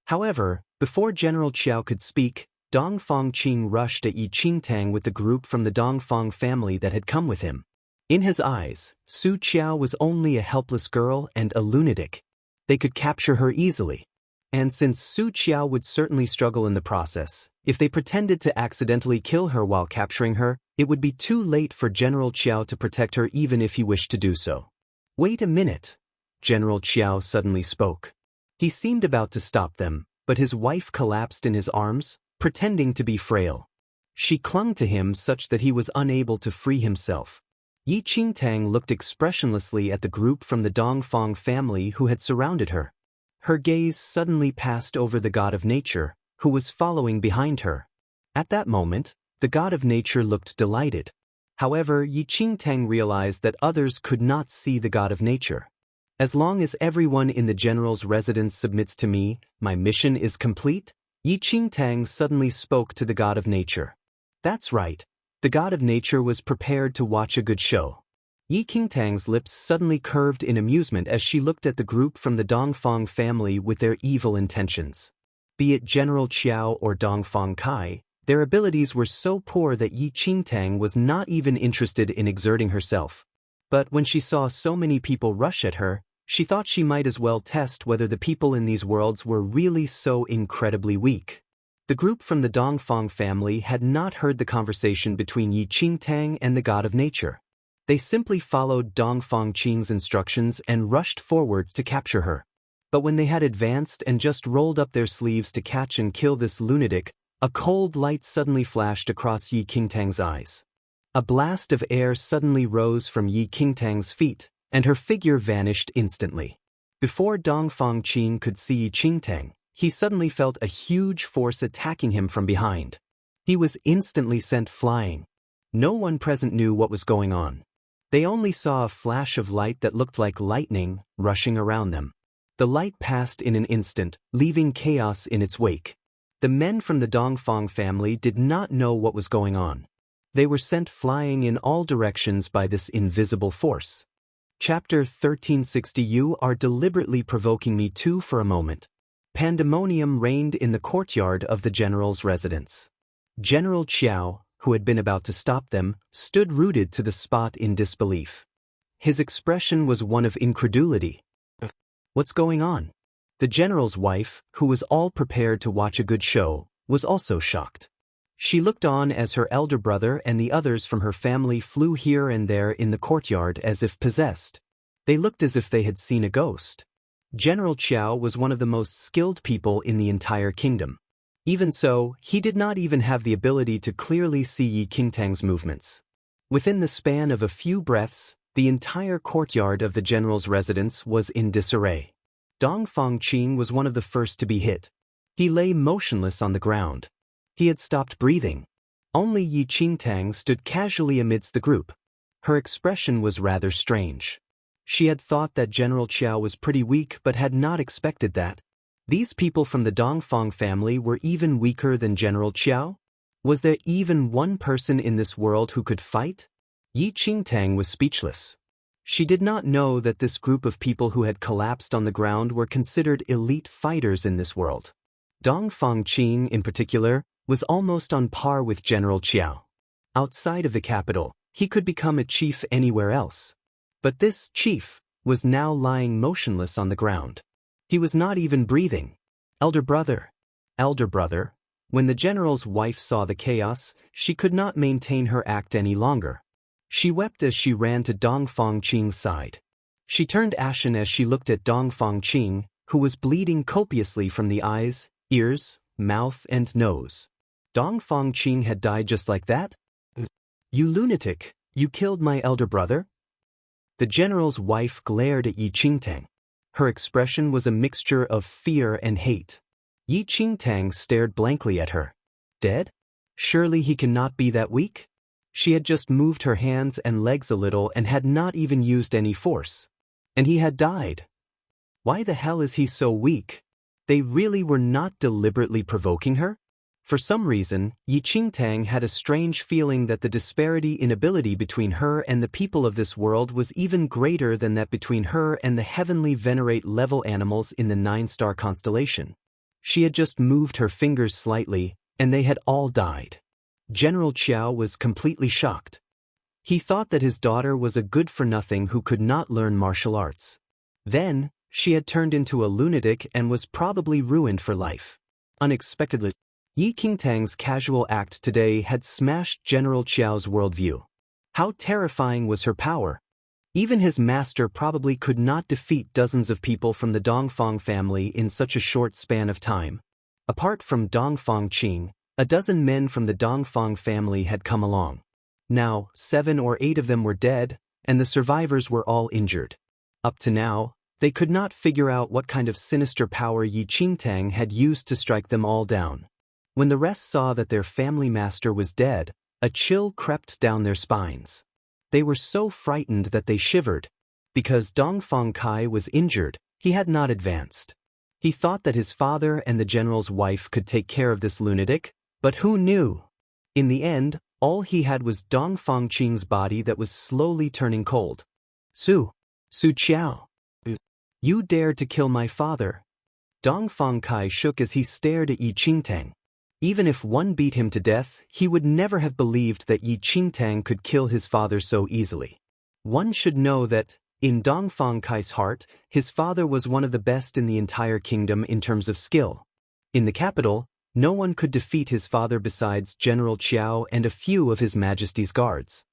However, before General Qiao could speak, Dongfang Qing rushed at Yi Qingtang with the group from the Dongfang family that had come with him. In his eyes, Su Qiao was only a helpless girl and a lunatic. They could capture her easily. And since Su Qiao would certainly struggle in the process, if they pretended to accidentally kill her while capturing her, it would be too late for General Qiao to protect her even if he wished to do so. "Wait a minute," General Qiao suddenly spoke. He seemed about to stop them, but his wife collapsed in his arms, pretending to be frail. She clung to him such that he was unable to free himself. Yi Qingtang looked expressionlessly at the group from the Dongfang family who had surrounded her. Her gaze suddenly passed over the god of nature, who was following behind her. At that moment, the god of nature looked delighted. However, Yi Qingtang realized that others could not see the god of nature. "As long as everyone in the general's residence submits to me, my mission is complete." Yi Qingtang suddenly spoke to the god of nature. That's right. The god of nature was prepared to watch a good show. Yi Qingtang's lips suddenly curved in amusement as she looked at the group from the Dongfang family with their evil intentions. Be it General Qiao or Dongfang Kai, their abilities were so poor that Yi Qingtang was not even interested in exerting herself. But when she saw so many people rush at her, she thought she might as well test whether the people in these worlds were really so incredibly weak. The group from the Dongfang family had not heard the conversation between Yi Qingtang and the god of nature. They simply followed Dongfang Qing's instructions and rushed forward to capture her. But when they had advanced and just rolled up their sleeves to catch and kill this lunatic, a cold light suddenly flashed across Yi Qingtang's eyes. A blast of air suddenly rose from Yi Qingtang's feet, and her figure vanished instantly. Before Dongfang Qing could see Yi Qingtang, he suddenly felt a huge force attacking him from behind. He was instantly sent flying. No one present knew what was going on. They only saw a flash of light that looked like lightning rushing around them. The light passed in an instant, leaving chaos in its wake. The men from the Dongfang family did not know what was going on. They were sent flying in all directions by this invisible force. Chapter 1360 You are deliberately provoking me too for a moment. Pandemonium reigned in the courtyard of the general's residence. General Qiao, who had been about to stop them, stood rooted to the spot in disbelief. His expression was one of incredulity. What's going on? The general's wife, who was all prepared to watch a good show, was also shocked. She looked on as her elder brother and the others from her family flew here and there in the courtyard as if possessed. They looked as if they had seen a ghost. General Qiao was one of the most skilled people in the entire kingdom. Even so, he did not even have the ability to clearly see Yi Qingtang's movements. Within the span of a few breaths, the entire courtyard of the general's residence was in disarray. Dong Fangqing was one of the first to be hit. He lay motionless on the ground. He had stopped breathing. Only Yi Qingtang stood casually amidst the group. Her expression was rather strange. She had thought that General Qiao was pretty weak but had not expected that. These people from the Dongfang family were even weaker than General Qiao? Was there even one person in this world who could fight? Yi Qingtang was speechless. She did not know that this group of people who had collapsed on the ground were considered elite fighters in this world. Dong Fangqing, in particular, was almost on par with General Qiao. Outside of the capital, he could become a chief anywhere else. But this chief was now lying motionless on the ground. He was not even breathing. Elder brother. Elder brother. When the general's wife saw the chaos, she could not maintain her act any longer. She wept as she ran to Dong Fangqing's side. She turned ashen as she looked at Dong Fangqing, who was bleeding copiously from the eyes, ears, mouth and nose. Dong Fangqing had died just like that? You lunatic, you killed my elder brother? The general's wife glared at Yi Qingtang. Her expression was a mixture of fear and hate. Yi Qingtang stared blankly at her. Dead? Surely he cannot be that weak? She had just moved her hands and legs a little and had not even used any force. And he had died. Why the hell is he so weak? They really were not deliberately provoking her? For some reason, Yi Qingtang had a strange feeling that the disparity in ability between her and the people of this world was even greater than that between her and the heavenly venerate level animals in the 9-star constellation. She had just moved her fingers slightly, and they had all died. General Qiao was completely shocked. He thought that his daughter was a good-for-nothing who could not learn martial arts. Then, she had turned into a lunatic and was probably ruined for life. Unexpectedly, Yi Qingtang's casual act today had smashed General Qiao's worldview. How terrifying was her power! Even his master probably could not defeat dozens of people from the Dongfang family in such a short span of time. Apart from Dong Fangqing, a dozen men from the Dongfang family had come along. Now, 7 or 8 of them were dead, and the survivors were all injured. Up to now, they could not figure out what kind of sinister power Yi Qingtang had used to strike them all down. When the rest saw that their family master was dead, a chill crept down their spines. They were so frightened that they shivered. Because Dongfang Kai was injured, he had not advanced. He thought that his father and the general's wife could take care of this lunatic, but who knew? In the end, all he had was Dong Fangqing's body that was slowly turning cold. Su Qiao. You dared to kill my father. Dongfang Kai shook as he stared at Yi Qingtang. Even if one beat him to death, he would never have believed that Yi Qingtang could kill his father so easily. One should know that, in Dongfang Kai's heart, his father was one of the best in the entire kingdom in terms of skill. In the capital, no one could defeat his father besides General Qiao and a few of His Majesty's guards.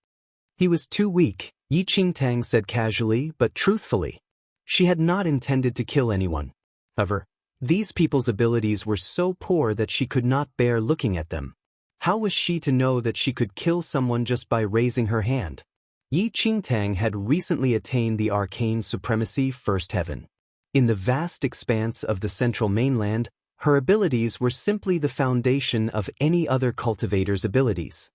He was too weak, Yi Qingtang said casually but truthfully. She had not intended to kill anyone. However, these people's abilities were so poor that she could not bear looking at them. How was she to know that she could kill someone just by raising her hand? Yi Qingtang had recently attained the arcane supremacy first heaven. In the vast expanse of the central mainland, her abilities were simply the foundation of any other cultivator's abilities.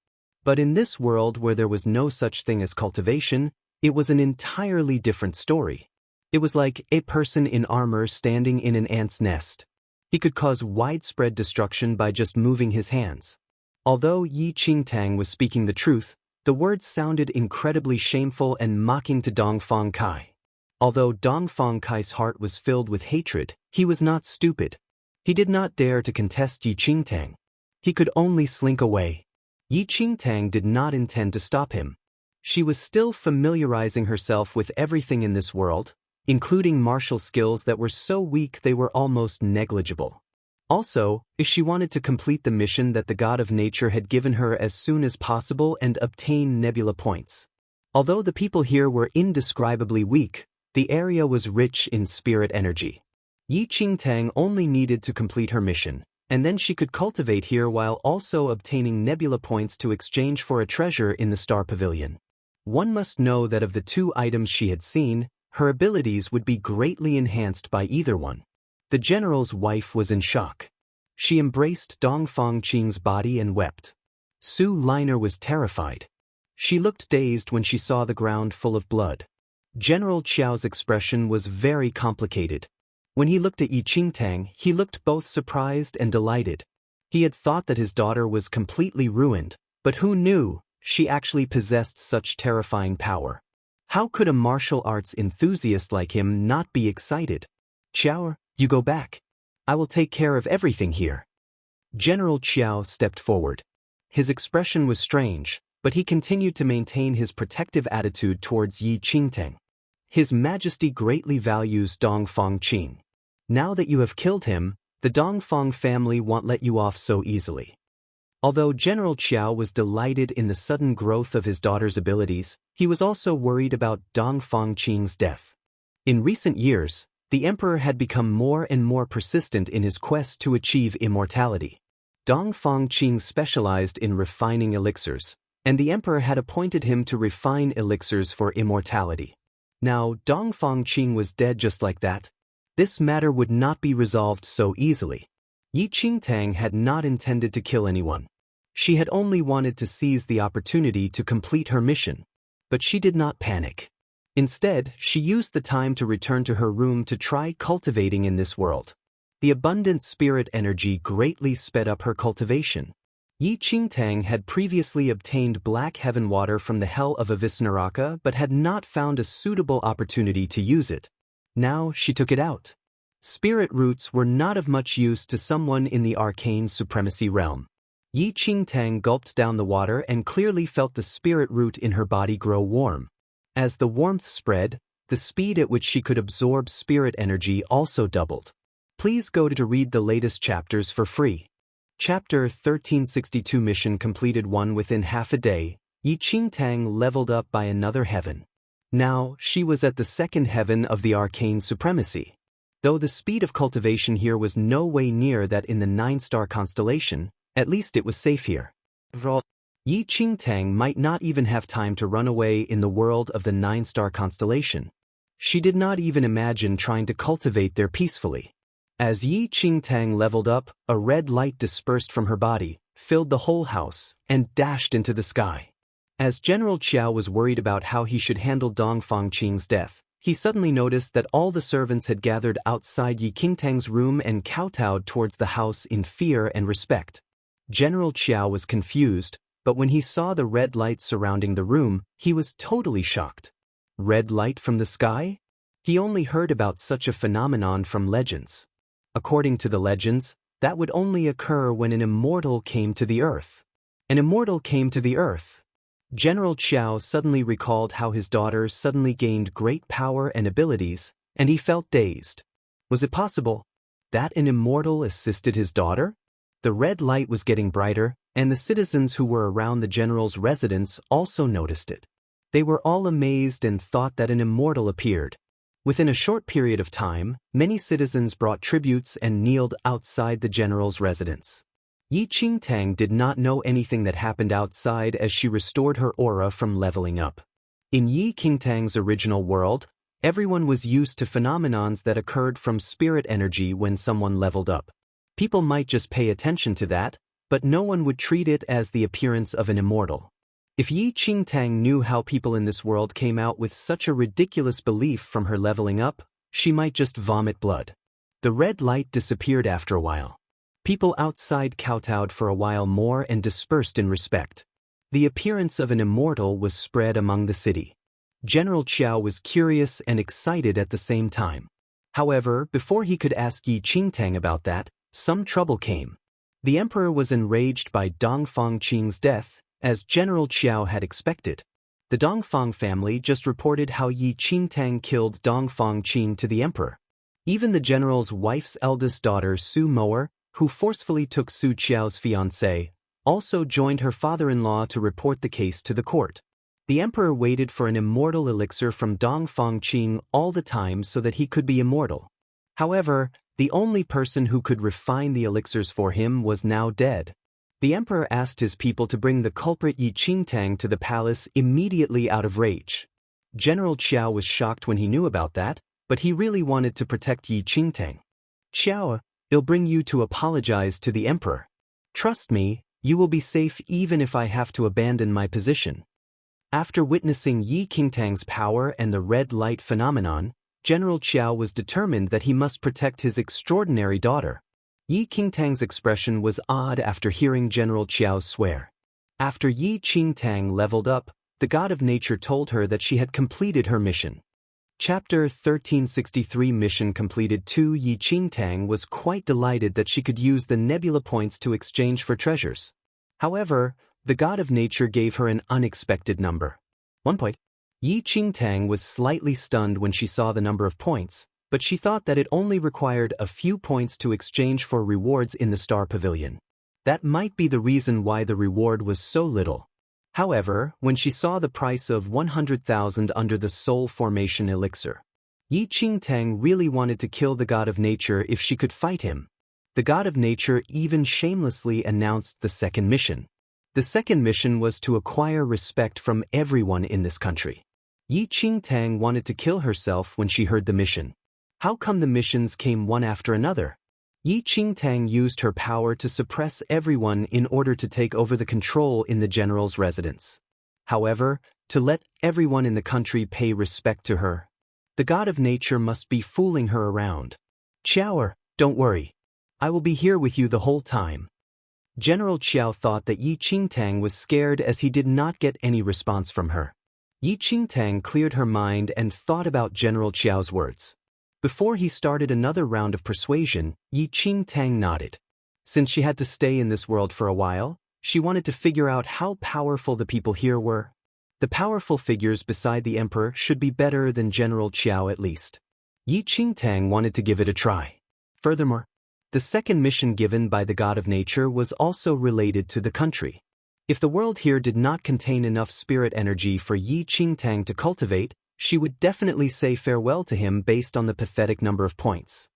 But in this world where there was no such thing as cultivation, it was an entirely different story. It was like a person in armor standing in an ant's nest. He could cause widespread destruction by just moving his hands. Although Yi Qingtang was speaking the truth, the words sounded incredibly shameful and mocking to Dongfang Kai. Although Dongfang Kai's heart was filled with hatred, he was not stupid. He did not dare to contest Yi Qingtang. He could only slink away. Yi Qingtang did not intend to stop him. She was still familiarizing herself with everything in this world. including martial skills that were so weak they were almost negligible. Also, if she wanted to complete the mission that the god of nature had given her as soon as possible and obtain nebula points. Although the people here were indescribably weak, the area was rich in spirit energy. Yi Qingtang only needed to complete her mission, and then she could cultivate here while also obtaining nebula points to exchange for a treasure in the Star Pavilion. One must know that of the two items she had seen, her abilities would be greatly enhanced by either one. The general's wife was in shock. She embraced Dong Fangqing's body and wept. Su Liner was terrified. She looked dazed when she saw the ground full of blood. General Qiao's expression was very complicated. When he looked at Yi Qingtang, he looked both surprised and delighted. He had thought that his daughter was completely ruined, but who knew she actually possessed such terrifying power? How could a martial arts enthusiast like him not be excited? Qiao, you go back. I will take care of everything here. General Qiao stepped forward. His expression was strange, but he continued to maintain his protective attitude towards Yi Qingtang. His Majesty greatly values Dong Fangqing. Now that you have killed him, the Dongfang family won't let you off so easily. Although General Qiao was delighted in the sudden growth of his daughter's abilities, he was also worried about Dong Fangqing's death. In recent years, the emperor had become more and more persistent in his quest to achieve immortality. Dong Fangqing specialized in refining elixirs, and the emperor had appointed him to refine elixirs for immortality. Now, Dong Fangqing was dead just like that. This matter would not be resolved so easily. Yi Qingtang had not intended to kill anyone. She had only wanted to seize the opportunity to complete her mission. But she did not panic. Instead, she used the time to return to her room to try cultivating in this world. The abundant spirit energy greatly sped up her cultivation. Yi Qingtang had previously obtained black heaven water from the hell of Avisnaraka but had not found a suitable opportunity to use it. Now she took it out. Spirit roots were not of much use to someone in the arcane supremacy realm. Yi Qingtang gulped down the water and clearly felt the spirit root in her body grow warm. As the warmth spread, the speed at which she could absorb spirit energy also doubled. Please go to read the latest chapters for free. Chapter 1362 Mission completed 1 within half a day, Yi Qingtang leveled up by another heaven. Now, she was at the second heaven of the arcane supremacy. Though the speed of cultivation here was no way near that in the 9-star constellation, at least it was safe here. Yi Qingtang might not even have time to run away in the world of the 9-star constellation. She did not even imagine trying to cultivate there peacefully. As Yi Qingtang leveled up, a red light dispersed from her body, filled the whole house, and dashed into the sky. As General Qiao was worried about how he should handle Dong Fangqing's death, he suddenly noticed that all the servants had gathered outside Yi Qingtang's room and kowtowed towards the house in fear and respect. General Qiao was confused, but when he saw the red light surrounding the room, he was totally shocked. Red light from the sky? He only heard about such a phenomenon from legends. According to the legends, that would only occur when an immortal came to the earth. An immortal came to the earth. General Qiao suddenly recalled how his daughter suddenly gained great power and abilities, and he felt dazed. Was it possible that an immortal assisted his daughter? The red light was getting brighter, and the citizens who were around the general's residence also noticed it. They were all amazed and thought that an immortal appeared. Within a short period of time, many citizens brought tributes and kneeled outside the general's residence. Yi Qingtang did not know anything that happened outside as she restored her aura from leveling up. In Yi Qingtang's original world, everyone was used to phenomenons that occurred from spirit energy when someone leveled up. People might just pay attention to that, but no one would treat it as the appearance of an immortal. If Yi Qingtang knew how people in this world came out with such a ridiculous belief from her leveling up, she might just vomit blood. The red light disappeared after a while. People outside kowtowed for a while more and dispersed in respect. The appearance of an immortal was spread among the city. General Qiao was curious and excited at the same time. However, before he could ask Yi Qingtang about that, some trouble came. The emperor was enraged by Dong Fangqing's death, as General Qiao had expected. The Dongfang family just reported how Yi Qingtang killed Dongfang Qin to the emperor. Even the general's wife's eldest daughter Su Moer, who forcefully took Su Qiao's fiancé, also joined her father-in-law to report the case to the court. The emperor waited for an immortal elixir from Dongfang Qin all the time so that he could be immortal. However, the only person who could refine the elixirs for him was now dead. The emperor asked his people to bring the culprit Yi Qingtang to the palace immediately out of rage. General Qiao was shocked when he knew about that, but he really wanted to protect Yi Qingtang. "Qiao, I'll bring you to apologize to the emperor. Trust me, you will be safe even if I have to abandon my position." After witnessing Yi Qingtang's power and the red light phenomenon, General Qiao was determined that he must protect his extraordinary daughter. Yi Qingtang's expression was odd after hearing General Qiao swear. After Yi Qingtang leveled up, the god of nature told her that she had completed her mission. Chapter 1363 Mission completed 2. Yi Qingtang was quite delighted that she could use the nebula points to exchange for treasures. However, the god of nature gave her an unexpected number. 1 point. Yi Qingtang was slightly stunned when she saw the number of points, but she thought that it only required a few points to exchange for rewards in the Star Pavilion. That might be the reason why the reward was so little. However, when she saw the price of 100,000 under the Soul Formation Elixir, Yi Qingtang really wanted to kill the god of nature if she could fight him. The god of nature even shamelessly announced the second mission. The second mission was to acquire respect from everyone in this country. Yi Qingtang wanted to kill herself when she heard the mission. How come the missions came one after another? Yi Qingtang used her power to suppress everyone in order to take over the control in the general's residence. However, to let everyone in the country pay respect to her, the god of nature must be fooling her around. "Qiao, don't worry. I will be here with you the whole time." General Qiao thought that Yi Qingtang was scared as he did not get any response from her. Yi Qingtang cleared her mind and thought about General Qiao's words. Before he started another round of persuasion, Yi Qingtang nodded. Since she had to stay in this world for a while, she wanted to figure out how powerful the people here were. The powerful figures beside the emperor should be better than General Qiao at least. Yi Qingtang wanted to give it a try. Furthermore, the second mission given by the god of nature was also related to the country. If the world here did not contain enough spirit energy for Yi Qingtang to cultivate, she would definitely say farewell to him based on the pathetic number of points.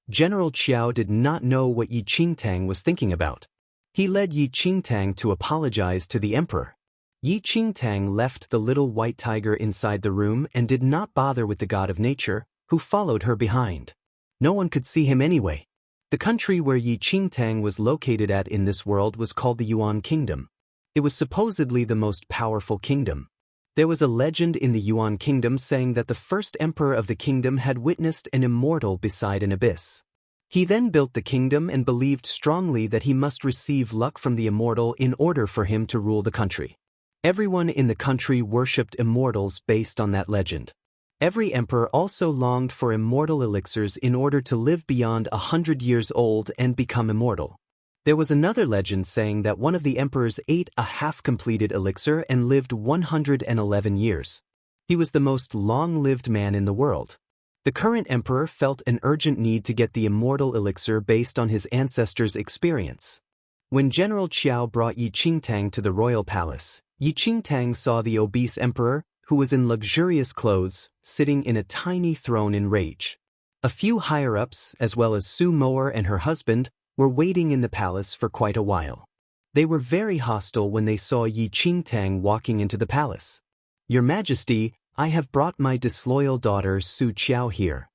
General Qiao did not know what Yi Qingtang was thinking about. He led Yi Qingtang to apologize to the emperor. Yi Qingtang left the little white tiger inside the room and did not bother with the god of nature, who followed her behind. No one could see him anyway. The country where Yi Qingtang was located at in this world was called the Yuan Kingdom. It was supposedly the most powerful kingdom. There was a legend in the Yuan Kingdom saying that the first emperor of the kingdom had witnessed an immortal beside an abyss. He then built the kingdom and believed strongly that he must receive luck from the immortal in order for him to rule the country. Everyone in the country worshipped immortals based on that legend. Every emperor also longed for immortal elixirs in order to live beyond 100 years old and become immortal. There was another legend saying that one of the emperors ate a half-completed elixir and lived 111 years. He was the most long-lived man in the world. The current emperor felt an urgent need to get the immortal elixir based on his ancestors' experience. When General Qiao brought Yi Qingtang to the royal palace, Yi Qingtang saw the obese emperor, who was in luxurious clothes, sitting in a tiny throne in rage. A few higher-ups, as well as Su Moer and her husband, were waiting in the palace for quite a while. They were very hostile when they saw Yi Qingtang walking into the palace. "Your Majesty, I have brought my disloyal daughter Su Qiao here."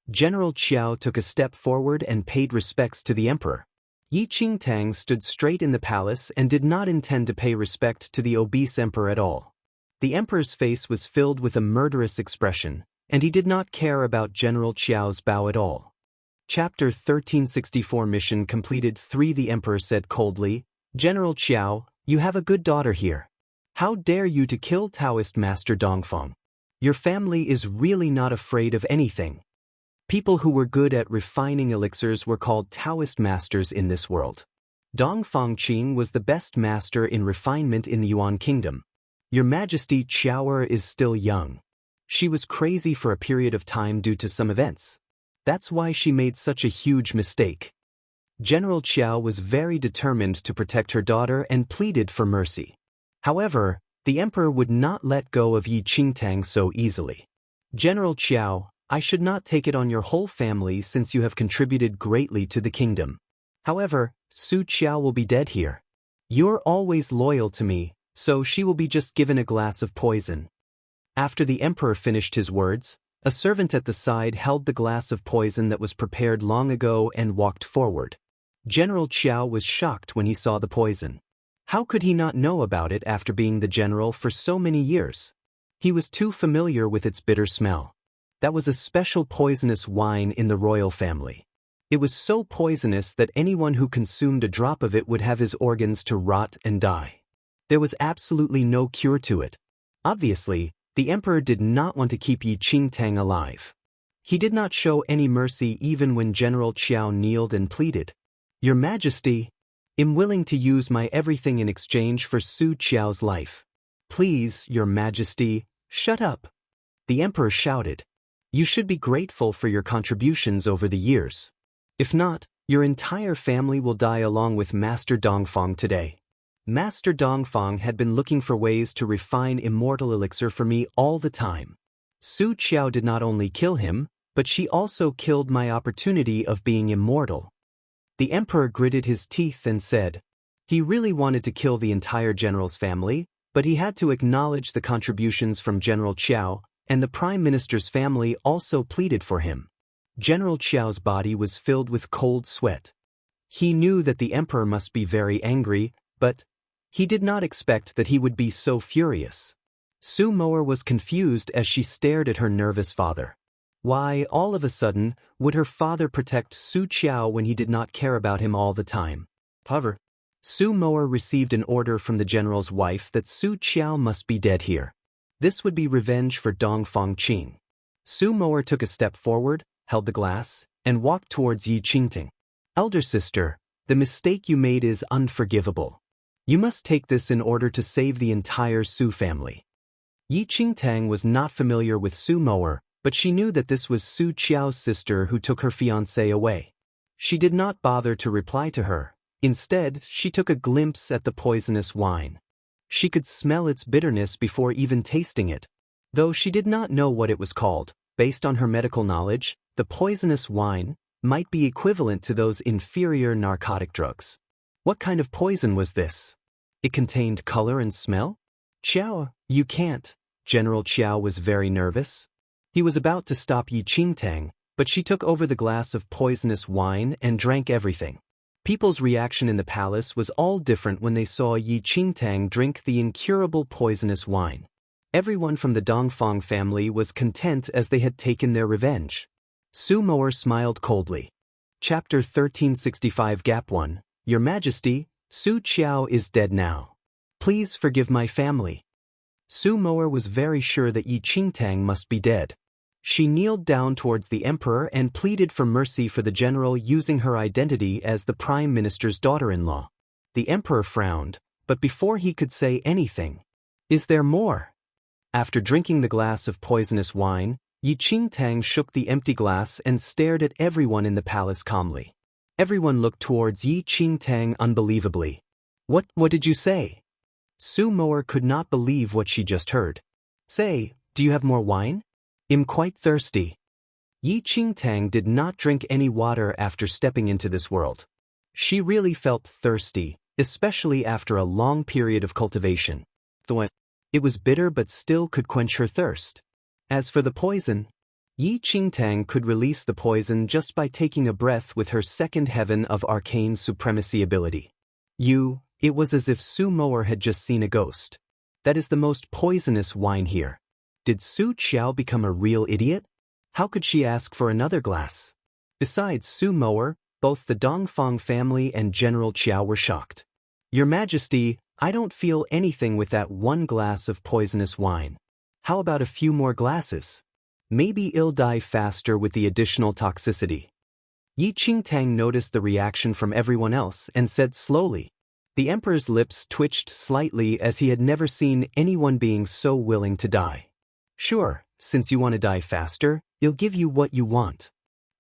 General Qiao took a step forward and paid respects to the emperor. Yi Qingtang stood straight in the palace and did not intend to pay respect to the obese emperor at all. The emperor's face was filled with a murderous expression, and he did not care about General Qiao's bow at all. Chapter 1364 Mission completed 3. The emperor said coldly, "General Qiao, you have a good daughter here. How dare you to kill Taoist Master Dongfang? Your family is really not afraid of anything." People who were good at refining elixirs were called Taoist masters in this world. Dongfang Qin was the best master in refinement in the Yuan Kingdom. Your Majesty, Qiao is still young. She was crazy for a period of time due to some events. That's why she made such a huge mistake. General Qiao was very determined to protect her daughter and pleaded for mercy. However, the emperor would not let go of Yi Qingtang so easily. General Qiao, I should not take it on your whole family since you have contributed greatly to the kingdom. However, Su Qiao will be dead here. You're always loyal to me, so she will be just given a glass of poison. After the emperor finished his words, a servant at the side held the glass of poison that was prepared long ago and walked forward. General Qiao was shocked when he saw the poison. How could he not know about it after being the general for so many years? He was too familiar with its bitter smell. That was a special poisonous wine in the royal family. It was so poisonous that anyone who consumed a drop of it would have his organs to rot and die. There was absolutely no cure to it. Obviously, the emperor did not want to keep Yi Qingtang alive. He did not show any mercy even when General Qiao kneeled and pleaded. Your Majesty, I'm willing to use my everything in exchange for Su Qiao's life. Please, Your Majesty, shut up. The emperor shouted. You should be grateful for your contributions over the years. If not, your entire family will die along with Master Dongfang today. Master Dongfang had been looking for ways to refine immortal elixir for me all the time. Su Qiao did not only kill him, but she also killed my opportunity of being immortal. The emperor gritted his teeth and said, he really wanted to kill the entire general's family, but he had to acknowledge the contributions from General Qiao, and the prime minister's family also pleaded for him. General Qiao's body was filled with cold sweat. He knew that the emperor must be very angry, but he did not expect that he would be so furious. Su Moer was confused as she stared at her nervous father. Why, all of a sudden, would her father protect Su Qiao when he did not care about him all the time? However, Su Moer received an order from the general's wife that Su Qiao must be dead here. This would be revenge for Dongfang Qing. Su Moer took a step forward, held the glass, and walked towards Yi Qingtang. Elder sister, the mistake you made is unforgivable. You must take this in order to save the entire Su family. Yi Qingtang was not familiar with Su Moer, but she knew that this was Su Qiao's sister who took her fiancé away. She did not bother to reply to her. Instead, she took a glimpse at the poisonous wine. She could smell its bitterness before even tasting it. Though she did not know what it was called, based on her medical knowledge, the poisonous wine might be equivalent to those inferior narcotic drugs. What kind of poison was this? It contained color and smell? Qiao, you can't. General Qiao was very nervous. He was about to stop Yi Qingtang, but she took over the glass of poisonous wine and drank everything. People's reaction in the palace was all different when they saw Yi Qingtang drink the incurable poisonous wine. Everyone from the Dongfang family was content as they had taken their revenge. Su Moer smiled coldly. Chapter 1365 Gap 1. Your Majesty, Su Qiao is dead now. Please forgive my family. Su Moer was very sure that Yi Qingtang must be dead. She kneeled down towards the emperor and pleaded for mercy for the general using her identity as the prime minister's daughter-in-law. The emperor frowned, but before he could say anything, "Is there more?" After drinking the glass of poisonous wine, Yi Qingtang shook the empty glass and stared at everyone in the palace calmly. Everyone looked towards Yi Qingtang unbelievably. What did you say?" Su Moer could not believe what she just heard. "Say, do you have more wine? I'm quite thirsty." Yi Qingtang did not drink any water after stepping into this world. She really felt thirsty, especially after a long period of cultivation. It was bitter but still could quench her thirst. As for the poison, Yi Qingtang could release the poison just by taking a breath with her second heaven of arcane supremacy ability. It was as if Su Moer had just seen a ghost. That is the most poisonous wine here. Did Su Qiao become a real idiot? How could she ask for another glass? Besides Su Moer, both the Dongfang family and General Qiao were shocked. Your Majesty, I don't feel anything with that one glass of poisonous wine. How about a few more glasses? Maybe it'll die faster with the additional toxicity. Yi Qingtang noticed the reaction from everyone else and said slowly, The Emperor's lips twitched slightly as he had never seen anyone being so willing to die. Sure, since you want to die faster, I'll give you what you want.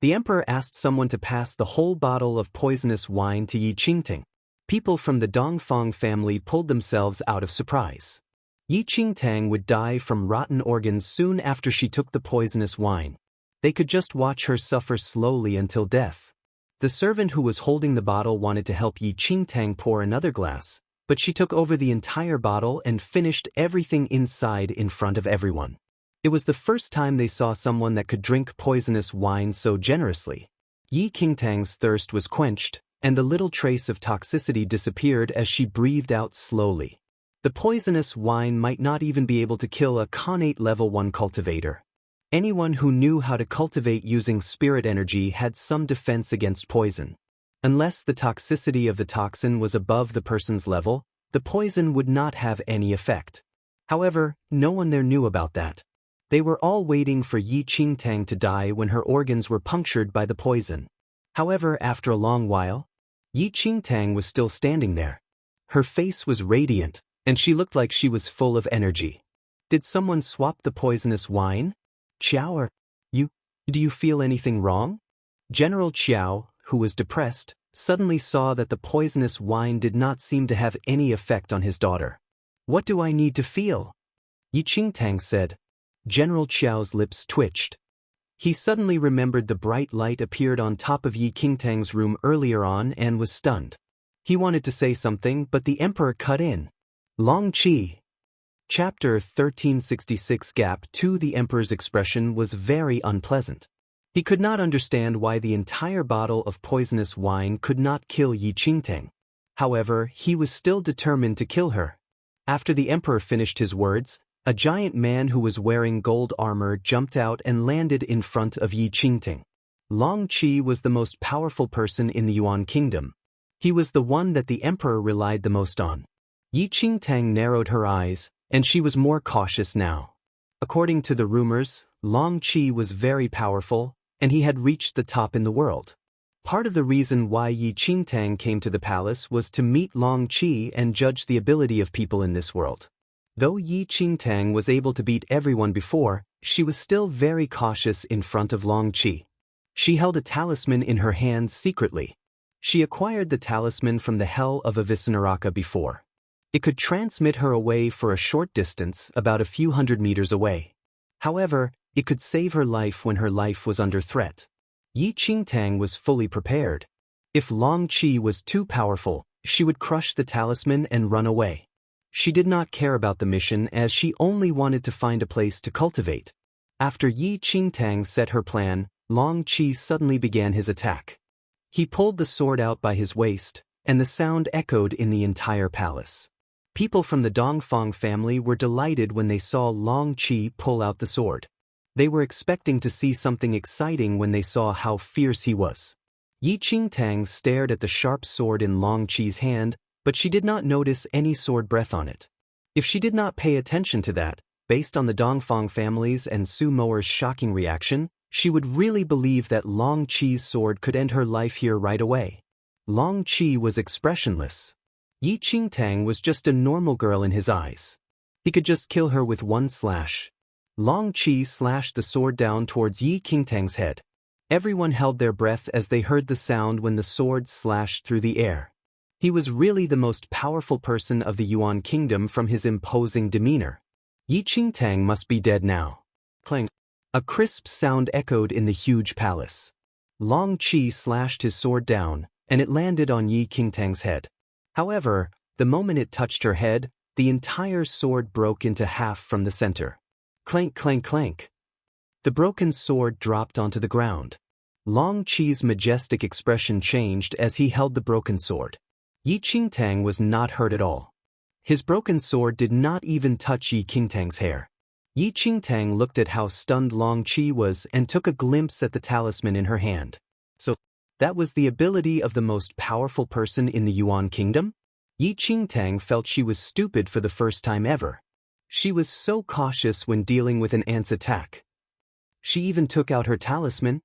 The Emperor asked someone to pass the whole bottle of poisonous wine to Yi Qingtang. People from the Dongfang family pulled themselves out of surprise. Yi Qingtang would die from rotten organs soon after she took the poisonous wine. They could just watch her suffer slowly until death. The servant who was holding the bottle wanted to help Yi Qingtang pour another glass, but she took over the entire bottle and finished everything inside in front of everyone. It was the first time they saw someone that could drink poisonous wine so generously. Yi Qingtang's thirst was quenched, and the little trace of toxicity disappeared as she breathed out slowly. The poisonous wine might not even be able to kill a Khanate level 1 cultivator. Anyone who knew how to cultivate using spirit energy had some defense against poison. Unless the toxicity of the toxin was above the person's level, the poison would not have any effect. However, no one there knew about that. They were all waiting for Yi Qingtang to die when her organs were punctured by the poison. However, after a long while, Yi Qingtang was still standing there. Her face was radiant, and she looked like she was full of energy. Did someone swap the poisonous wine? Qiao, do you feel anything wrong? General Qiao, who was depressed, suddenly saw that the poisonous wine did not seem to have any effect on his daughter. What do I need to feel? Yi Qingtang said. General Qiao's lips twitched. He suddenly remembered the bright light appeared on top of Yi Qingtang's room earlier on and was stunned. He wanted to say something, but the Emperor cut in. Long Qi. Chapter 1366 Gap 2. The Emperor's expression was very unpleasant. He could not understand why the entire bottle of poisonous wine could not kill Yi Qingtang. However, he was still determined to kill her. After the Emperor finished his words, a giant man who was wearing gold armor jumped out and landed in front of Yi Qingtang. Long Qi was the most powerful person in the Yuan kingdom. He was the one that the Emperor relied the most on. Yi Qingtang narrowed her eyes, and she was more cautious now. According to the rumors, Long Qi was very powerful, and he had reached the top in the world. Part of the reason why Yi Qingtang came to the palace was to meet Long Qi and judge the ability of people in this world. Though Yi Qingtang was able to beat everyone before, she was still very cautious in front of Long Qi. She held a talisman in her hands secretly. She acquired the talisman from the Hell of Avicenaraka before. It could transmit her away for a short distance, about a few hundred meters away. However, it could save her life when her life was under threat. Yi Qingtang was fully prepared. If Long Qi was too powerful, she would crush the talisman and run away. She did not care about the mission as she only wanted to find a place to cultivate. After Yi Qingtang set her plan, Long Qi suddenly began his attack. He pulled the sword out by his waist, and the sound echoed in the entire palace. People from the Dongfang family were delighted when they saw Long Qi pull out the sword. They were expecting to see something exciting when they saw how fierce he was. Yi Qingtang stared at the sharp sword in Long Qi's hand, but she did not notice any sword breath on it. If she did not pay attention to that, based on the Dongfang families and Su Moer's shocking reaction, she would really believe that Long Qi's sword could end her life here right away. Long Qi was expressionless. Yi Qingtang was just a normal girl in his eyes. He could just kill her with one slash. Long Qi slashed the sword down towards Yi Qingtang's head. Everyone held their breath as they heard the sound when the sword slashed through the air. He was really the most powerful person of the Yuan kingdom from his imposing demeanor. Yi Qingtang must be dead now. Clang. A crisp sound echoed in the huge palace. Long Qi slashed his sword down, and it landed on Yi Qingtang's head. However, the moment it touched her head, the entire sword broke into half from the center. Clank, clank, clank. The broken sword dropped onto the ground. Long Qi's majestic expression changed as he held the broken sword. Yi Qingtang was not hurt at all. His broken sword did not even touch Yi Qingtang's hair. Yi Qingtang looked at how stunned Long Qi was and took a glimpse at the talisman in her hand. So, that was the ability of the most powerful person in the Yuan kingdom? Yi Qingtang felt she was stupid for the first time ever. She was so cautious when dealing with an ant's attack. She even took out her talisman.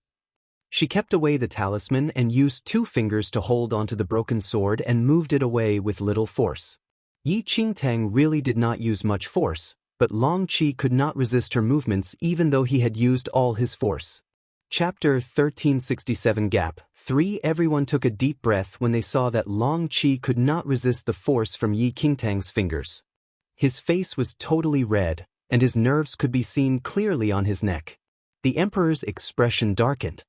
She kept away the talisman and used 2 fingers to hold onto the broken sword and moved it away with little force. Yi Qingtang really did not use much force, but Long Qi could not resist her movements even though he had used all his force. Chapter 1367 Gap 3 Everyone took a deep breath when they saw that Long Qi could not resist the force from Yi Qingtang's fingers. His face was totally red, and his nerves could be seen clearly on his neck. The Emperor's expression darkened.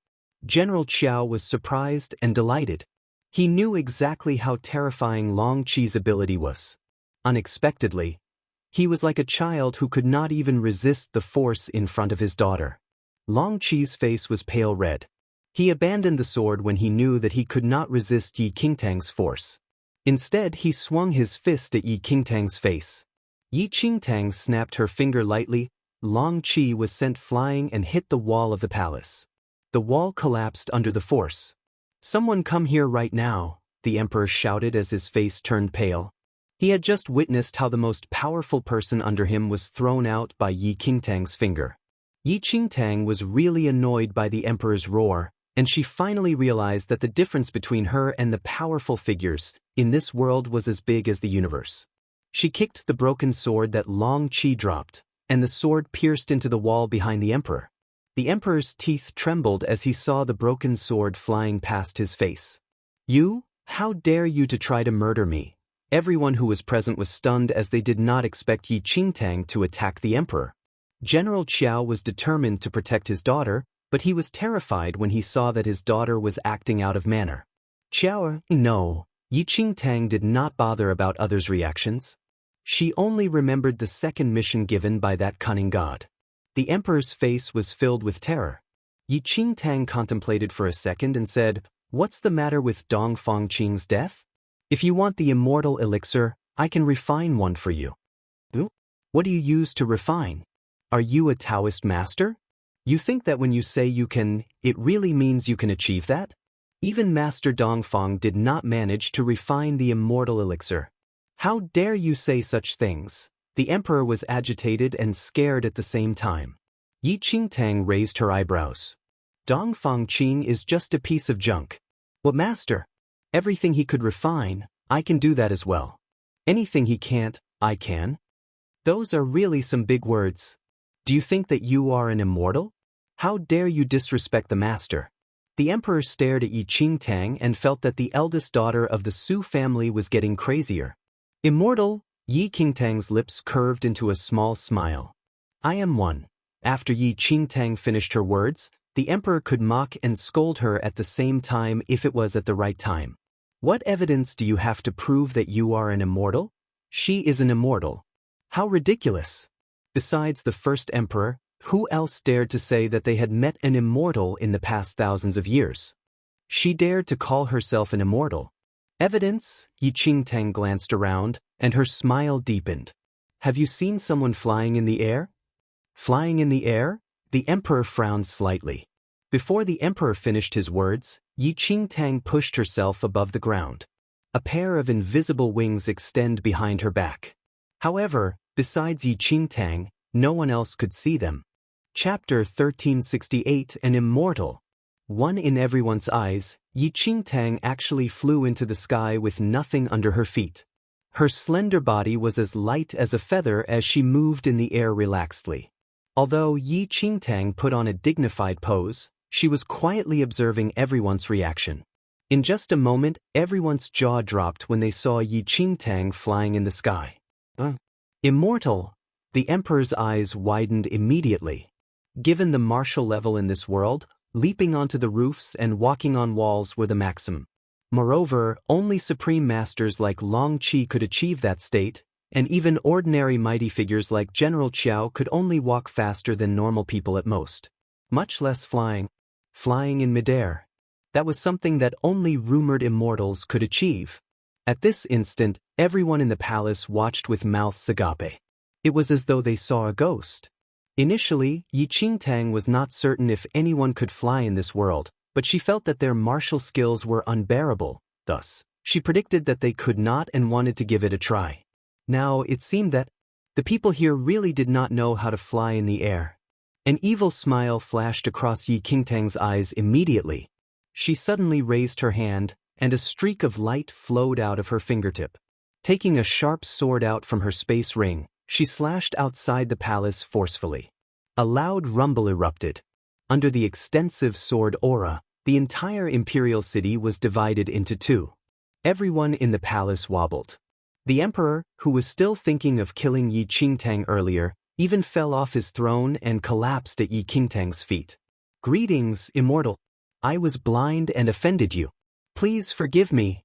General Qiao was surprised and delighted. He knew exactly how terrifying Long Qi's ability was. Unexpectedly, he was like a child who could not even resist the force in front of his daughter. Long Qi's face was pale red. He abandoned the sword when he knew that he could not resist Yi Qingtang's force. Instead, he swung his fist at Yi Qingtang's face. Yi Qingtang snapped her finger lightly. Long Qi was sent flying and hit the wall of the palace. The wall collapsed under the force. "Someone come here right now," the Emperor shouted as his face turned pale. He had just witnessed how the most powerful person under him was thrown out by Yi Qingtang's finger. Yi Qingtang was really annoyed by the Emperor's roar, and she finally realized that the difference between her and the powerful figures in this world was as big as the universe. She kicked the broken sword that Long Qi dropped, and the sword pierced into the wall behind the Emperor. The Emperor's teeth trembled as he saw the broken sword flying past his face. "You? How dare you to try to murder me?" Everyone who was present was stunned as they did not expect Yi Qingtang to attack the Emperor. General Qiao was determined to protect his daughter, but he was terrified when he saw that his daughter was acting out of manner. "Qiao, no." Yi Qingtang did not bother about others' reactions. She only remembered the second mission given by that cunning god. The Emperor's face was filled with terror. Yi Qingtang contemplated for a second and said, "What's the matter with Dong Fangqing's death? If you want the immortal elixir, I can refine one for you." "What do you use to refine? Are you a Taoist master? You think that when you say you can, it really means you can achieve that?" Even Master Dongfang did not manage to refine the immortal elixir. "How dare you say such things?" The Emperor was agitated and scared at the same time. Yi Qingtang raised her eyebrows. "Dong Fangqing is just a piece of junk." "What, Master? Everything he could refine, I can do that as well. Anything he can't, I can." "Those are really some big words. Do you think that you are an immortal? How dare you disrespect the Master?" The Emperor stared at Yi Qingtang and felt that the eldest daughter of the Su family was getting crazier. "Immortal?" Yi Qingtang's lips curved into a small smile. "I am one." After Yi Qingtang finished her words, the Emperor could mock and scold her at the same time if it was at the right time. "What evidence do you have to prove that you are an immortal? She is an immortal. How ridiculous!" Besides the first emperor, who else dared to say that they had met an immortal in the past thousands of years? She dared to call herself an immortal. "Evidence?" Yi Qingtang glanced around, and her smile deepened. "Have you seen someone flying in the air?" "Flying in the air?" The Emperor frowned slightly. Before the Emperor finished his words, Yi Qingtang pushed herself above the ground. A pair of invisible wings extend behind her back. However, besides Yi Qingtang, no one else could see them. Chapter 1368 An Immortal. One in everyone's eyes, Yi Qingtang actually flew into the sky with nothing under her feet. Her slender body was as light as a feather as she moved in the air relaxedly. Although Yi Qingtang put on a dignified pose, she was quietly observing everyone's reaction. In just a moment, everyone's jaw dropped when they saw Yi Qingtang flying in the sky. Immortal! The Emperor's eyes widened immediately. Given the martial level in this world, leaping onto the roofs and walking on walls were the maximum. Moreover, only supreme masters like Long Qi could achieve that state, and even ordinary mighty figures like General Qiao could only walk faster than normal people at most. Much less flying. Flying in midair. That was something that only rumored immortals could achieve. At this instant, everyone in the palace watched with mouths agape. It was as though they saw a ghost. Initially, Yi Qingtang was not certain if anyone could fly in this world, but she felt that their martial skills were unbearable. Thus, she predicted that they could not and wanted to give it a try. Now, it seemed that the people here really did not know how to fly in the air. An evil smile flashed across Yi Qingtang's eyes immediately. She suddenly raised her hand, and a streak of light flowed out of her fingertip. Taking a sharp sword out from her space ring, she slashed outside the palace forcefully. A loud rumble erupted. Under the extensive sword aura, the entire imperial city was divided into two. Everyone in the palace wobbled. The emperor, who was still thinking of killing Yi Qingtang earlier, even fell off his throne and collapsed at Yi Qingtang's feet. "Greetings, immortal. I was blind and offended you. Please forgive me."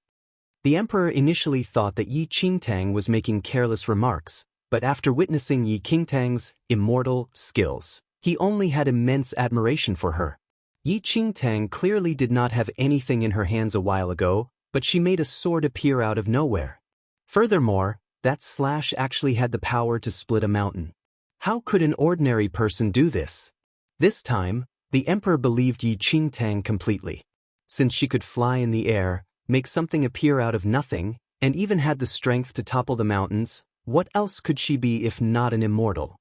The emperor initially thought that Yi Qingtang was making careless remarks, but after witnessing Yi Qingtang's immortal skills, he only had immense admiration for her. Yi Qingtang clearly did not have anything in her hands a while ago, but she made a sword appear out of nowhere. Furthermore, that slash actually had the power to split a mountain. How could an ordinary person do this? This time, the emperor believed Yi Qingtang completely. Since she could fly in the air, make something appear out of nothing, and even had the strength to topple the mountains, what else could she be if not an immortal?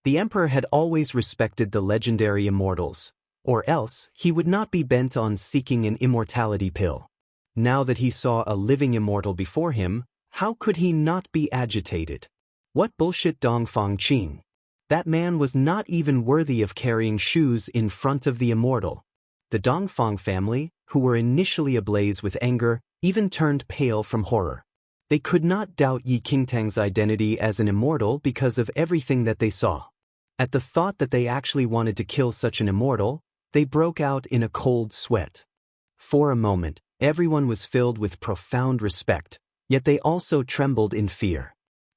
The emperor had always respected the legendary immortals, or else he would not be bent on seeking an immortality pill. Now that he saw a living immortal before him, how could he not be agitated? What bullshit Dongfang Qing? That man was not even worthy of carrying shoes in front of the immortal. The Dongfang family, who were initially ablaze with anger, even turned pale from horror. They could not doubt Yi Qingtang's identity as an immortal because of everything that they saw. At the thought that they actually wanted to kill such an immortal, they broke out in a cold sweat. For a moment, everyone was filled with profound respect, yet they also trembled in fear.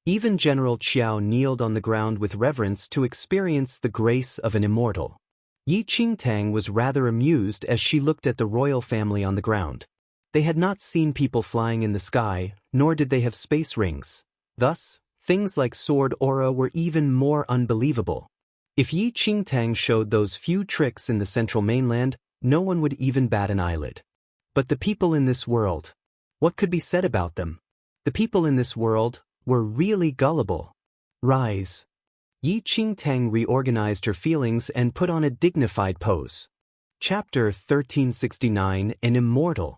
Even General Qiao kneeled on the ground with reverence to experience the grace of an immortal. Yi Qingtang was rather amused as she looked at the royal family on the ground. They had not seen people flying in the sky, nor did they have space rings. Thus, things like sword aura were even more unbelievable. If Yi Qingtang showed those few tricks in the central mainland, no one would even bat an eyelid. But the people in this world, what could be said about them? The people in this world were really gullible. Rise. Yi Qingtang reorganized her feelings and put on a dignified pose. Chapter 1369, An Immortal.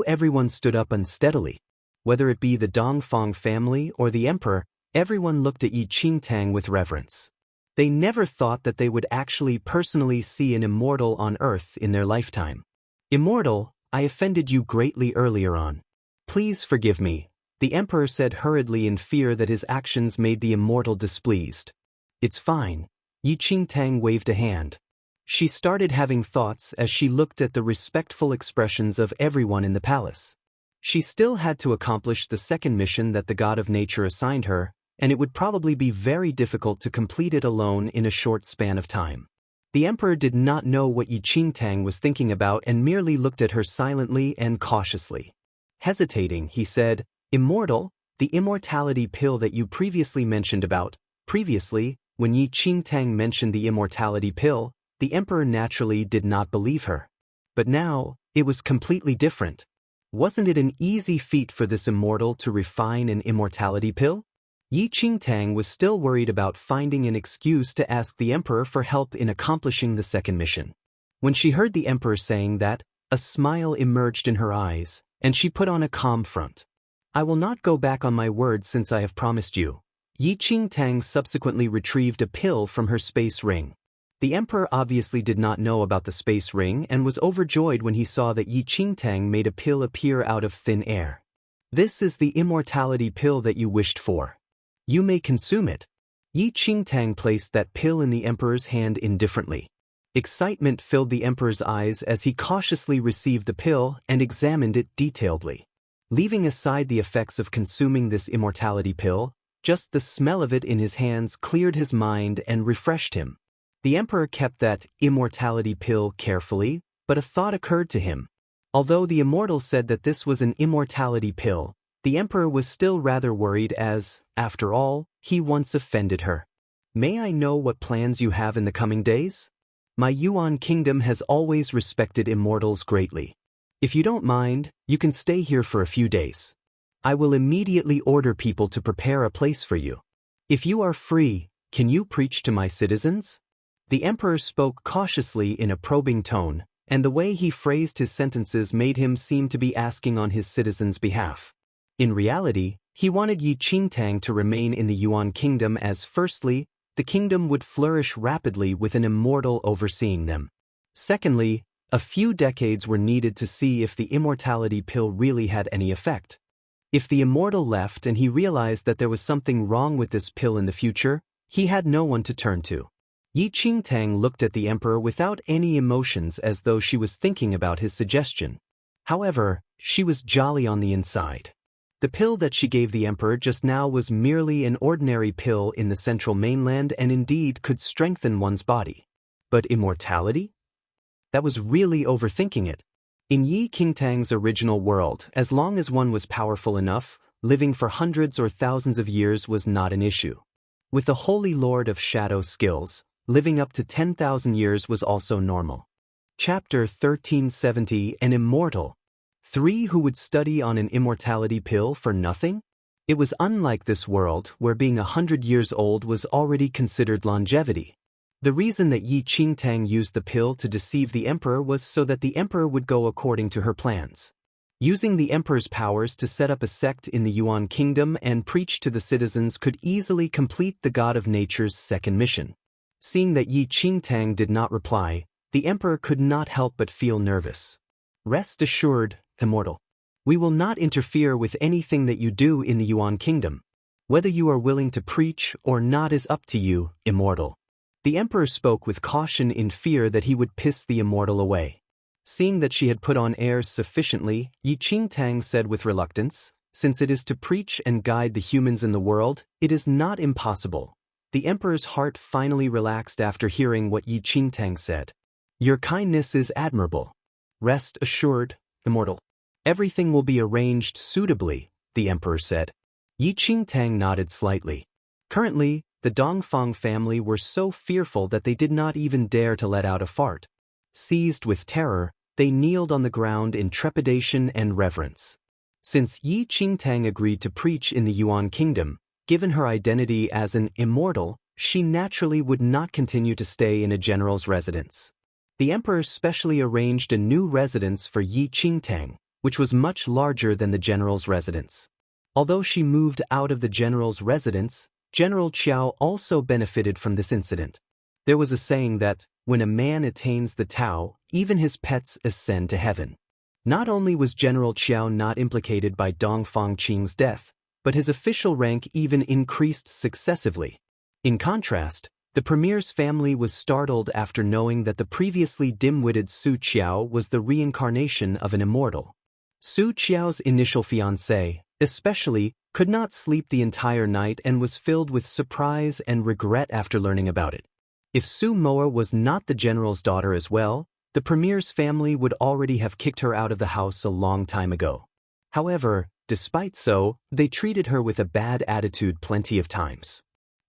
Everyone stood up unsteadily. Whether it be the Dongfang family or the emperor, everyone looked at Yi Qingtang with reverence. They never thought that they would actually personally see an immortal on Earth in their lifetime. "Immortal, I offended you greatly earlier on. Please forgive me," the emperor said hurriedly in fear that his actions made the immortal displeased. "It's fine." Yi Qingtang waved a hand. She started having thoughts as she looked at the respectful expressions of everyone in the palace. She still had to accomplish the second mission that the god of nature assigned her, and it would probably be very difficult to complete it alone in a short span of time. The emperor did not know what Yi Qingtang was thinking about and merely looked at her silently and cautiously. Hesitating, he said, "Immortal, the immortality pill that you previously mentioned about." Previously, when Yi Qingtang mentioned the immortality pill, the emperor naturally did not believe her. But now, it was completely different. Wasn't it an easy feat for this immortal to refine an immortality pill? Yi Qingtang was still worried about finding an excuse to ask the emperor for help in accomplishing the second mission. When she heard the emperor saying that, a smile emerged in her eyes, and she put on a calm front. "I will not go back on my word since I have promised you." Yi Qingtang subsequently retrieved a pill from her space ring. The emperor obviously did not know about the space ring and was overjoyed when he saw that Yi Qingtang made a pill appear out of thin air. "This is the immortality pill that you wished for. You may consume it." Yi Qingtang placed that pill in the emperor's hand indifferently. Excitement filled the emperor's eyes as he cautiously received the pill and examined it detailedly. Leaving aside the effects of consuming this immortality pill, just the smell of it in his hands cleared his mind and refreshed him. The emperor kept that immortality pill carefully, but a thought occurred to him. Although the immortal said that this was an immortality pill, the emperor was still rather worried as, after all, he once offended her. "May I know what plans you have in the coming days? My Yuan kingdom has always respected immortals greatly. If you don't mind, you can stay here for a few days. I will immediately order people to prepare a place for you. If you are free, can you preach to my citizens?" The emperor spoke cautiously in a probing tone, and the way he phrased his sentences made him seem to be asking on his citizens' behalf. In reality, he wanted Yi Qingtang to remain in the Yuan kingdom as firstly, the kingdom would flourish rapidly with an immortal overseeing them. Secondly, a few decades were needed to see if the immortality pill really had any effect. If the immortal left and he realized that there was something wrong with this pill in the future, he had no one to turn to. Yi Qingtang looked at the emperor without any emotions as though she was thinking about his suggestion. However, she was jolly on the inside. The pill that she gave the emperor just now was merely an ordinary pill in the central mainland and indeed could strengthen one's body. But immortality? That was really overthinking it. In Yi Qingtang's original world, as long as one was powerful enough, living for hundreds or thousands of years was not an issue. With the Holy Lord of Shadow skills, living up to 10,000 years was also normal. Chapter 1370 An Immortal. 3 Who would study on an immortality pill for nothing? It was unlike this world, where being 100 years old was already considered longevity. The reason that Yi Qingtang used the pill to deceive the emperor was so that the emperor would go according to her plans. Using the emperor's powers to set up a sect in the Yuan kingdom and preach to the citizens could easily complete the god of nature's second mission. Seeing that Yi Qingtang did not reply, the emperor could not help but feel nervous. Rest assured, immortal. We will not interfere with anything that you do in the Yuan kingdom. Whether you are willing to preach or not is up to you, immortal. The emperor spoke with caution in fear that he would piss the immortal away. Seeing that she had put on airs sufficiently, Yi Qingtang said with reluctance, "Since it is to preach and guide the humans in the world, it is not impossible." The emperor's heart finally relaxed after hearing what Yi Qingtang said. "Your kindness is admirable. Rest assured, immortal. Everything will be arranged suitably," the emperor said. Yi Qingtang nodded slightly. Currently, the Dongfang family were so fearful that they did not even dare to let out a fart. Seized with terror, they kneeled on the ground in trepidation and reverence. Since Yi Qingtang agreed to preach in the Yuan kingdom, given her identity as an immortal, she naturally would not continue to stay in a general's residence. The emperor specially arranged a new residence for Yi Qingtang, which was much larger than the general's residence. Although she moved out of the general's residence, General Qiao also benefited from this incident. There was a saying that, when a man attains the Tao, even his pets ascend to heaven. Not only was General Qiao not implicated by Dongfang Qing's death, but his official rank even increased successively. In contrast, the premier's family was startled after knowing that the previously dim-witted Su Qiao was the reincarnation of an immortal. Su Qiao's initial fiancé, especially, could not sleep the entire night and was filled with surprise and regret after learning about it. If Su Moa was not the general's daughter as well, the premier's family would already have kicked her out of the house a long time ago. However, despite so, they treated her with a bad attitude plenty of times.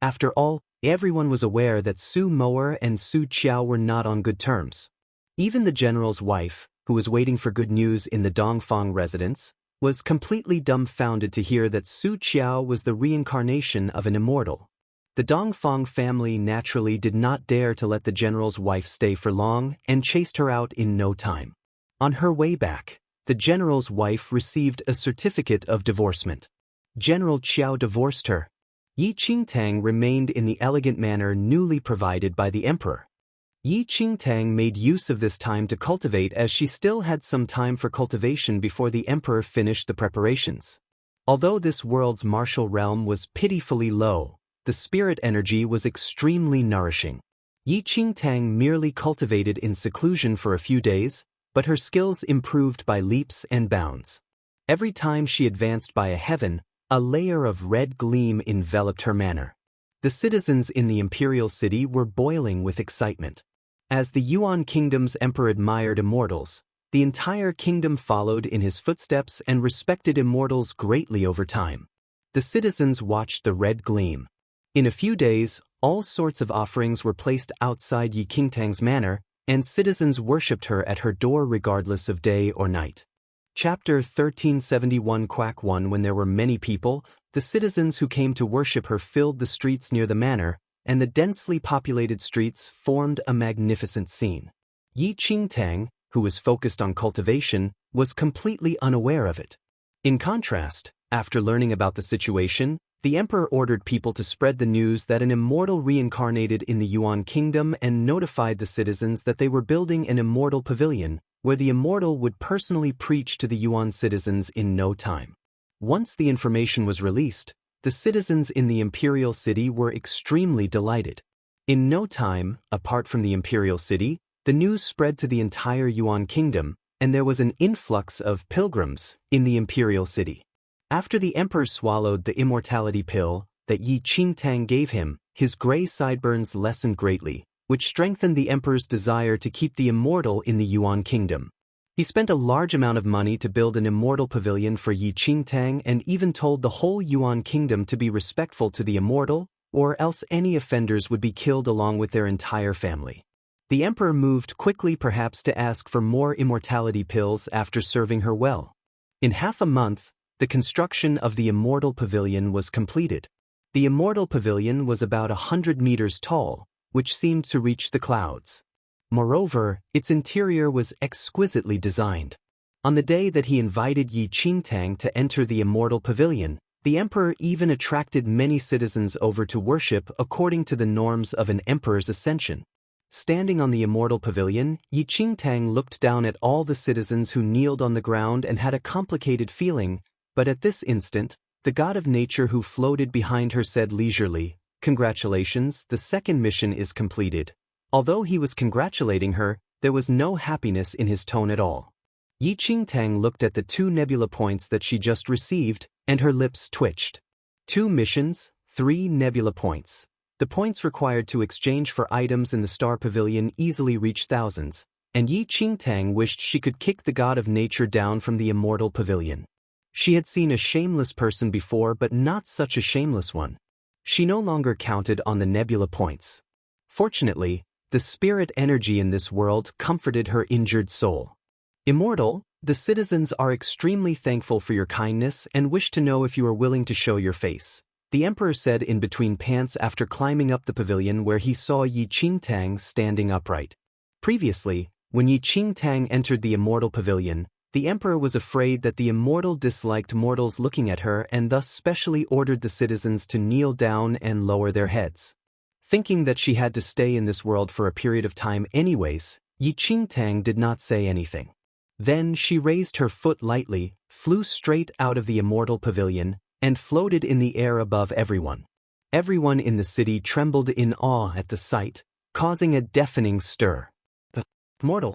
After all, everyone was aware that Su Moa and Su Qiao were not on good terms. Even the general's wife, who was waiting for good news in the Dongfang residence, was completely dumbfounded to hear that Su Qiao was the reincarnation of an immortal. The Dongfang family naturally did not dare to let the general's wife stay for long and chased her out in no time. On her way back, the general's wife received a certificate of divorcement. General Qiao divorced her. Yi Qingtang remained in the elegant manner newly provided by the emperor. Yi Qingtang made use of this time to cultivate as she still had some time for cultivation before the emperor finished the preparations. Although this world's martial realm was pitifully low, the spirit energy was extremely nourishing. Yi Qingtang merely cultivated in seclusion for a few days, but her skills improved by leaps and bounds. Every time she advanced by a heaven, a layer of red gleam enveloped her manner. The citizens in the imperial city were boiling with excitement. As the Yuan kingdom's emperor admired immortals, the entire kingdom followed in his footsteps and respected immortals greatly over time. The citizens watched the red gleam. In a few days, all sorts of offerings were placed outside Yi Qingtang's manor, and citizens worshipped her at her door regardless of day or night. Chapter 1371 Quack 1 When there were many people, the citizens who came to worship her filled the streets near the manor, and the densely populated streets formed a magnificent scene. Yi Qingtang, who was focused on cultivation, was completely unaware of it. In contrast, after learning about the situation, the emperor ordered people to spread the news that an immortal reincarnated in the Yuan kingdom and notified the citizens that they were building an immortal pavilion, where the immortal would personally preach to the Yuan citizens in no time. Once the information was released, the citizens in the imperial city were extremely delighted. In no time, apart from the imperial city, the news spread to the entire Yuan kingdom, and there was an influx of pilgrims in the imperial city. After the emperor swallowed the immortality pill that Yi Qingtang gave him, his gray sideburns lessened greatly, which strengthened the emperor's desire to keep the immortal in the Yuan kingdom. He spent a large amount of money to build an immortal pavilion for Yi Qingtang and even told the whole Yuan kingdom to be respectful to the immortal, or else any offenders would be killed along with their entire family. The emperor moved quickly, perhaps to ask for more immortality pills after serving her well. In half a month, the construction of the immortal pavilion was completed. The immortal pavilion was about 100 meters tall, which seemed to reach the clouds. Moreover, its interior was exquisitely designed. On the day that he invited Yi Qingtang to enter the immortal pavilion, the emperor even attracted many citizens over to worship according to the norms of an emperor's ascension. Standing on the immortal pavilion, Yi Qingtang looked down at all the citizens who kneeled on the ground and had a complicated feeling, but at this instant, the god of nature who floated behind her said leisurely, "Congratulations, the second mission is completed." Although he was congratulating her, there was no happiness in his tone at all. Yi Qingtang looked at the 2 nebula points that she just received, and her lips twitched. 2 missions, 3 nebula points. The points required to exchange for items in the Star Pavilion easily reached thousands, and Yi Qingtang wished she could kick the god of nature down from the immortal pavilion. She had seen a shameless person before, but not such a shameless one. She no longer counted on the nebula points. Fortunately, the spirit energy in this world comforted her injured soul. "Immortal, the citizens are extremely thankful for your kindness and wish to know if you are willing to show your face," the emperor said in between pants after climbing up the pavilion where he saw Yi Qingtang standing upright. Previously, when Yi Qingtang entered the immortal pavilion, the emperor was afraid that the immortal disliked mortals looking at her and thus specially ordered the citizens to kneel down and lower their heads. Thinking that she had to stay in this world for a period of time anyways, Yi Qingtang did not say anything. Then she raised her foot lightly, flew straight out of the immortal pavilion, and floated in the air above everyone. Everyone in the city trembled in awe at the sight, causing a deafening stir. "Immortal!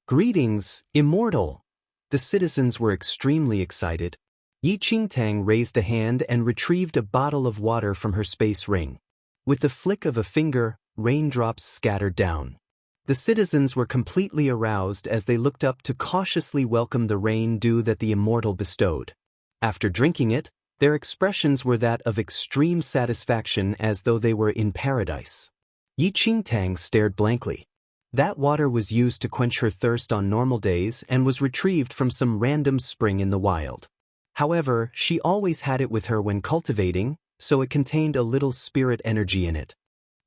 Greetings, immortal!" The citizens were extremely excited. Yi Qingtang raised a hand and retrieved a bottle of water from her space ring. With the flick of a finger, raindrops scattered down. The citizens were completely aroused as they looked up to cautiously welcome the rain dew that the immortal bestowed. After drinking it, their expressions were that of extreme satisfaction as though they were in paradise. Yi Qingtang stared blankly. That water was used to quench her thirst on normal days and was retrieved from some random spring in the wild. However, she always had it with her when cultivating, so it contained a little spirit energy in it.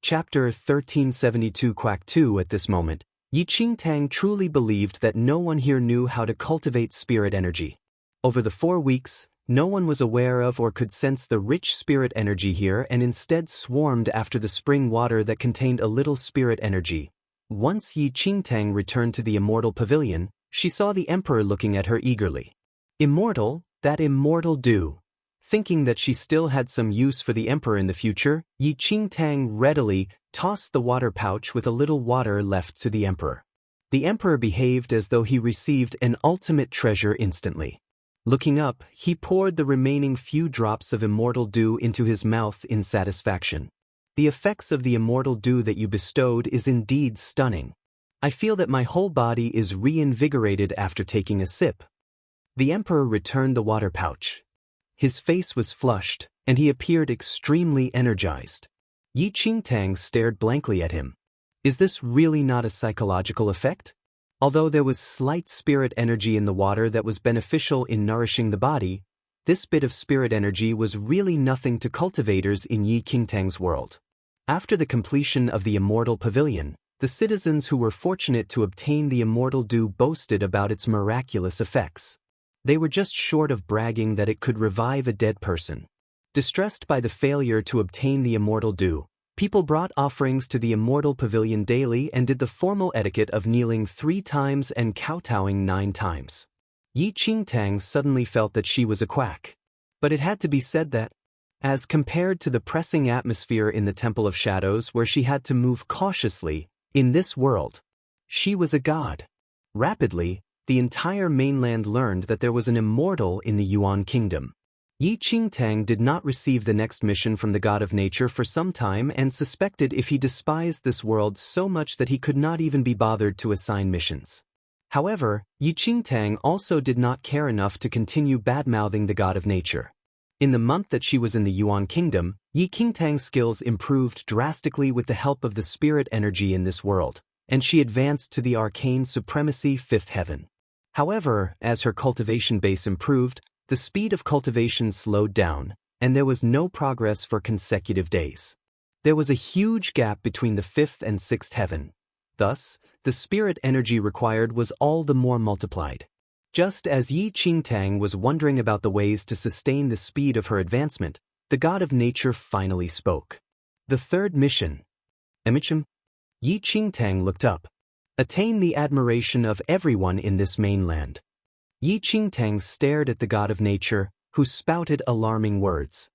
Chapter 1372 Quack 2. At this moment, Yi Qingtang truly believed that no one here knew how to cultivate spirit energy. Over the 4 weeks, no one was aware of or could sense the rich spirit energy here and instead swarmed after the spring water that contained a little spirit energy. Once Yi Qingtang returned to the immortal pavilion, she saw the emperor looking at her eagerly. "Immortal, that immortal dew." Thinking that she still had some use for the emperor in the future, Yi Qingtang readily tossed the water pouch with a little water left to the emperor. The emperor behaved as though he received an ultimate treasure instantly. Looking up, he poured the remaining few drops of immortal dew into his mouth in satisfaction. "The effects of the immortal dew that you bestowed is indeed stunning. I feel that my whole body is reinvigorated after taking a sip." The emperor returned the water pouch. His face was flushed, and he appeared extremely energized. Yi Qingtang stared blankly at him. Is this really not a psychological effect? Although there was slight spirit energy in the water that was beneficial in nourishing the body, this bit of spirit energy was really nothing to cultivators in Yi Qingtang's world. After the completion of the Immortal Pavilion, the citizens who were fortunate to obtain the Immortal Dew boasted about its miraculous effects. They were just short of bragging that it could revive a dead person. Distressed by the failure to obtain the Immortal Dew, people brought offerings to the Immortal Pavilion daily and did the formal etiquette of kneeling 3 times and kowtowing 9 times. Yi Qingtang suddenly felt that she was a quack. But it had to be said that, as compared to the pressing atmosphere in the Temple of Shadows where she had to move cautiously, in this world, she was a god. Rapidly, the entire mainland learned that there was an immortal in the Yuan Kingdom. Yi Qingtang did not receive the next mission from the god of nature for some time and suspected if he despised this world so much that he could not even be bothered to assign missions. However, Yi Qingtang also did not care enough to continue bad-mouthing the god of nature. In the month that she was in the Yuan Kingdom, Yi Qingtang's skills improved drastically with the help of the spirit energy in this world, and she advanced to the arcane supremacy 5th heaven. However, as her cultivation base improved, the speed of cultivation slowed down, and there was no progress for consecutive days. There was a huge gap between the 5th and 6th heaven. Thus, the spirit energy required was all the more multiplied. Just as Yi Qingtang was wondering about the ways to sustain the speed of her advancement, the god of nature finally spoke. The third mission. Emichim? Yi Qingtang looked up. Attain the admiration of everyone in this mainland. Yi Qingtang stared at the god of nature, who spouted alarming words.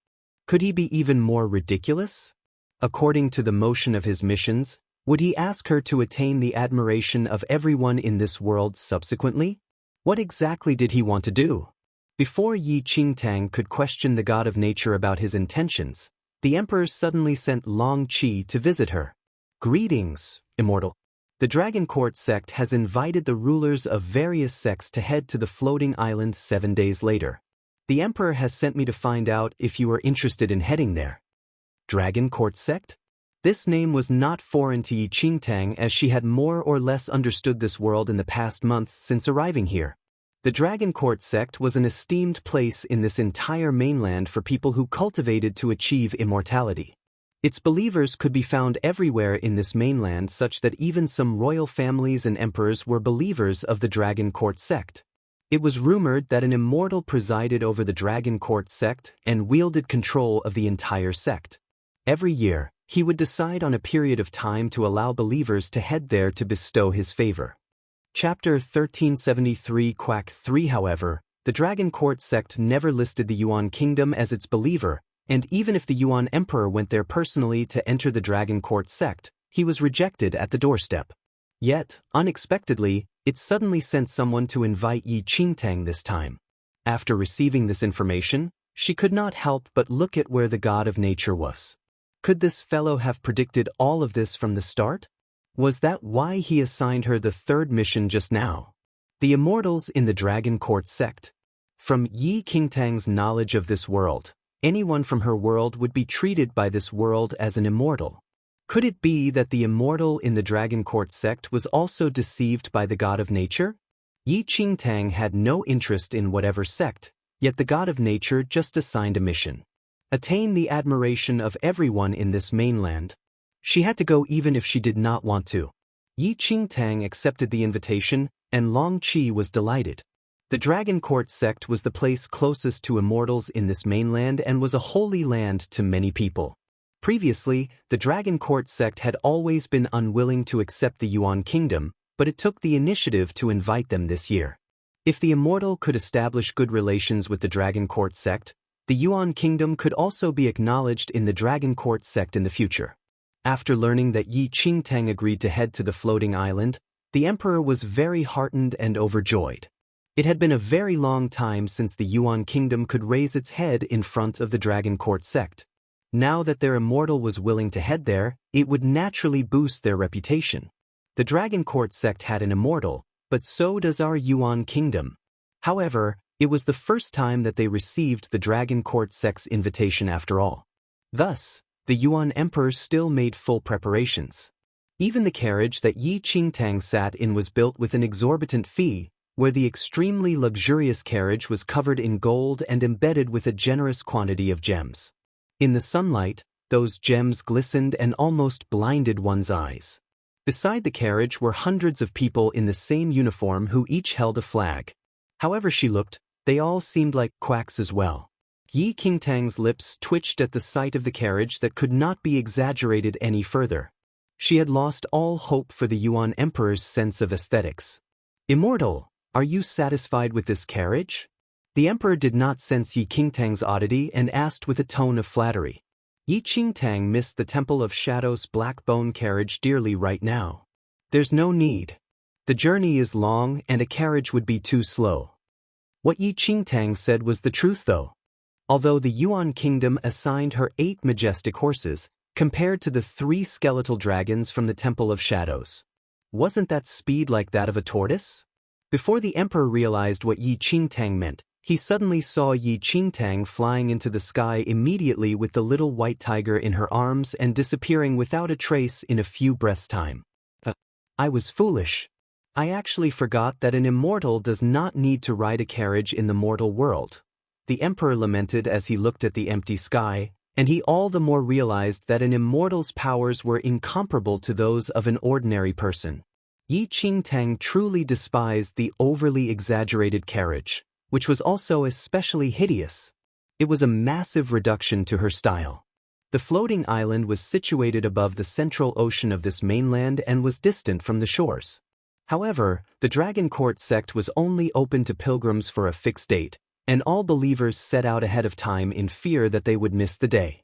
Could he be even more ridiculous? According to the motion of his missions, would he ask her to attain the admiration of everyone in this world subsequently? What exactly did he want to do? Before Yi Qingtang could question the god of nature about his intentions, the emperor suddenly sent Long Qi to visit her. Greetings, Immortal. The Dragon Court sect has invited the rulers of various sects to head to the floating island 7 days later. The emperor has sent me to find out if you are interested in heading there. Dragon Court sect? This name was not foreign to Yi Qingtang as she had more or less understood this world in the past month since arriving here. The Dragon Court sect was an esteemed place in this entire mainland for people who cultivated to achieve immortality. Its believers could be found everywhere in this mainland such that even some royal families and emperors were believers of the Dragon Court sect. It was rumored that an immortal presided over the Dragon Court sect and wielded control of the entire sect. Every year, he would decide on a period of time to allow believers to head there to bestow his favor. Chapter 1373 Quack 3 However, the Dragon Court sect never listed the Yuan Kingdom as its believer, and even if the Yuan Emperor went there personally to enter the Dragon Court sect, he was rejected at the doorstep. Yet, unexpectedly, it suddenly sent someone to invite Yi Qingtang this time. After receiving this information, she could not help but look at where the god of nature was. Could this fellow have predicted all of this from the start? Was that why he assigned her the third mission just now? The immortals in the Dragon Court sect. From Yi Qingtang's knowledge of this world, anyone from her world would be treated by this world as an immortal. Could it be that the immortal in the Dragon Court sect was also deceived by the god of nature? Yi Qingtang had no interest in whatever sect, yet the god of nature just assigned a mission. Attain the admiration of everyone in this mainland. She had to go even if she did not want to. Yi Qingtang accepted the invitation, and Long Qi was delighted. The Dragon Court sect was the place closest to immortals in this mainland and was a holy land to many people. Previously, the Dragon Court sect had always been unwilling to accept the Yuan Kingdom, but it took the initiative to invite them this year. If the immortal could establish good relations with the Dragon Court sect, the Yuan Kingdom could also be acknowledged in the Dragon Court sect in the future. After learning that Yi Qingtang agreed to head to the floating island, the emperor was very heartened and overjoyed. It had been a very long time since the Yuan Kingdom could raise its head in front of the Dragon Court sect. Now that their immortal was willing to head there, it would naturally boost their reputation. The Dragon Court sect had an immortal, but so does our Yuan Kingdom. However, it was the first time that they received the Dragon Court sect's invitation after all. Thus, the Yuan Emperor still made full preparations. Even the carriage that Yi Qingtang sat in was built with an exorbitant fee, where the extremely luxurious carriage was covered in gold and embedded with a generous quantity of gems. In the sunlight, those gems glistened and almost blinded one's eyes. Beside the carriage were hundreds of people in the same uniform who each held a flag. However she looked, they all seemed like quacks as well. Yi Qingtang's lips twitched at the sight of the carriage that could not be exaggerated any further. She had lost all hope for the Yuan Emperor's sense of aesthetics. "Immortal, are you satisfied with this carriage?" The Emperor did not sense Yi Qingtang's oddity and asked with a tone of flattery. Yi Qingtang missed the Temple of Shadows black bone carriage dearly right now. "There's no need. The journey is long and a carriage would be too slow." What Yi Qingtang said was the truth though. Although the Yuan kingdom assigned her 8 majestic horses, compared to the 3 skeletal dragons from the Temple of Shadows. Wasn't that speed like that of a tortoise? Before the Emperor realized what Yi Qingtang meant, he suddenly saw Yi Qingtang flying into the sky immediately with the little white tiger in her arms and disappearing without a trace in a few breaths' time. I was foolish. I actually forgot that an immortal does not need to ride a carriage in the mortal world. The Emperor lamented as he looked at the empty sky, and he all the more realized that an immortal's powers were incomparable to those of an ordinary person. Yi Qingtang truly despised the overly exaggerated carriage, which was also especially hideous. It was a massive reduction to her style. The floating island was situated above the central ocean of this mainland and was distant from the shores. However, the Dragon Court sect was only open to pilgrims for a fixed date, and all believers set out ahead of time in fear that they would miss the day.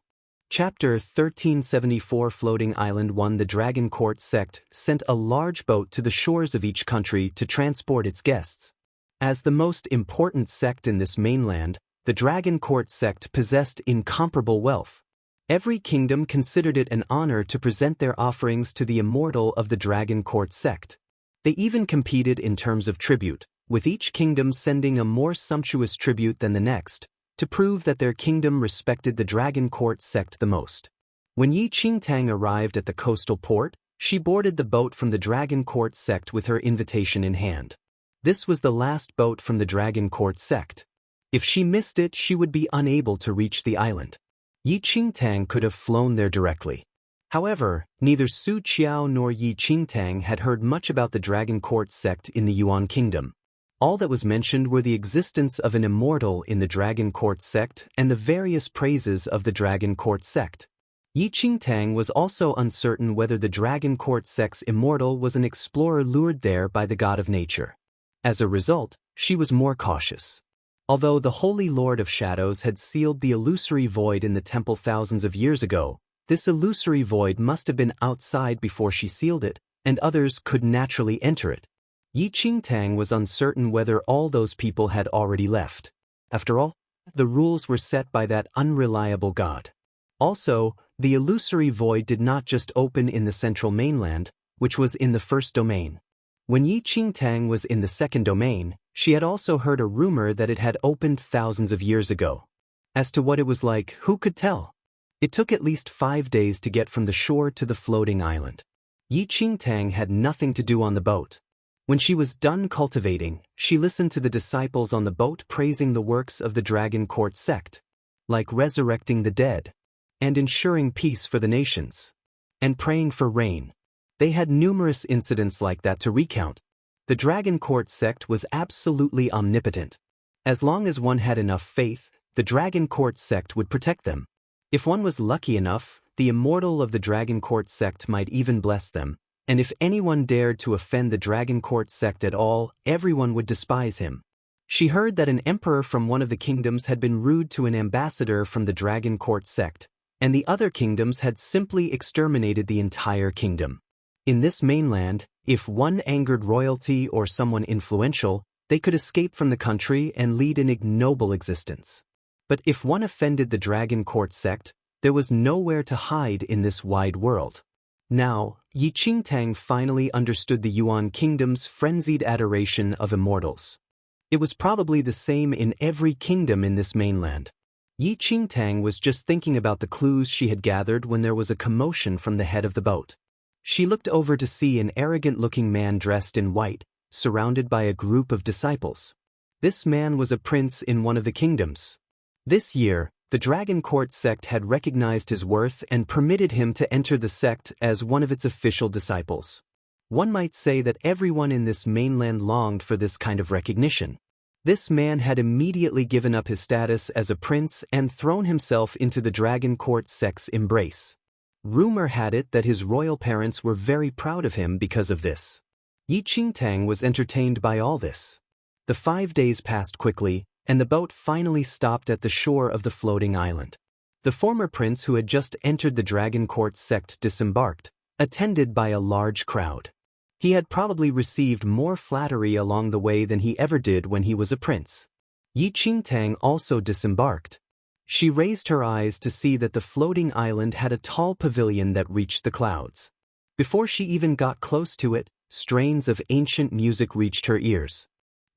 Chapter 1374 Floating Island 1 The Dragon Court sect sent a large boat to the shores of each country to transport its guests. As the most important sect in this mainland, the Dragon Court sect possessed incomparable wealth. Every kingdom considered it an honor to present their offerings to the immortal of the Dragon Court sect. They even competed in terms of tribute, with each kingdom sending a more sumptuous tribute than the next, to prove that their kingdom respected the Dragon Court sect the most. When Yi Qingtang arrived at the coastal port, she boarded the boat from the Dragon Court sect with her invitation in hand. This was the last boat from the Dragon Court sect. If she missed it, she would be unable to reach the island. Yi Qingtang could have flown there directly. However, neither Su Qiao nor Yi Qingtang had heard much about the Dragon Court sect in the Yuan kingdom. All that was mentioned were the existence of an immortal in the Dragon Court sect and the various praises of the Dragon Court sect. Yi Qingtang was also uncertain whether the Dragon Court sect's immortal was an explorer lured there by the god of nature. As a result, she was more cautious. Although the Holy Lord of Shadows had sealed the illusory void in the temple thousands of years ago, this illusory void must have been outside before she sealed it, and others could naturally enter it. Yi Qingtang was uncertain whether all those people had already left. After all, the rules were set by that unreliable god. Also, the illusory void did not just open in the central mainland, which was in the first domain. When Yi Qingtang was in the second domain, she had also heard a rumor that it had opened thousands of years ago. As to what it was like, who could tell? It took at least 5 days to get from the shore to the floating island. Yi Qingtang had nothing to do on the boat. When she was done cultivating, she listened to the disciples on the boat praising the works of the Dragon Court sect, like resurrecting the dead, and ensuring peace for the nations, and praying for rain. They had numerous incidents like that to recount. The Dragon Court sect was absolutely omnipotent. As long as one had enough faith, the Dragon Court sect would protect them. If one was lucky enough, the immortal of the Dragon Court sect might even bless them. And if anyone dared to offend the Dragon Court sect at all, everyone would despise him. She heard that an emperor from one of the kingdoms had been rude to an ambassador from the Dragon Court sect, and the other kingdoms had simply exterminated the entire kingdom. In this mainland, if one angered royalty or someone influential, they could escape from the country and lead an ignoble existence. But if one offended the Dragon Court sect, there was nowhere to hide in this wide world. Now, Yi Qingtang finally understood the Yuan kingdom's frenzied adoration of immortals. It was probably the same in every kingdom in this mainland. Yi Qingtang was just thinking about the clues she had gathered when there was a commotion from the head of the boat. She looked over to see an arrogant-looking man dressed in white, surrounded by a group of disciples. This man was a prince in one of the kingdoms. This year, The Dragon Court sect had recognized his worth and permitted him to enter the sect as one of its official disciples. One might say that everyone in this mainland longed for this kind of recognition. This man had immediately given up his status as a prince and thrown himself into the Dragon Court sect's embrace. Rumor had it that his royal parents were very proud of him because of this. Yi Qingtang was entertained by all this. The 5 days passed quickly, and the boat finally stopped at the shore of the floating island. The former prince who had just entered the Dragon Court sect disembarked, attended by a large crowd. He had probably received more flattery along the way than he ever did when he was a prince. Yi Qingtang also disembarked. She raised her eyes to see that the floating island had a tall pavilion that reached the clouds. Before she even got close to it, strains of ancient music reached her ears.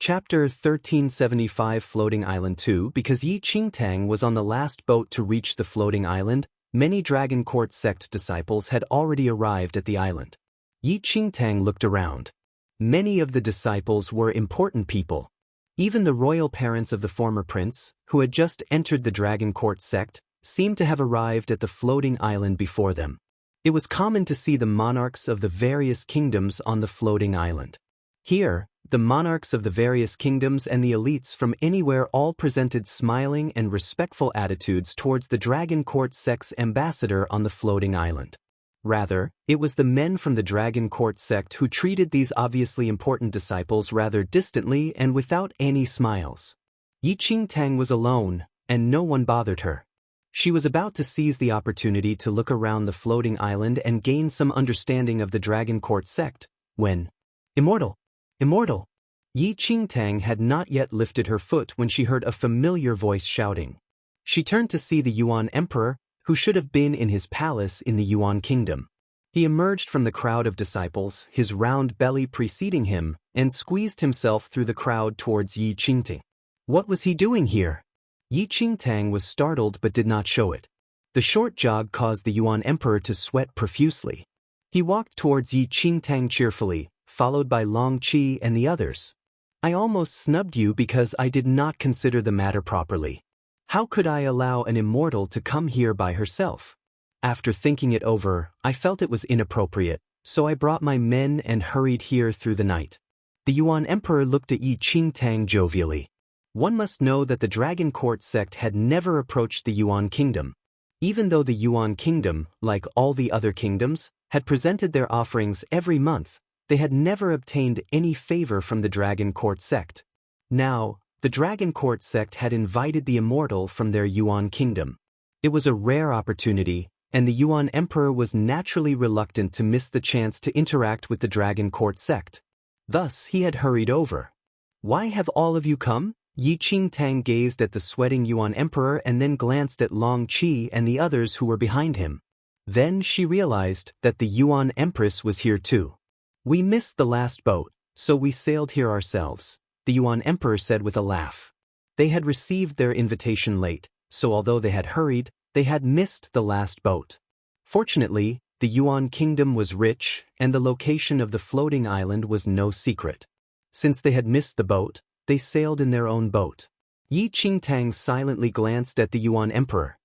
Chapter 1375 Floating Island 2 Because Yi Qingtang was on the last boat to reach the floating island, many Dragon Court sect disciples had already arrived at the island. Yi Qingtang looked around. Many of the disciples were important people. Even the royal parents of the former prince, who had just entered the Dragon Court sect, seemed to have arrived at the floating island before them. It was common to see the monarchs of the various kingdoms on the floating island. Here, the monarchs of the various kingdoms and the elites from anywhere all presented smiling and respectful attitudes towards the Dragon Court sect's ambassador on the floating island. Rather, it was the men from the Dragon Court sect who treated these obviously important disciples rather distantly and without any smiles. Yi Qingtang was alone, and no one bothered her. She was about to seize the opportunity to look around the floating island and gain some understanding of the Dragon Court sect, when, Immortal! Immortal! Yi Qingtang had not yet lifted her foot when she heard a familiar voice shouting. She turned to see the Yuan Emperor, who should have been in his palace in the Yuan Kingdom. He emerged from the crowd of disciples, his round belly preceding him, and squeezed himself through the crowd towards Yi Qingtang. What was he doing here? Yi Qingtang was startled but did not show it. The short jog caused the Yuan Emperor to sweat profusely. He walked towards Yi Qingtang cheerfully, followed by Long Qi and the others. I almost snubbed you because I did not consider the matter properly. How could I allow an immortal to come here by herself? After thinking it over, I felt it was inappropriate, so I brought my men and hurried here through the night. The Yuan Emperor looked at Yi Qingtang jovially. One must know that the Dragon Court sect had never approached the Yuan Kingdom. Even though the Yuan Kingdom, like all the other kingdoms, had presented their offerings every month, they had never obtained any favor from the Dragon Court sect. Now, the Dragon Court sect had invited the immortal from their Yuan Kingdom. It was a rare opportunity, and the Yuan Emperor was naturally reluctant to miss the chance to interact with the Dragon Court sect. Thus, he had hurried over. Why have all of you come? Yi Qingtang gazed at the sweating Yuan Emperor and then glanced at Long Qi and the others who were behind him. Then she realized that the Yuan Empress was here too. We missed the last boat, so we sailed here ourselves, the Yuan Emperor said with a laugh. They had received their invitation late, so although they had hurried, they had missed the last boat. Fortunately, the Yuan Kingdom was rich, and the location of the floating island was no secret. Since they had missed the boat, they sailed in their own boat. Yi Qingtang silently glanced at the Yuan Emperor.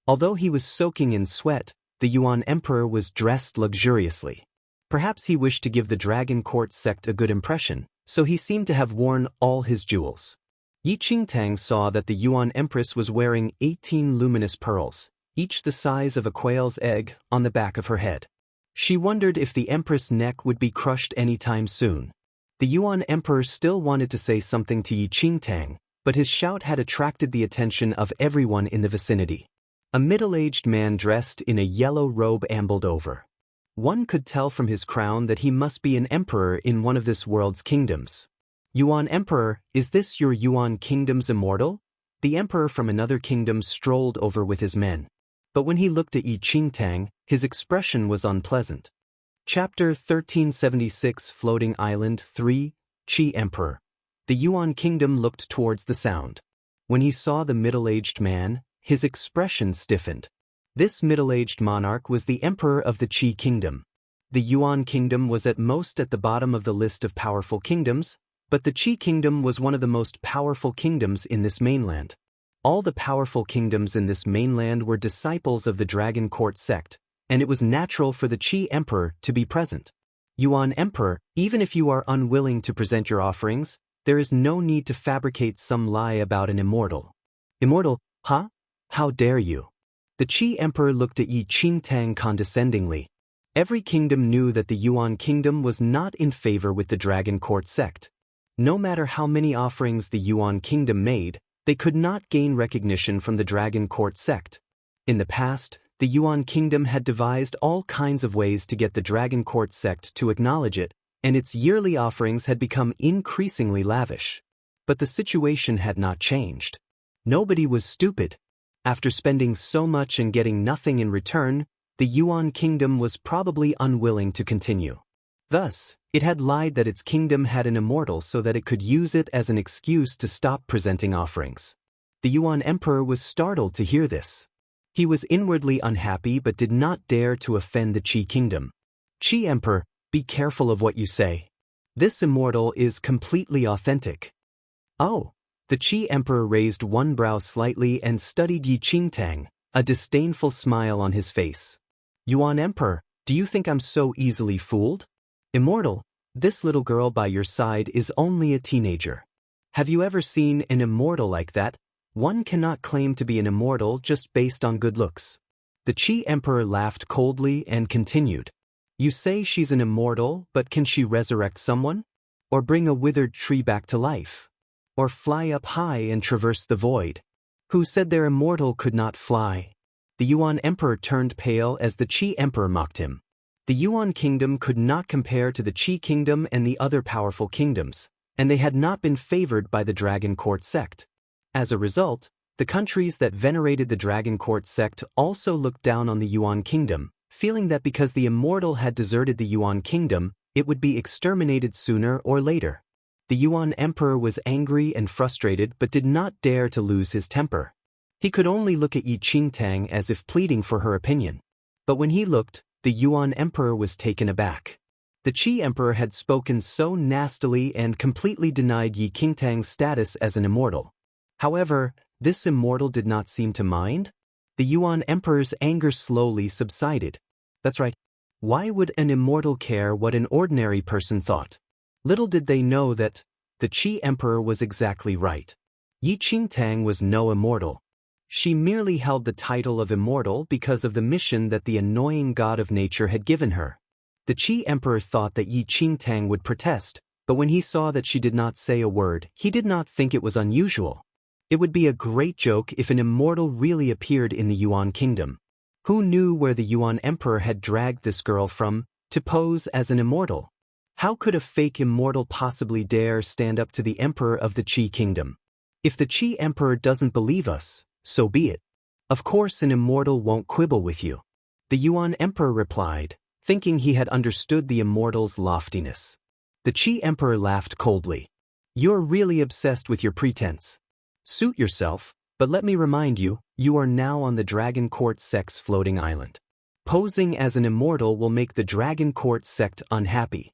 Although he was soaking in sweat, the Yuan Emperor was dressed luxuriously. Perhaps he wished to give the Dragon Court sect a good impression, so he seemed to have worn all his jewels. Yi Qingtang saw that the Yuan Empress was wearing 18 luminous pearls, each the size of a quail's egg, on the back of her head. She wondered if the Empress' neck would be crushed anytime soon. The Yuan Emperor still wanted to say something to Yi Qingtang, but his shout had attracted the attention of everyone in the vicinity. A middle-aged man dressed in a yellow robe ambled over. One could tell from his crown that he must be an emperor in one of this world's kingdoms. Yuan Emperor, is this your Yuan Kingdom's immortal? The emperor from another kingdom strolled over with his men. But when he looked at Yi Qingtang, his expression was unpleasant. Chapter 1376 Floating Island 3 Qi Emperor. The Yuan Kingdom looked towards the sound. When he saw the middle-aged man, his expression stiffened. This middle-aged monarch was the emperor of the Qi Kingdom. The Yuan Kingdom was at most at the bottom of the list of powerful kingdoms, but the Qi Kingdom was one of the most powerful kingdoms in this mainland. All the powerful kingdoms in this mainland were disciples of the Dragon Court sect, and it was natural for the Qi Emperor to be present. Yuan Emperor, even if you are unwilling to present your offerings, there is no need to fabricate some lie about an immortal. Immortal, huh? How dare you? The Qi Emperor looked at Yi Qingtang condescendingly. Every kingdom knew that the Yuan kingdom was not in favor with the Dragon Court sect. No matter how many offerings the Yuan kingdom made, they could not gain recognition from the Dragon Court sect. In the past, the Yuan kingdom had devised all kinds of ways to get the Dragon Court sect to acknowledge it, and its yearly offerings had become increasingly lavish. But the situation had not changed. Nobody was stupid. After spending so much and getting nothing in return, the Yuan kingdom was probably unwilling to continue. Thus, it had lied that its kingdom had an immortal so that it could use it as an excuse to stop presenting offerings. The Yuan Emperor was startled to hear this. He was inwardly unhappy but did not dare to offend the Qi kingdom. Qi Emperor, be careful of what you say. This immortal is completely authentic. Oh. The Qi Emperor raised one brow slightly and studied Yi Qingtang, a disdainful smile on his face. Yuan Emperor, do you think I'm so easily fooled? Immortal, this little girl by your side is only a teenager. Have you ever seen an immortal like that? One cannot claim to be an immortal just based on good looks. The Qi Emperor laughed coldly and continued. You say she's an immortal, but can she resurrect someone? Or bring a withered tree back to life? Or fly up high and traverse the void? Who said their immortal could not fly? The Yuan Emperor turned pale as the Qi Emperor mocked him. The Yuan kingdom could not compare to the Qi kingdom and the other powerful kingdoms, and they had not been favored by the Dragon Court sect. As a result, the countries that venerated the Dragon Court sect also looked down on the Yuan kingdom, feeling that because the immortal had deserted the Yuan kingdom, it would be exterminated sooner or later. The Yuan Emperor was angry and frustrated but did not dare to lose his temper. He could only look at Yi Qingtang as if pleading for her opinion. But when he looked, the Yuan Emperor was taken aback. The Qi Emperor had spoken so nastily and completely denied Yi Qingtang's status as an immortal. However, this immortal did not seem to mind. The Yuan Emperor's anger slowly subsided. That's right. Why would an immortal care what an ordinary person thought? Little did they know that the Qi Emperor was exactly right. Yi Qingtang was no immortal. She merely held the title of immortal because of the mission that the annoying god of nature had given her. The Qi Emperor thought that Yi Qingtang would protest, but when he saw that she did not say a word, he did not think it was unusual. It would be a great joke if an immortal really appeared in the Yuan kingdom. Who knew where the Yuan Emperor had dragged this girl from to pose as an immortal? How could a fake immortal possibly dare stand up to the Emperor of the Qi kingdom? If the Qi Emperor doesn't believe us, so be it. Of course an immortal won't quibble with you. The Yuan Emperor replied, thinking he had understood the immortal's loftiness. The Qi Emperor laughed coldly. You're really obsessed with your pretense. Suit yourself, but let me remind you, you are now on the Dragon Court sect's floating island. Posing as an immortal will make the Dragon Court sect unhappy.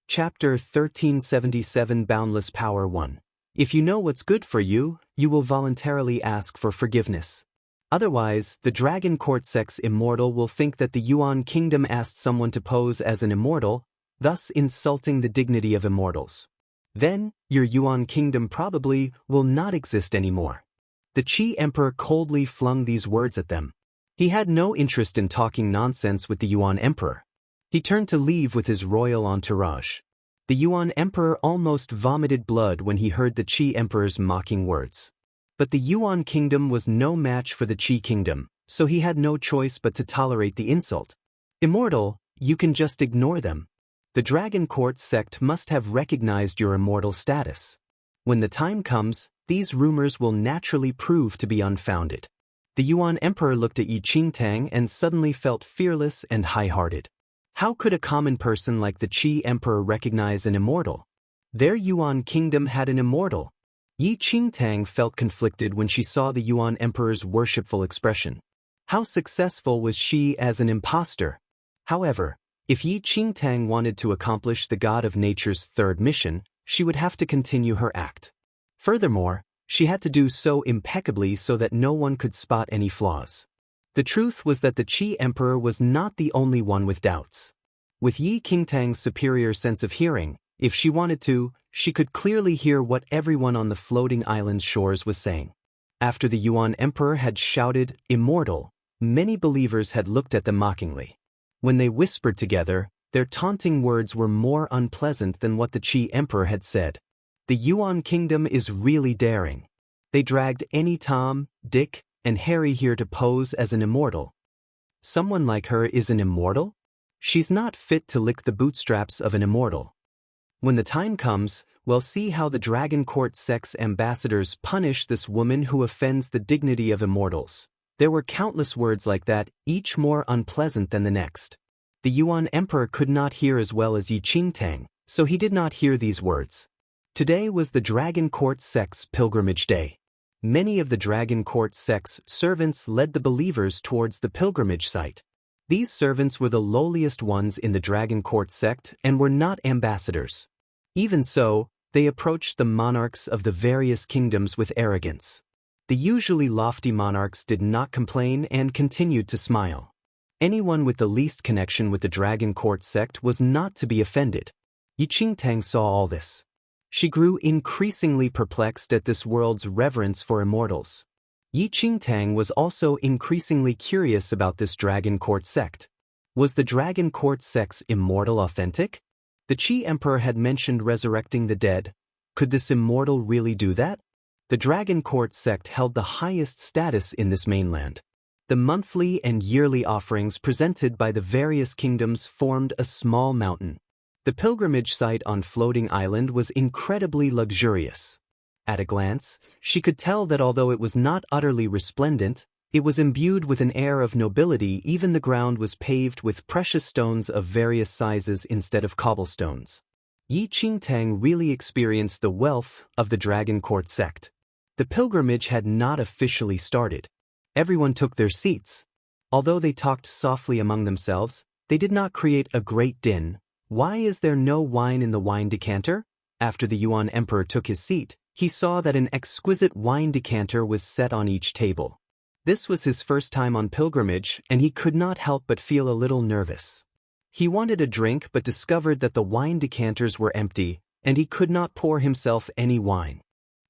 Chapter 1377 Boundless Power 1. If you know what's good for you, you will voluntarily ask for forgiveness. Otherwise, the Dragon Court sect's immortal will think that the Yuan kingdom asked someone to pose as an immortal, thus insulting the dignity of immortals. Then, your Yuan kingdom probably will not exist anymore. The Qi Emperor coldly flung these words at them. He had no interest in talking nonsense with the Yuan Emperor. He turned to leave with his royal entourage. The Yuan Emperor almost vomited blood when he heard the Qi Emperor's mocking words. But the Yuan kingdom was no match for the Qi kingdom, so he had no choice but to tolerate the insult. Immortal, you can just ignore them. The Dragon Court sect must have recognized your immortal status. When the time comes, these rumors will naturally prove to be unfounded. The Yuan Emperor looked at Yi Qingtang and suddenly felt fearless and high-hearted. How could a common person like the Qi Emperor recognize an immortal? Their Yuan kingdom had an immortal. Yi Qingtang felt conflicted when she saw the Yuan Emperor's worshipful expression. How successful was she as an impostor? However, if Yi Qingtang wanted to accomplish the god of nature's third mission, she would have to continue her act. Furthermore, She had to do so impeccably so that no one could spot any flaws. The truth was that the Qi Emperor was not the only one with doubts. With Yi Qingtang's superior sense of hearing, if she wanted to, she could clearly hear what everyone on the floating island's shores was saying. After the Yuan Emperor had shouted, "Immortal," many believers had looked at them mockingly. When they whispered together, their taunting words were more unpleasant than what the Qi Emperor had said. The Yuan kingdom is really daring. They dragged any Tom, Dick, and Harry here to pose as an immortal. Someone like her is an immortal? She's not fit to lick the bootstraps of an immortal. When the time comes, we'll see how the Dragon Court sex ambassadors punish this woman who offends the dignity of immortals. There were countless words like that, each more unpleasant than the next. The Yuan Emperor could not hear as well as Yi Qingtang, so he did not hear these words. Today was the Dragon Court sex pilgrimage day. Many of the Dragon Court sex servants led the believers towards the pilgrimage site. These servants were the lowliest ones in the Dragon Court sect and were not ambassadors. Even so, they approached the monarchs of the various kingdoms with arrogance. The usually lofty monarchs did not complain and continued to smile. Anyone with the least connection with the Dragon Court sect was not to be offended. Yi Qingtang saw all this. She grew increasingly perplexed at this world's reverence for immortals. Yi Qingtang was also increasingly curious about this Dragon Court sect. Was the Dragon Court sex immortal authentic? The Qi Emperor had mentioned resurrecting the dead. Could this immortal really do that? The Dragon Court sect held the highest status in this mainland. The monthly and yearly offerings presented by the various kingdoms formed a small mountain. The pilgrimage site on Floating Island was incredibly luxurious. At a glance, she could tell that although it was not utterly resplendent, it was imbued with an air of nobility. Even the ground was paved with precious stones of various sizes instead of cobblestones. Yi Qingtang really experienced the wealth of the Dragon Court sect. The pilgrimage had not officially started. Everyone took their seats. Although they talked softly among themselves, they did not create a great din. Why is there no wine in the wine decanter? After the Yuan Emperor took his seat, he saw that an exquisite wine decanter was set on each table. This was his first time on pilgrimage, and he could not help but feel a little nervous. He wanted a drink but discovered that the wine decanters were empty, and he could not pour himself any wine.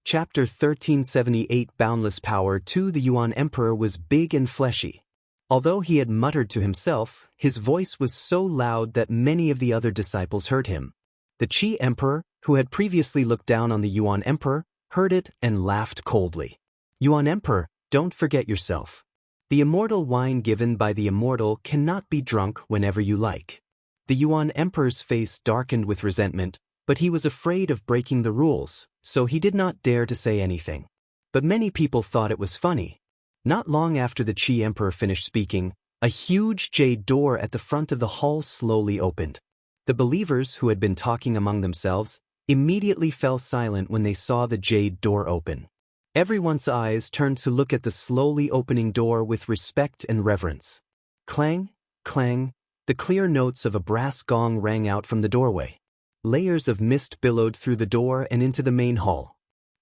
Chapter 1378 Boundless Power 2 The Yuan Emperor was big and fleshy. Although he had muttered to himself, his voice was so loud that many of the other disciples heard him. The Qi Emperor, who had previously looked down on the Yuan Emperor, heard it and laughed coldly. "Yuan Emperor, don't forget yourself. The immortal wine given by the immortal cannot be drunk whenever you like." The Yuan Emperor's face darkened with resentment, but he was afraid of breaking the rules, so he did not dare to say anything. But many people thought it was funny. Not long after the Qi Emperor finished speaking, a huge jade door at the front of the hall slowly opened. The believers, who had been talking among themselves, immediately fell silent when they saw the jade door open. Everyone's eyes turned to look at the slowly opening door with respect and reverence. Clang, clang, the clear notes of a brass gong rang out from the doorway. Layers of mist billowed through the door and into the main hall.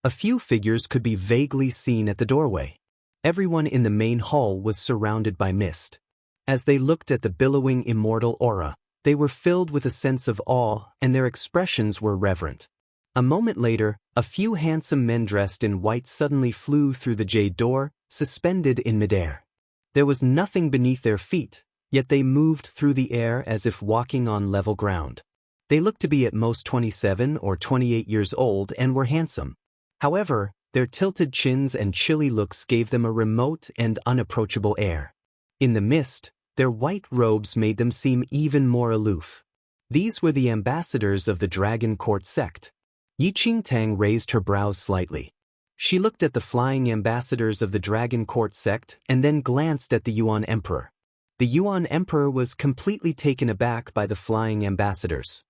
A few figures could be vaguely seen at the doorway. Everyone in the main hall was surrounded by mist. As they looked at the billowing immortal aura, they were filled with a sense of awe, and their expressions were reverent. A moment later, a few handsome men dressed in white suddenly flew through the jade door, suspended in midair. There was nothing beneath their feet, yet they moved through the air as if walking on level ground. They looked to be at most 27 or 28 years old and were handsome. However, their tilted chins and chilly looks gave them a remote and unapproachable air. In the mist, their white robes made them seem even more aloof. These were the ambassadors of the Dragon Court sect. Yi Qingtang raised her brows slightly. She looked at the flying ambassadors of the Dragon Court sect and then glanced at the Yuan Emperor. The Yuan Emperor was completely taken aback by the flying ambassadors.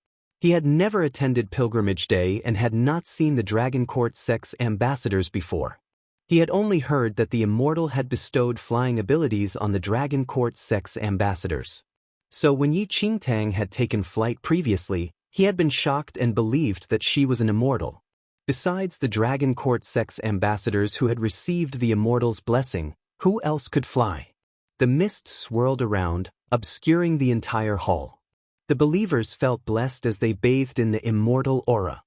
He had never attended Pilgrimage Day and had not seen the Dragon Court sect's ambassadors before. He had only heard that the Immortal had bestowed flying abilities on the Dragon Court sect's ambassadors. So when Yi Qingtang had taken flight previously, he had been shocked and believed that she was an immortal. Besides the Dragon Court sex ambassadors who had received the immortal's blessing, who else could fly? The mist swirled around, obscuring the entire hall. The believers felt blessed as they bathed in the immortal aura.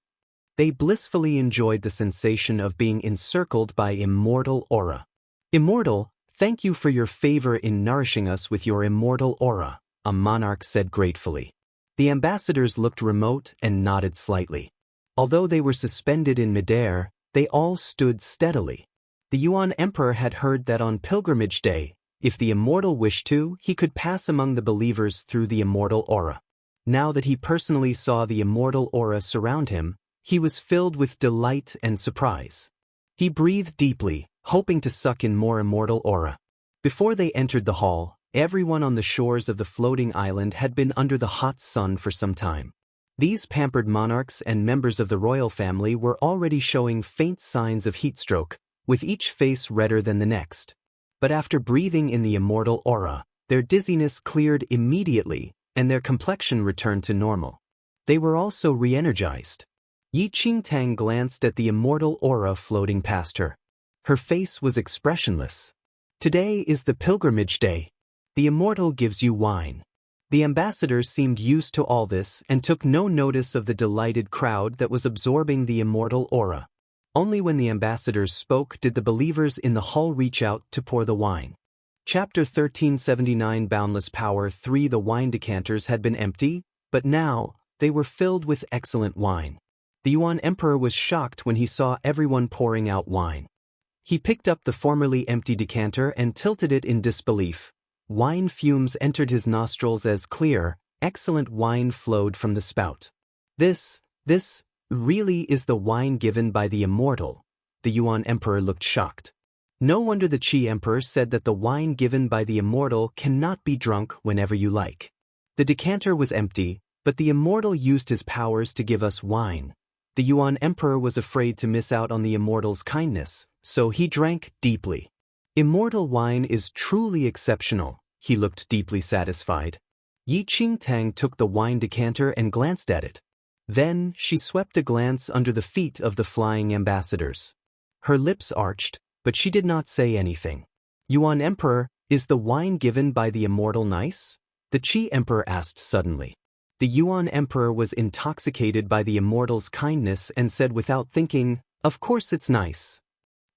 They blissfully enjoyed the sensation of being encircled by immortal aura. Immortal, thank you for your favor in nourishing us with your immortal aura, a monarch said gratefully. The ambassadors looked remote and nodded slightly. Although they were suspended in midair, they all stood steadily. The Yuan Emperor had heard that on Pilgrimage Day, if the immortal wished to, he could pass among the believers through the immortal aura. Now that he personally saw the immortal aura surround him, he was filled with delight and surprise. He breathed deeply, hoping to suck in more immortal aura. Before they entered the hall, everyone on the shores of the floating island had been under the hot sun for some time. These pampered monarchs and members of the royal family were already showing faint signs of heatstroke, with each face redder than the next. But after breathing in the immortal aura, their dizziness cleared immediately, and their complexion returned to normal. They were also re-energized. Yi Qingtang glanced at the immortal aura floating past her. Her face was expressionless. Today is the pilgrimage day. The immortal gives you wine. The ambassadors seemed used to all this and took no notice of the delighted crowd that was absorbing the immortal aura. Only when the ambassadors spoke did the believers in the hall reach out to pour the wine. Chapter 1379 Boundless Power 3 The wine decanters had been empty, but now, they were filled with excellent wine. The Yuan Emperor was shocked when he saw everyone pouring out wine. He picked up the formerly empty decanter and tilted it in disbelief. Wine fumes entered his nostrils as clear, excellent wine flowed from the spout. This really is the wine given by the immortal. The Yuan Emperor looked shocked. No wonder the Qi Emperor said that the wine given by the immortal cannot be drunk whenever you like. The decanter was empty, but the immortal used his powers to give us wine. The Yuan Emperor was afraid to miss out on the immortal's kindness, so he drank deeply. Immortal wine is truly exceptional, he looked deeply satisfied. Yi Qingtang took the wine decanter and glanced at it. Then, she swept a glance under the feet of the flying ambassadors. Her lips arched, but she did not say anything. Yuan Emperor, is the wine given by the immortal nice? The Qi Emperor asked suddenly. The Yuan Emperor was intoxicated by the immortal's kindness and said without thinking, of course it's nice.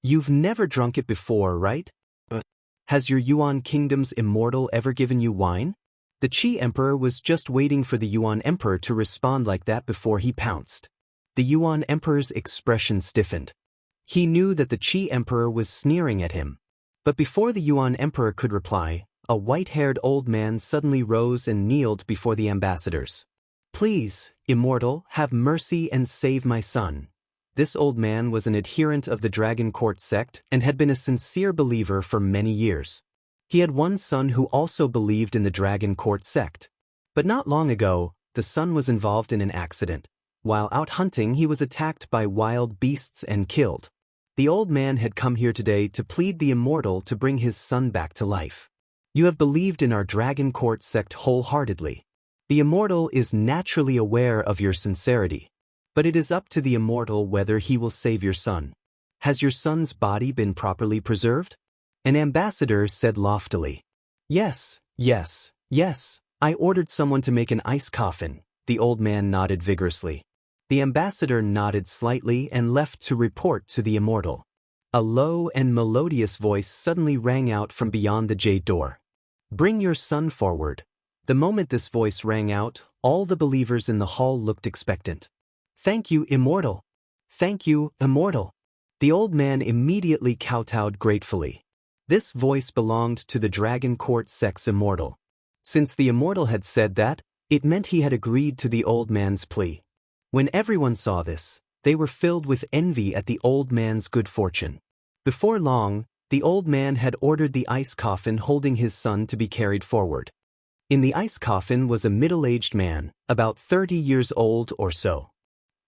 You've never drunk it before, right? Has your Yuan kingdom's immortal ever given you wine? The Qi Emperor was just waiting for the Yuan Emperor to respond like that before he pounced. The Yuan Emperor's expression stiffened. He knew that the Qi Emperor was sneering at him. But before the Yuan Emperor could reply, a white-haired old man suddenly rose and kneeled before the ambassadors. Please, immortal, have mercy and save my son. This old man was an adherent of the Dragon Court sect and had been a sincere believer for many years. He had one son who also believed in the Dragon Court sect. But not long ago, the son was involved in an accident. While out hunting, he was attacked by wild beasts and killed. The old man had come here today to plead the immortal to bring his son back to life. You have believed in our Dragon Court sect wholeheartedly. The immortal is naturally aware of your sincerity. But it is up to the immortal whether he will save your son. Has your son's body been properly preserved? An ambassador said loftily. Yes. I ordered someone to make an ice coffin. The old man nodded vigorously. The ambassador nodded slightly and left to report to the immortal. A low and melodious voice suddenly rang out from beyond the jade door. Bring your son forward. The moment this voice rang out, all the believers in the hall looked expectant. Thank you, immortal. Thank you, immortal. The old man immediately kowtowed gratefully. This voice belonged to the Dragon Court sex immortal. Since the immortal had said that, it meant he had agreed to the old man's plea. When everyone saw this, they were filled with envy at the old man's good fortune. Before long, the old man had ordered the ice coffin holding his son to be carried forward. In the ice coffin was a middle-aged man, about 30 years old or so.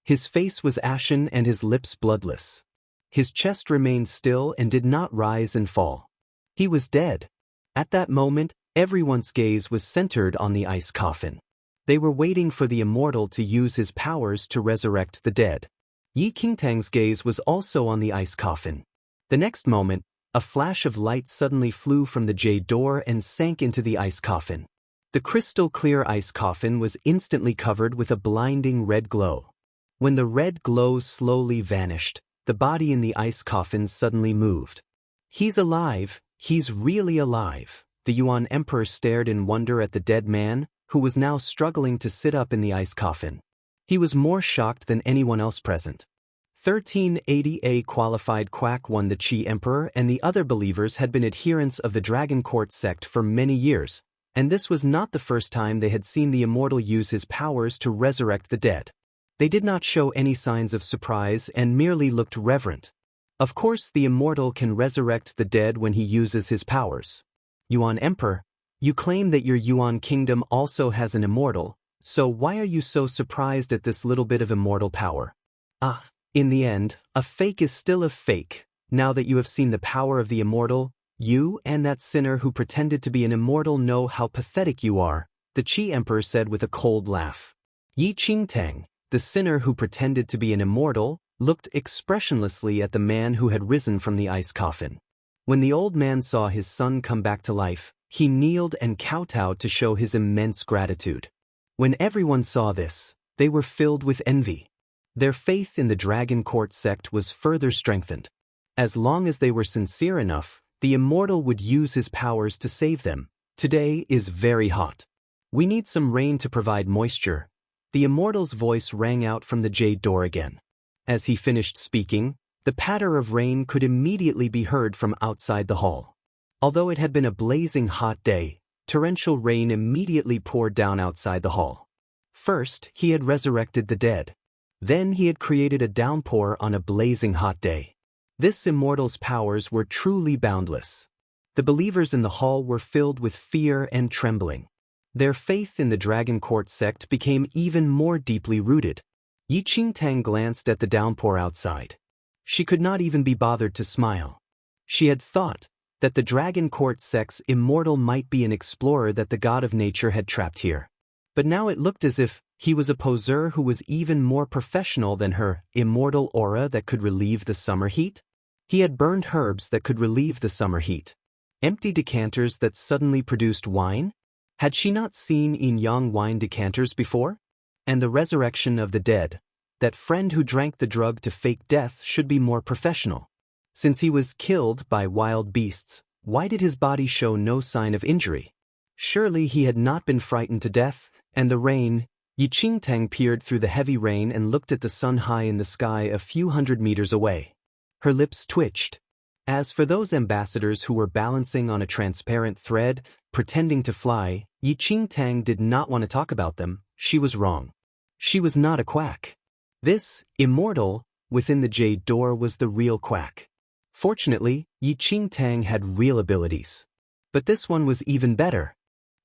His face was ashen and his lips bloodless. His chest remained still and did not rise and fall. He was dead. At that moment, everyone's gaze was centered on the ice coffin. They were waiting for the immortal to use his powers to resurrect the dead. Yi Qingtang's gaze was also on the ice coffin. The next moment, a flash of light suddenly flew from the jade door and sank into the ice coffin. The crystal-clear ice coffin was instantly covered with a blinding red glow. When the red glow slowly vanished, the body in the ice coffin suddenly moved. "He's alive, he's really alive." The Yuan Emperor stared in wonder at the dead man, who was now struggling to sit up in the ice coffin. He was more shocked than anyone else present. 1380A qualified quack won. The Qi Emperor and the other believers had been adherents of the Dragon Court sect for many years, and this was not the first time they had seen the immortal use his powers to resurrect the dead. They did not show any signs of surprise and merely looked reverent. Of course, the immortal can resurrect the dead when he uses his powers. Yuan Emperor, you claim that your Yuan kingdom also has an immortal, so why are you so surprised at this little bit of immortal power? In the end, a fake is still a fake. Now that you have seen the power of the immortal, you and that sinner who pretended to be an immortal know how pathetic you are, the Qi Emperor said with a cold laugh. Yi Qingtang, the sinner who pretended to be an immortal, looked expressionlessly at the man who had risen from the ice coffin. When the old man saw his son come back to life, he kneeled and kowtowed to show his immense gratitude. When everyone saw this, they were filled with envy. Their faith in the Dragon Court sect was further strengthened. As long as they were sincere enough, the immortal would use his powers to save them. Today is very hot. We need some rain to provide moisture. The immortal's voice rang out from the jade door again. As he finished speaking, the patter of rain could immediately be heard from outside the hall. Although it had been a blazing hot day, torrential rain immediately poured down outside the hall. First, he had resurrected the dead. Then he had created a downpour on a blazing hot day. This immortal's powers were truly boundless. The believers in the hall were filled with fear and trembling. Their faith in the Dragon Court sect became even more deeply rooted. Yi Qingtang glanced at the downpour outside. She could not even be bothered to smile. She had thought that the Dragon Court sect's immortal might be an explorer that the god of nature had trapped here. But now it looked as if he was a poseur who was even more professional than her immortal aura that could relieve the summer heat. He had burned herbs that could relieve the summer heat. Empty decanters that suddenly produced wine? Had she not seen yin-yang wine decanters before? And the resurrection of the dead. That friend who drank the drug to fake death should be more professional. Since he was killed by wild beasts, why did his body show no sign of injury? Surely he had not been frightened to death, and the rain. Yi Qingtang peered through the heavy rain and looked at the sun high in the sky a few hundred meters away. Her lips twitched. As for those ambassadors who were balancing on a transparent thread, pretending to fly, Yi Qingtang did not want to talk about them. She was wrong. She was not a quack. This immortal within the jade door was the real quack. Fortunately, Yi Qingtang had real abilities. But this one was even better.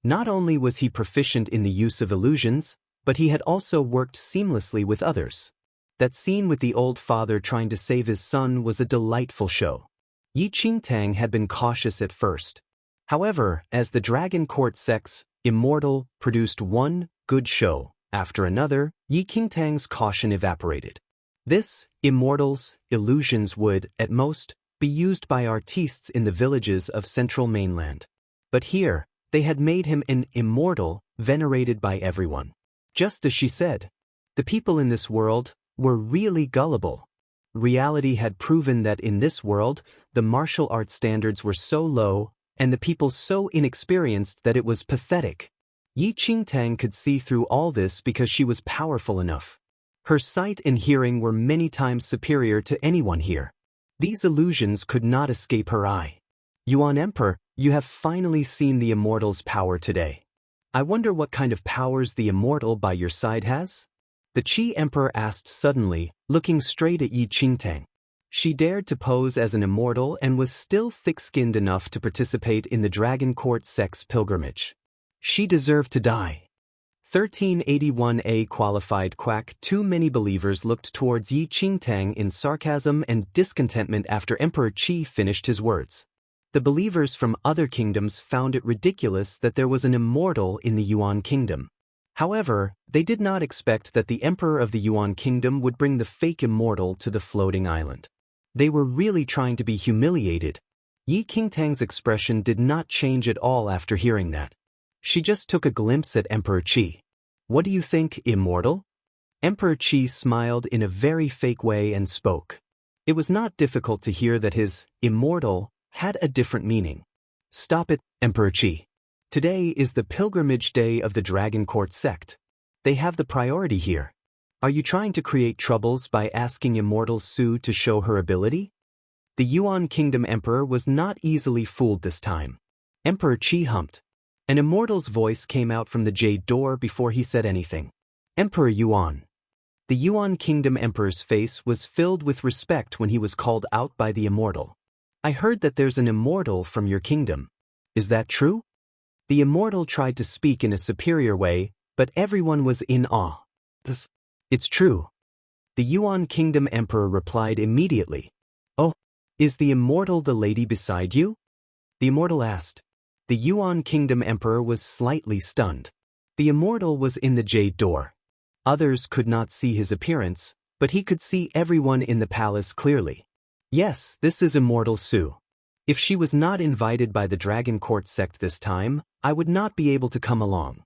Not only was he proficient in the use of illusions, but he had also worked seamlessly with others. That scene with the old father trying to save his son was a delightful show. Yi Qingtang had been cautious at first. However, as the Dragon Court sect's immortal produced one good show after another, Yi Qingtang's caution evaporated. This immortal's illusions would, at most, be used by artistes in the villages of central mainland. But here, they had made him an immortal, venerated by everyone. Just as she said, the people in this world were really gullible. Reality had proven that in this world, the martial arts standards were so low, and the people so inexperienced that it was pathetic. Yi Qingtang could see through all this because she was powerful enough. Her sight and hearing were many times superior to anyone here. These illusions could not escape her eye. Yuan Emperor, you have finally seen the immortal's power today. I wonder what kind of powers the immortal by your side has? The Qi Emperor asked suddenly, looking straight at Yi Qingtang. She dared to pose as an immortal and was still thick-skinned enough to participate in the Dragon Court sect's pilgrimage. She deserved to die. 1381A qualified quack. Too many believers looked towards Yi Qingtang in sarcasm and discontentment after Emperor Qi finished his words. The believers from other kingdoms found it ridiculous that there was an immortal in the Yuan kingdom. However, they did not expect that the Emperor of the Yuan Kingdom would bring the fake immortal to the floating island. They were really trying to be humiliated. Yi Qingtang's expression did not change at all after hearing that. She just took a glimpse at Emperor Qi. "What do you think, immortal?" Emperor Qi smiled in a very fake way and spoke. It was not difficult to hear that his immortal had a different meaning. "Stop it, Emperor Qi. Today is the pilgrimage day of the Dragon Court sect. They have the priority here. Are you trying to create troubles by asking Immortal Su to show her ability?" The Yuan Kingdom Emperor was not easily fooled this time. Emperor Qi humped. An immortal's voice came out from the jade door before he said anything. "Emperor Yuan." The Yuan Kingdom Emperor's face was filled with respect when he was called out by the immortal. "I heard that there's an immortal from your kingdom. Is that true?" The immortal tried to speak in a superior way, but everyone was in awe. "It's true." The Yuan Kingdom Emperor replied immediately. "Oh, is the immortal the lady beside you?" The immortal asked. The Yuan Kingdom Emperor was slightly stunned. The immortal was in the jade door. Others could not see his appearance, but he could see everyone in the palace clearly. "Yes, this is Immortal Su. If she was not invited by the Dragon Court sect this time, I would not be able to come along."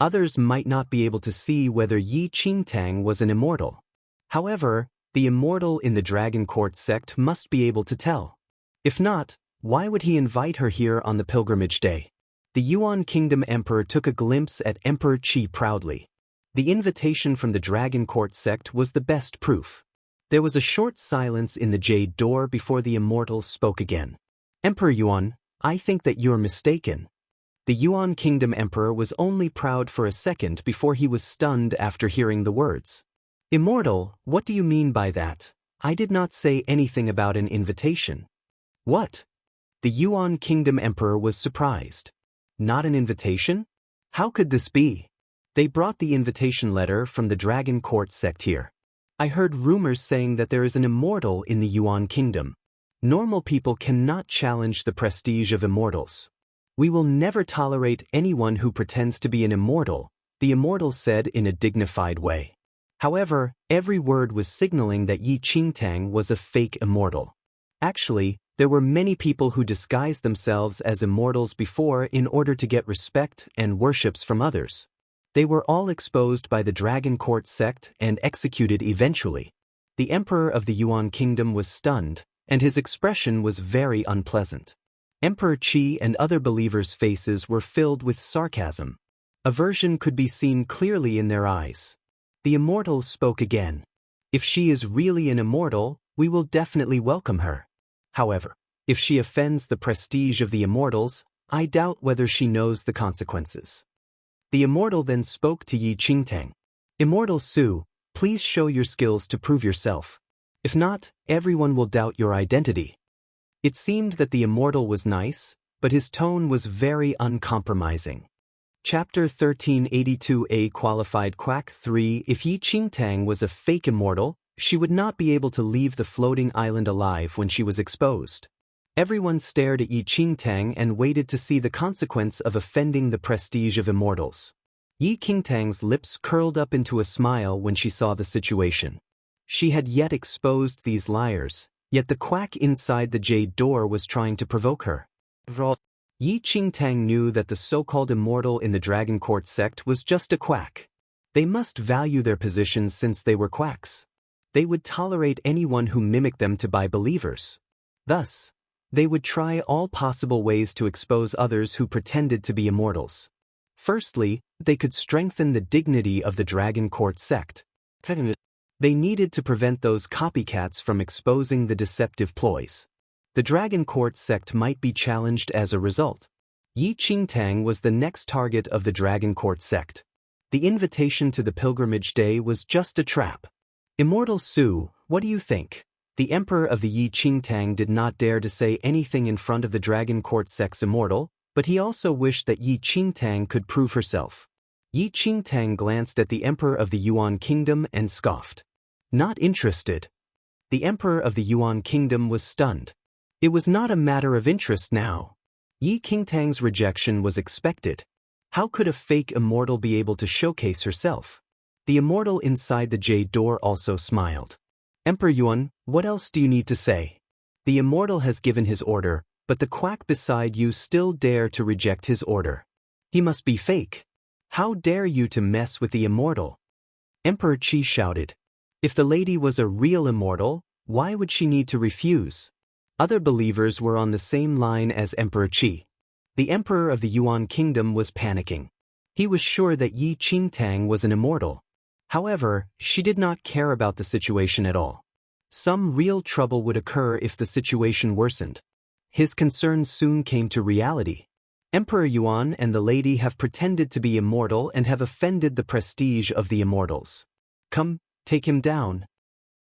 Others might not be able to see whether Yi Qingtang was an immortal. However, the immortal in the Dragon Court sect must be able to tell. If not, why would he invite her here on the pilgrimage day? The Yuan Kingdom Emperor took a glimpse at Emperor Qi proudly. The invitation from the Dragon Court sect was the best proof. There was a short silence in the jade door before the immortal spoke again. "Emperor Yuan, I think that you're mistaken." The Yuan Kingdom Emperor was only proud for a second before he was stunned after hearing the words. "Immortal, what do you mean by that? I did not say anything about an invitation." "What?" The Yuan Kingdom Emperor was surprised. "Not an invitation? How could this be? They brought the invitation letter from the Dragon Court sect here. I heard rumors saying that there is an immortal in the Yuan Kingdom. Normal people cannot challenge the prestige of immortals. We will never tolerate anyone who pretends to be an immortal," the immortal said in a dignified way. However, every word was signaling that Yi Qingtang was a fake immortal. Actually, there were many people who disguised themselves as immortals before in order to get respect and worships from others. They were all exposed by the Dragon Court sect and executed eventually. The Emperor of the Yuan Kingdom was stunned, and his expression was very unpleasant. Emperor Qi and other believers' faces were filled with sarcasm. Aversion could be seen clearly in their eyes. The immortal spoke again. "If she is really an immortal, we will definitely welcome her. However, if she offends the prestige of the immortals, I doubt whether she knows the consequences." The immortal then spoke to Yi Qingtang. "Immortal Su, please show your skills to prove yourself. If not, everyone will doubt your identity." It seemed that the immortal was nice, but his tone was very uncompromising. Chapter 1382 A Qualified Quack 3 If Yi Qingtang was a fake immortal, she would not be able to leave the floating island alive when she was exposed. Everyone stared at Yi Qingtang and waited to see the consequence of offending the prestige of immortals. Yi Qingtang's lips curled up into a smile when she saw the situation. She had yet exposed these liars, yet the quack inside the jade door was trying to provoke her. Yi Qingtang knew that the so-called immortal in the Dragon Court sect was just a quack. They must value their positions since they were quacks. They would tolerate anyone who mimicked them to buy believers. Thus, they would try all possible ways to expose others who pretended to be immortals. Firstly, they could strengthen the dignity of the Dragon Court sect. They needed to prevent those copycats from exposing the deceptive ploys. The Dragon Court sect might be challenged as a result. Yi Qingtang was the next target of the Dragon Court sect. The invitation to the pilgrimage day was just a trap. "Immortal Su, what do you think?" The Emperor of the Yi Qingtang did not dare to say anything in front of the Dragon Court sect's immortal, but he also wished that Yi Qingtang could prove herself. Yi Qingtang glanced at the Emperor of the Yuan Kingdom and scoffed. "Not interested." The Emperor of the Yuan Kingdom was stunned. It was not a matter of interest now. Yi Qingtang's rejection was expected. How could a fake immortal be able to showcase herself? The immortal inside the jade door also smiled. Emperor Yuan, what else do you need to say? The immortal has given his order, but the quack beside you still dare to reject his order. He must be fake. How dare you to mess with the immortal? Emperor Qi shouted. If the lady was a real immortal, why would she need to refuse? Other believers were on the same line as Emperor Qi. The emperor of the Yuan kingdom was panicking. He was sure that Yi Qingtang was an immortal. However, she did not care about the situation at all. Some real trouble would occur if the situation worsened. His concerns soon came to reality. Emperor Yuan and the lady have pretended to be immortal and have offended the prestige of the immortals. Come, take him down.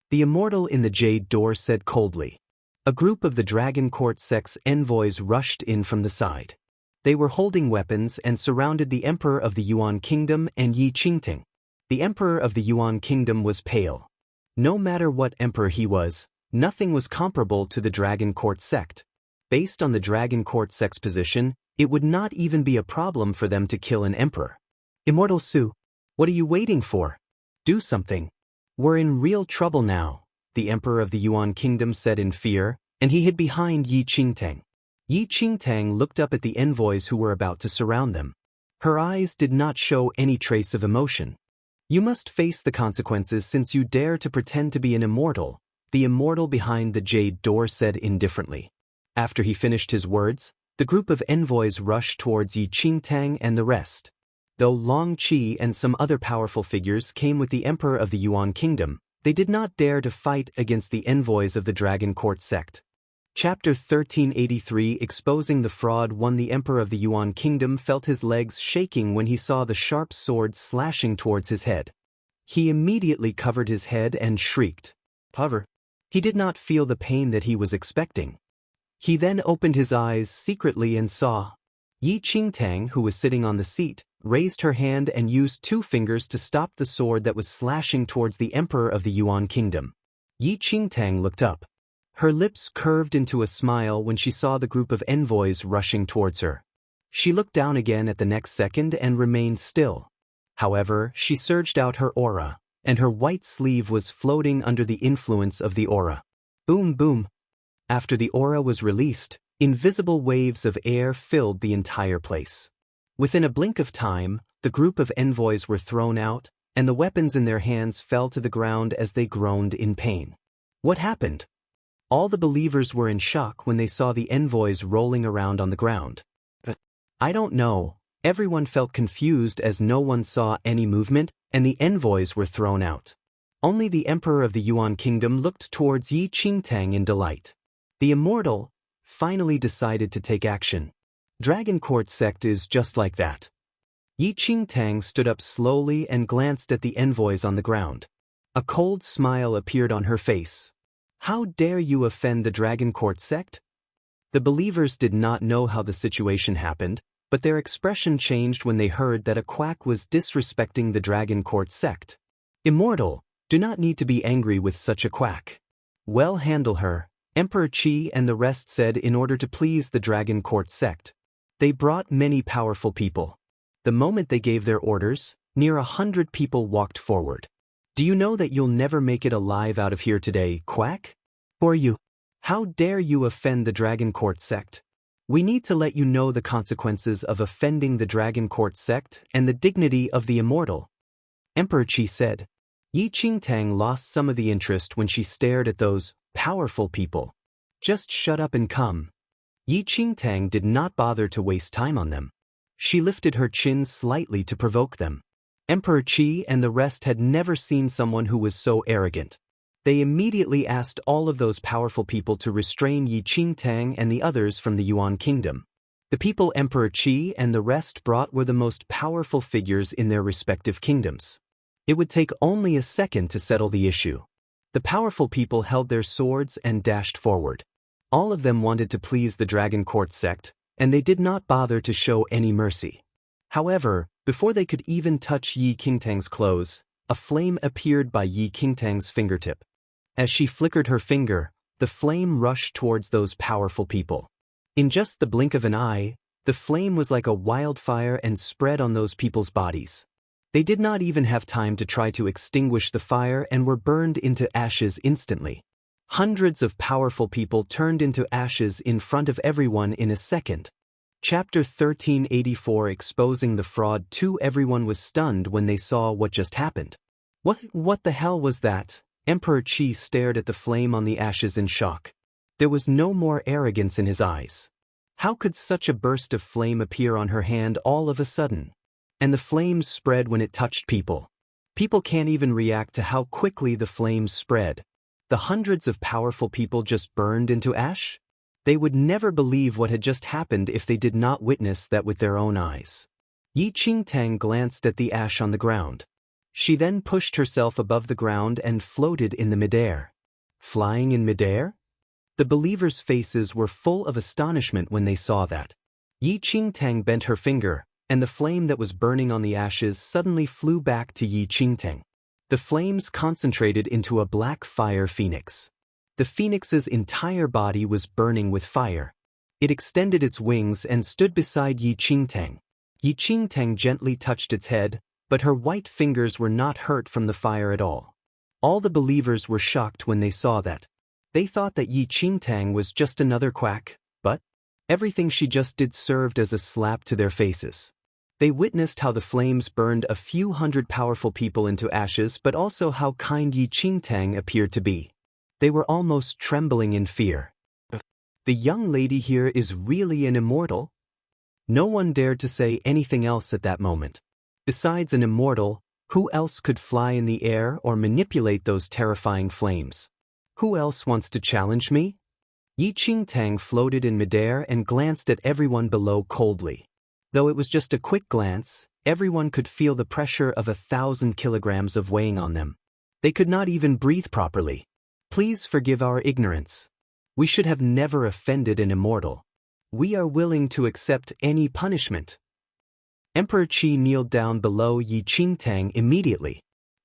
The immortal in the jade door said coldly. A group of the Dragon Court sect's envoys rushed in from the side. They were holding weapons and surrounded the emperor of the Yuan kingdom and Yi Qingtang. The emperor of the Yuan kingdom was pale. No matter what emperor he was, nothing was comparable to the Dragon Court sect. Based on the Dragon Court sect's position, it would not even be a problem for them to kill an emperor. Immortal Su, what are you waiting for? Do something. We're in real trouble now, the emperor of the Yuan kingdom said in fear, and he hid behind Yi Qingtang. Yi Qingtang looked up at the envoys who were about to surround them. Her eyes did not show any trace of emotion. You must face the consequences since you dare to pretend to be an immortal, the immortal behind the jade door said indifferently. After he finished his words, the group of envoys rushed towards Yi Qingtang and the rest. Though Long Qi and some other powerful figures came with the emperor of the Yuan kingdom, they did not dare to fight against the envoys of the Dragon Court sect. Chapter 1383 Exposing the Fraud. One. The emperor of the Yuan kingdom felt his legs shaking when he saw the sharp sword slashing towards his head. He immediately covered his head and shrieked. However, he did not feel the pain that he was expecting. He then opened his eyes secretly and saw. Yi Qingtang, who was sitting on the seat, raised her hand and used 2 fingers to stop the sword that was slashing towards the emperor of the Yuan kingdom. Yi Qingtang looked up. Her lips curved into a smile when she saw the group of envoys rushing towards her. She looked down again at the next second and remained still. However, she surged out her aura, and her white sleeve was floating under the influence of the aura. Boom boom. After the aura was released, invisible waves of air filled the entire place. Within a blink of time, the group of envoys were thrown out, and the weapons in their hands fell to the ground as they groaned in pain. What happened? All the believers were in shock when they saw the envoys rolling around on the ground. I don't know. Everyone felt confused as no one saw any movement, and the envoys were thrown out. Only the emperor of the Yuan kingdom looked towards Yi Qingtang in delight. The immortal finally decided to take action. Dragon Court sect is just like that. Yi Qingtang stood up slowly and glanced at the envoys on the ground. A cold smile appeared on her face. How dare you offend the Dragon Court sect? The believers did not know how the situation happened, but their expression changed when they heard that a quack was disrespecting the Dragon Court sect. Immortal, do not need to be angry with such a quack. Well, handle her, Emperor Qi and the rest said in order to please the Dragon Court sect. They brought many powerful people. The moment they gave their orders, near 100 people walked forward. Do you know that you'll never make it alive out of here today, quack? Who are you? How dare you offend the Dragon Court sect? We need to let you know the consequences of offending the Dragon Court sect and the dignity of the immortal. Emperor Qi said. Yi Qingtang lost some of the interest when she stared at those powerful people. Just shut up and come. Yi Qingtang did not bother to waste time on them. She lifted her chin slightly to provoke them. Emperor Qi and the rest had never seen someone who was so arrogant. They immediately asked all of those powerful people to restrain Yi Qingtang and the others from the Yuan kingdom. The people Emperor Qi and the rest brought were the most powerful figures in their respective kingdoms. It would take only a second to settle the issue. The powerful people held their swords and dashed forward. All of them wanted to please the Dragon Court sect, and they did not bother to show any mercy. However, before they could even touch Yi Qingtang's clothes, a flame appeared by Yi Qingtang's fingertip. As she flickered her finger, the flame rushed towards those powerful people. In just the blink of an eye, The flame was like a wildfire and spread on those people's bodies. They did not even have time to try to extinguish the fire and were burned into ashes instantly. Hundreds of powerful people turned into ashes in front of everyone in a second. Chapter 1384 Exposing the Fraud 2 Everyone was stunned when they saw what just happened. What the hell was that? Emperor Qi stared at the flame on the ashes in shock. There was no more arrogance in his eyes. How could such a burst of flame appear on her hand all of a sudden? And the flames spread when it touched people. People can't even react to how quickly the flames spread. The hundreds of powerful people just burned into ash? They would never believe what had just happened if they did not witness that with their own eyes. Yi Qingtang glanced at the ash on the ground. She then pushed herself above the ground and floated in the midair. Flying in midair? The believers' faces were full of astonishment when they saw that. Yi Qingtang bent her finger, and the flame that was burning on the ashes suddenly flew back to Yi Qingtang. The flames concentrated into a black fire phoenix. The phoenix's entire body was burning with fire. It extended its wings and stood beside Yi Qingtang. Yi Qingtang gently touched its head, but her white fingers were not hurt from the fire at all. All the believers were shocked when they saw that. They thought that Yi Qingtang was just another quack, but everything she just did served as a slap to their faces. They witnessed how the flames burned a few hundred powerful people into ashes, but also how kind Yi Qingtang appeared to be. They were almost trembling in fear. The young lady here is really an immortal? No one dared to say anything else at that moment. Besides an immortal, who else could fly in the air or manipulate those terrifying flames? Who else wants to challenge me? Yi Qingtang floated in midair and glanced at everyone below coldly. Though it was just a quick glance, everyone could feel the pressure of 1,000 kilograms of weighing on them. They could not even breathe properly. Please forgive our ignorance. We should have never offended an immortal. We are willing to accept any punishment. Emperor Qi kneeled down below Yi Qingtang immediately.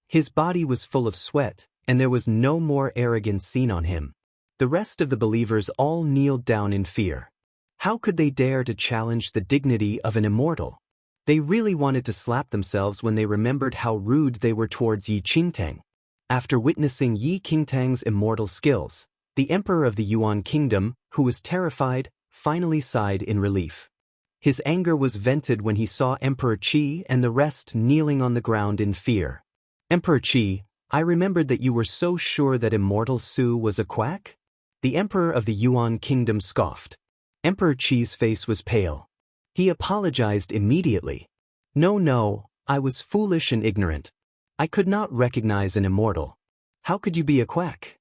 His body was full of sweat, and there was no more arrogance seen on him. The rest of the believers all kneeled down in fear. How could they dare to challenge the dignity of an immortal? They really wanted to slap themselves when they remembered how rude they were towards Yi Qingtang. After witnessing Yi Qingtang's immortal skills, the emperor of the Yuan kingdom, who was terrified, finally sighed in relief. His anger was vented when he saw Emperor Qi and the rest kneeling on the ground in fear. Emperor Qi, I remembered that you were so sure that Immortal Su was a quack? The emperor of the Yuan kingdom scoffed. Emperor Qi's face was pale. He apologized immediately. No, I was foolish and ignorant. I could not recognize an immortal. How could you be a quack?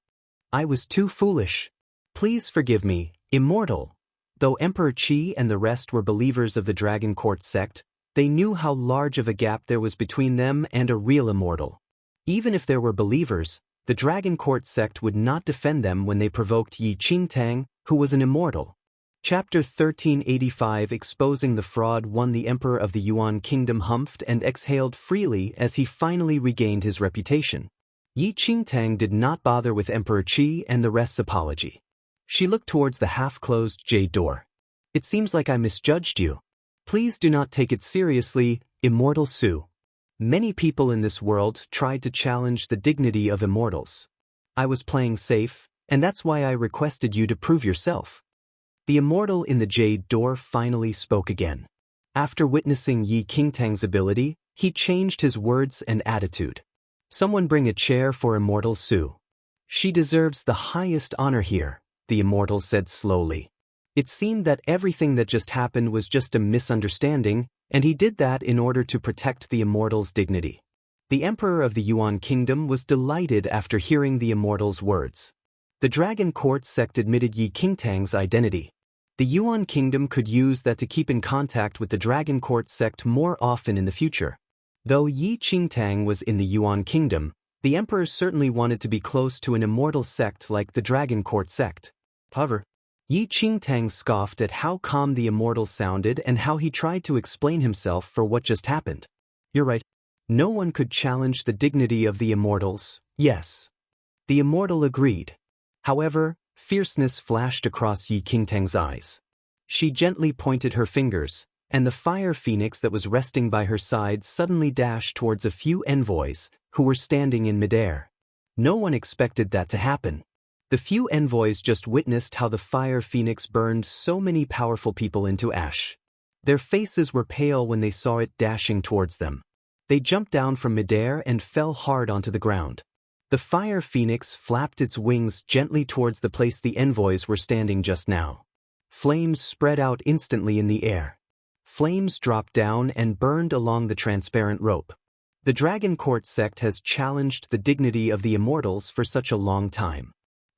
I was too foolish. Please forgive me, immortal. Though Emperor Qi and the rest were believers of the Dragon Court sect, they knew how large of a gap there was between them and a real immortal. Even if there were believers, the Dragon Court sect would not defend them when they provoked Yi Qingtang, who was an immortal. Chapter 1385 Exposing the Fraud 1 The Emperor of the Yuan Kingdom humphed and exhaled freely as he finally regained his reputation. Yi Qingtang did not bother with Emperor Qi and the rest's apology. She looked towards the half-closed jade door. It seems like I misjudged you. Please do not take it seriously, Immortal Su. Many people in this world tried to challenge the dignity of immortals. I was playing safe, and that's why I requested you to prove yourself. The immortal in the jade door finally spoke again. After witnessing Yi Qingtang's ability, he changed his words and attitude. Someone bring a chair for Immortal Su. She deserves the highest honor here, the immortal said slowly. It seemed that everything that just happened was just a misunderstanding, and he did that in order to protect the immortal's dignity. The emperor of the Yuan kingdom was delighted after hearing the immortal's words. The Dragon Court sect admitted Yi Qingtang's identity. The Yuan kingdom could use that to keep in contact with the Dragon Court sect more often in the future. Though Yi Qingtang was in the Yuan kingdom, the emperor certainly wanted to be close to an immortal sect like the Dragon Court sect. However, Yi Qingtang scoffed at how calm the immortal sounded and how he tried to explain himself for what just happened. You're right. No one could challenge the dignity of the immortals, yes. The immortal agreed. However, fierceness flashed across Yi Qingtang's eyes. She gently pointed her fingers, and the fire phoenix that was resting by her side suddenly dashed towards a few envoys, who were standing in midair. No one expected that to happen. The few envoys just witnessed how the fire phoenix burned so many powerful people into ash. Their faces were pale when they saw it dashing towards them. They jumped down from midair and fell hard onto the ground. The fire phoenix flapped its wings gently towards the place the envoys were standing just now. Flames spread out instantly in the air. Flames dropped down and burned along the transparent rope. The Dragon Court sect has challenged the dignity of the immortals for such a long time.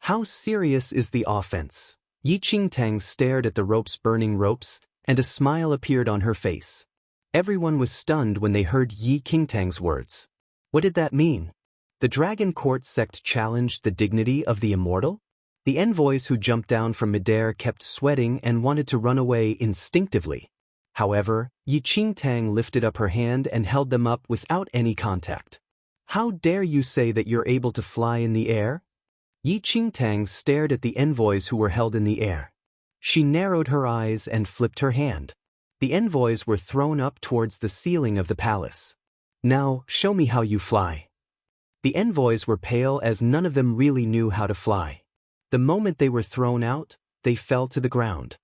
How serious is the offense? Yi Qingtang stared at the burning ropes, and a smile appeared on her face. Everyone was stunned when they heard Yi Qingtang's words. What did that mean? The Dragon Court sect challenged the dignity of the immortal? The envoys who jumped down from midair kept sweating and wanted to run away instinctively. However, Yi Qingtang lifted up her hand and held them up without any contact. How dare you say that you're able to fly in the air? Yi Qingtang stared at the envoys who were held in the air. She narrowed her eyes and flipped her hand. The envoys were thrown up towards the ceiling of the palace. Now, show me how you fly. The envoys were pale as none of them really knew how to fly. The moment they were thrown out, they fell to the ground.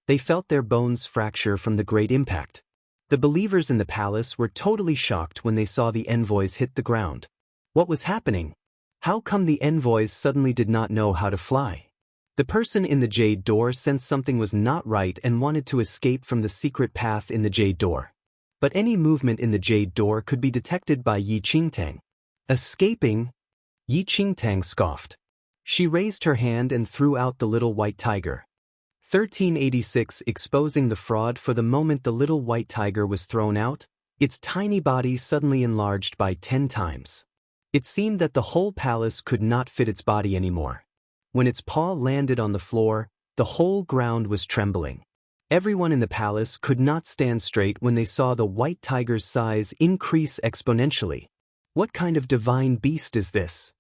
They felt their bones fracture from the great impact. The believers in the palace were totally shocked when they saw the envoys hit the ground. What was happening? How come the envoys suddenly did not know how to fly? The person in the jade door sensed something was not right and wanted to escape from the secret path in the jade door. But any movement in the jade door could be detected by Yi Qingtang. Escaping? Yi Qingtang scoffed. She raised her hand and threw out the little white tiger. 1386 exposing the fraud. For the moment the little white tiger was thrown out, its tiny body suddenly enlarged by 10 times. It seemed that the whole palace could not fit its body anymore. When its paw landed on the floor, the whole ground was trembling. Everyone in the palace could not stand straight when they saw the white tiger's size increase exponentially. What kind of divine beast is this?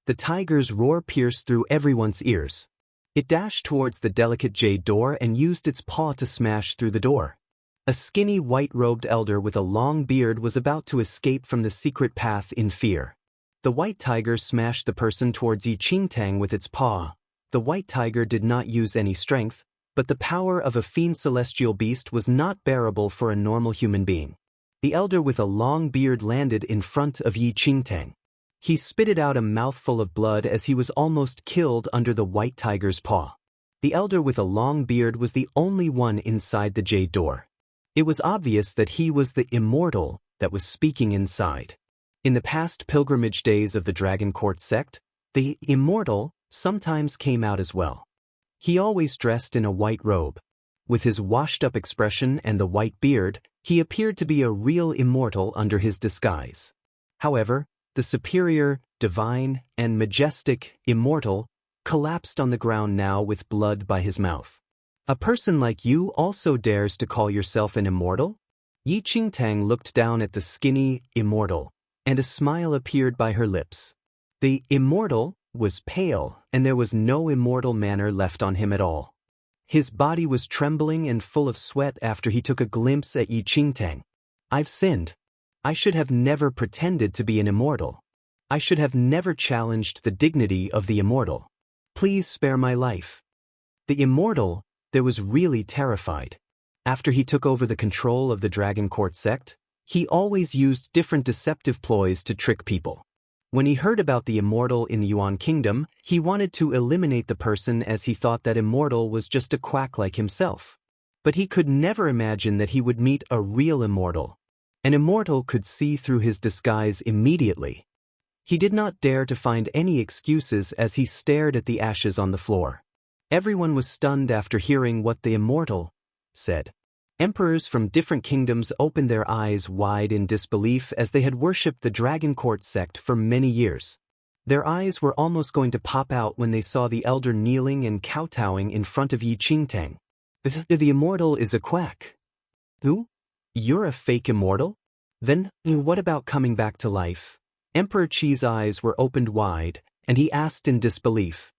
The tiger's roar pierced through everyone's ears. It dashed towards the delicate jade door and used its paw to smash through the door. A skinny white-robed elder with a long beard was about to escape from the secret path in fear. The white tiger smashed the person towards Yi Qingtang with its paw. The white tiger did not use any strength, but the power of a fiend celestial beast was not bearable for a normal human being. The elder with a long beard landed in front of Yi Qingtang. He spitted out a mouthful of blood as he was almost killed under the white tiger's paw. The elder with a long beard was the only one inside the jade door. It was obvious that he was the immortal that was speaking inside. In the past pilgrimage days of the Dragon Court sect, the immortal sometimes came out as well. He always dressed in a white robe. With his washed-up expression and the white beard, he appeared to be a real immortal under his disguise. However, the superior, divine, and majestic immortal collapsed on the ground now with blood by his mouth. A person like you also dares to call yourself an immortal? Yi Qingtang looked down at the skinny immortal, and a smile appeared by her lips. The immortal was pale, and there was no immortal manner left on him at all. His body was trembling and full of sweat after he took a glimpse at Yi Qingtang. I've sinned. I should have never pretended to be an immortal. I should have never challenged the dignity of the immortal. Please spare my life. The immortal, there was really terrified. After he took over the control of the Dragon Court sect, he always used different deceptive ploys to trick people. When he heard about the immortal in the Yuan Kingdom, he wanted to eliminate the person as he thought that immortal was just a quack like himself. But he could never imagine that he would meet a real immortal. An immortal could see through his disguise immediately. He did not dare to find any excuses as he stared at the ashes on the floor. Everyone was stunned after hearing what the immortal said. Emperors from different kingdoms opened their eyes wide in disbelief as they had worshipped the Dragon Court sect for many years. Their eyes were almost going to pop out when they saw the elder kneeling and kowtowing in front of Yi Qingtang. The immortal is a quack. Who? You're a fake immortal? Then, what about coming back to life? Emperor Qi's eyes were opened wide, and he asked in disbelief.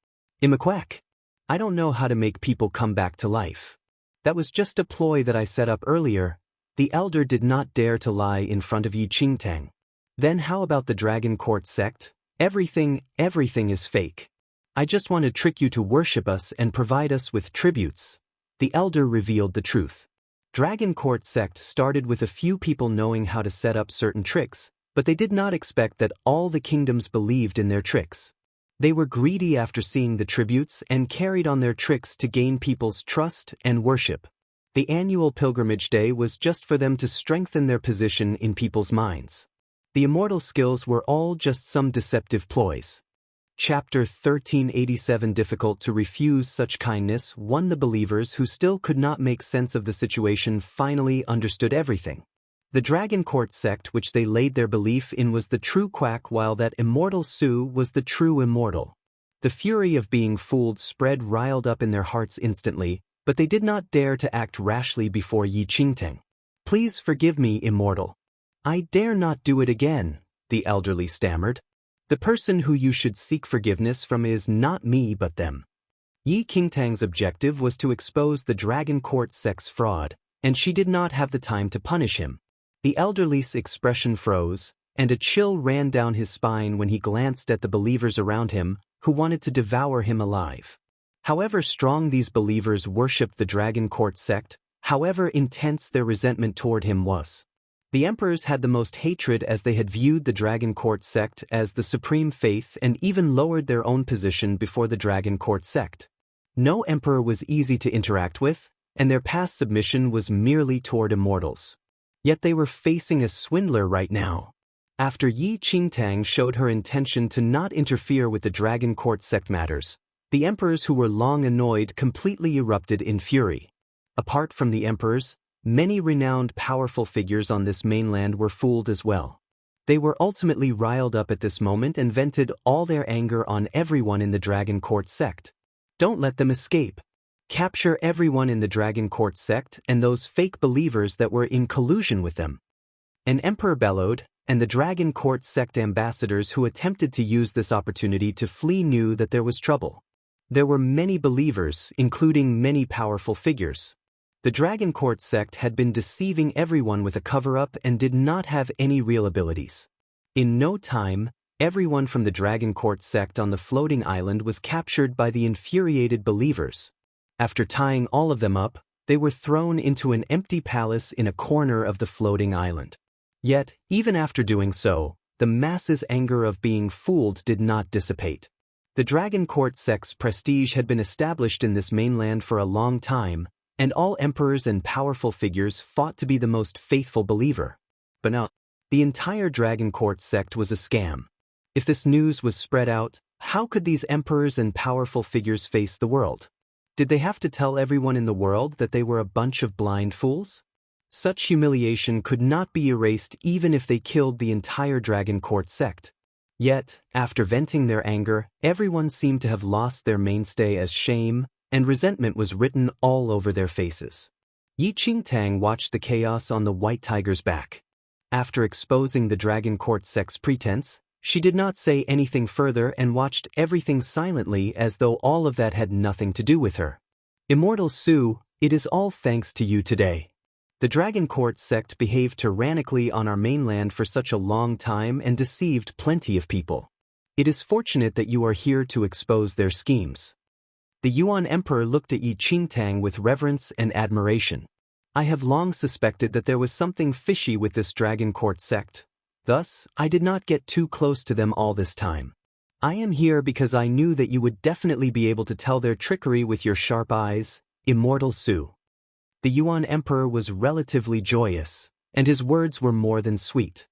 I'm a quack. I don't know how to make people come back to life. That was just a ploy that I set up earlier. The elder did not dare to lie in front of Yi Qingtang. Then how about the Dragon Court sect? Everything is fake. I just want to trick you to worship us and provide us with tributes. The elder revealed the truth. Dragon Court sect started with a few people knowing how to set up certain tricks, but they did not expect that all the kingdoms believed in their tricks. They were greedy after seeing the tributes and carried on their tricks to gain people's trust and worship. The annual pilgrimage day was just for them to strengthen their position in people's minds. The immortal skills were all just some deceptive ploys. Chapter 1387 Difficult to refuse such kindness. 1. The believers who still could not make sense of the situation finally understood everything. The Dragon Court sect which they laid their belief in was the true quack, while that immortal Su was the true immortal. The fury of being fooled spread riled up in their hearts instantly, but they did not dare to act rashly before Yi Qingtang. Please forgive me, immortal. I dare not do it again, the elderly stammered. The person who you should seek forgiveness from is not me but them. Yi Qingtang's objective was to expose the Dragon Court sect's fraud, and she did not have the time to punish him. The elderly's expression froze, and a chill ran down his spine when he glanced at the believers around him, who wanted to devour him alive. However strong these believers worshipped the Dragon Court sect, however intense their resentment toward him was. The emperors had the most hatred as they had viewed the Dragon Court sect as the supreme faith and even lowered their own position before the Dragon Court sect. No emperor was easy to interact with, and their past submission was merely toward immortals. Yet they were facing a swindler right now. After Yi Qingtang showed her intention to not interfere with the Dragon Court sect matters, the emperors who were long annoyed completely erupted in fury. Apart from the emperors, many renowned powerful figures on this mainland were fooled as well. They were ultimately riled up at this moment and vented all their anger on everyone in the Dragon Court sect. Don't let them escape. Capture everyone in the Dragon Court sect and those fake believers that were in collusion with them. An emperor bellowed, and the Dragon Court sect ambassadors who attempted to use this opportunity to flee knew that there was trouble. There were many believers, including many powerful figures. The Dragon Court sect had been deceiving everyone with a cover-up and did not have any real abilities. In no time, everyone from the Dragon Court sect on the floating island was captured by the infuriated believers. After tying all of them up, they were thrown into an empty palace in a corner of the floating island. Yet, even after doing so, the masses' anger of being fooled did not dissipate. The Dragon Court sect's prestige had been established in this mainland for a long time, and all emperors and powerful figures fought to be the most faithful believer. But now, the entire Dragon Court sect was a scam. If this news was spread out, how could these emperors and powerful figures face the world? Did they have to tell everyone in the world that they were a bunch of blind fools? Such humiliation could not be erased even if they killed the entire Dragon Court sect. Yet, after venting their anger, everyone seemed to have lost their mainstay as shame, and resentment was written all over their faces. Yi Qingtang watched the chaos on the White Tiger's back. After exposing the Dragon Court sect's pretense, she did not say anything further and watched everything silently as though all of that had nothing to do with her. Immortal Su, it is all thanks to you today. The Dragon Court sect behaved tyrannically on our mainland for such a long time and deceived plenty of people. It is fortunate that you are here to expose their schemes. The Yuan Emperor looked at Yi Qingtang with reverence and admiration. I have long suspected that there was something fishy with this Dragon Court sect. Thus, I did not get too close to them all this time. I am here because I knew that you would definitely be able to tell their trickery with your sharp eyes, Immortal Su. The Yuan Emperor was relatively joyous, and his words were more than sweet.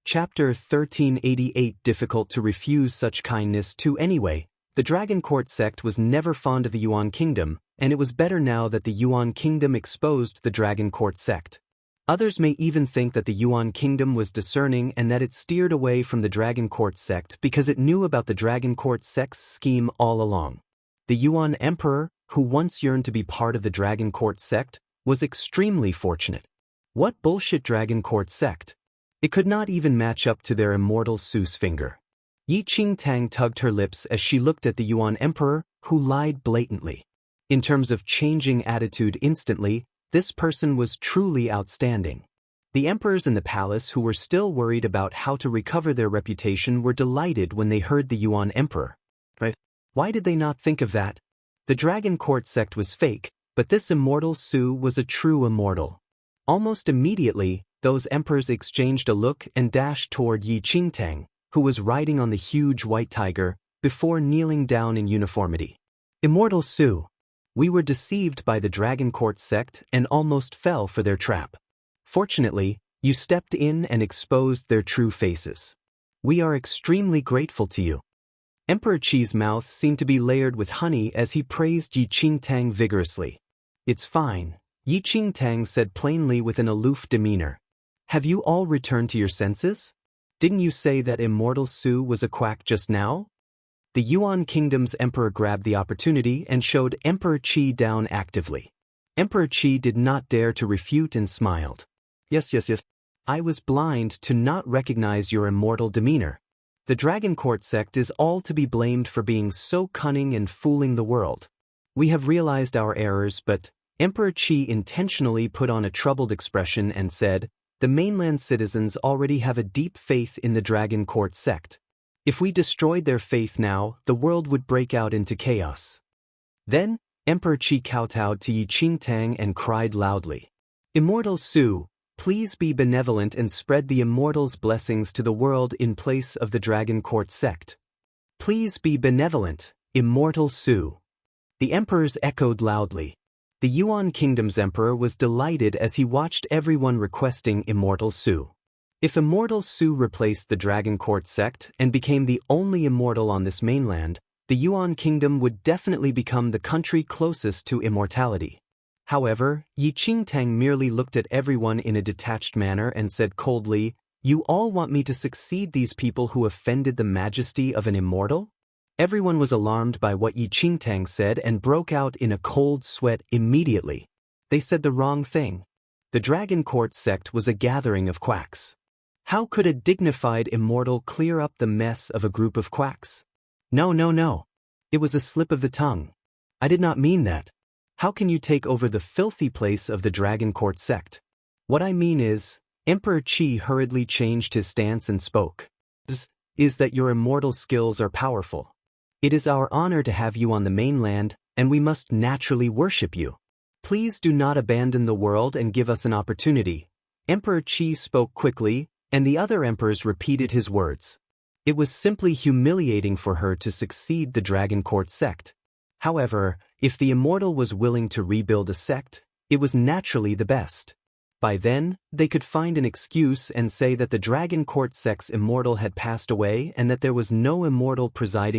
Chapter 1388 Difficult to refuse such kindness to anyway. The Dragon Court sect was never fond of the Yuan Kingdom, and it was better now that the Yuan Kingdom exposed the Dragon Court sect. Others may even think that the Yuan Kingdom was discerning and that it steered away from the Dragon Court sect because it knew about the Dragon Court sect's scheme all along. The Yuan Emperor, who once yearned to be part of the Dragon Court sect, was extremely fortunate. What bullshit Dragon Court sect? It could not even match up to their immortal Su's finger. Yi Qingtang tugged her lips as she looked at the Yuan Emperor, who lied blatantly. In terms of changing attitude instantly, this person was truly outstanding. The emperors in the palace who were still worried about how to recover their reputation were delighted when they heard the Yuan emperor. Right? Why did they not think of that? The Dragon Court sect was fake, but this immortal Su was a true immortal. Almost immediately, those emperors exchanged a look and dashed toward Yi Qingtang, who was riding on the huge white tiger, before kneeling down in uniformity. Immortal Su. We were deceived by the Dragon Court sect and almost fell for their trap. Fortunately, you stepped in and exposed their true faces. We are extremely grateful to you. Emperor Qi's mouth seemed to be layered with honey as he praised Yi Qingtang vigorously. It's fine, Yi Qingtang said plainly with an aloof demeanor. Have you all returned to your senses? Didn't you say that Immortal Su was a quack just now? The Yuan Kingdom's emperor grabbed the opportunity and showed Emperor Qi down actively. Emperor Qi did not dare to refute and smiled. Yes. I was blind to not recognize your immortal demeanor. The Dragon Court sect is all to be blamed for being so cunning and fooling the world. We have realized our errors, but Emperor Qi intentionally put on a troubled expression and said, the mainland citizens already have a deep faith in the Dragon Court sect. If we destroyed their faith now, the world would break out into chaos. Then, Emperor Qi kowtowed to Yi Qingtang and cried loudly. Immortal Su, please be benevolent and spread the immortal's blessings to the world in place of the Dragon Court sect. Please be benevolent, Immortal Su. The emperors echoed loudly. The Yuan Kingdom's emperor was delighted as he watched everyone requesting Immortal Su. If Immortal Su replaced the Dragon Court sect and became the only immortal on this mainland, the Yuan Kingdom would definitely become the country closest to immortality. However, Yi Qingtang merely looked at everyone in a detached manner and said coldly, you all want me to succeed these people who offended the majesty of an immortal? Everyone was alarmed by what Yi Qingtang said and broke out in a cold sweat immediately. They said the wrong thing. The Dragon Court sect was a gathering of quacks. How could a dignified immortal clear up the mess of a group of quacks? No. It was a slip of the tongue. I did not mean that. How can you take over the filthy place of the Dragon Court sect? What I mean is, Emperor Qi hurriedly changed his stance and spoke. Is that your immortal skills are powerful. It is our honor to have you on the mainland, and we must naturally worship you. Please do not abandon the world and give us an opportunity. Emperor Qi spoke quickly, and the other emperors repeated his words. It was simply humiliating for her to succeed the Dragon Court sect. However, if the immortal was willing to rebuild a sect, it was naturally the best. By then, they could find an excuse and say that the Dragon Court sect's immortal had passed away and that there was no immortal presiding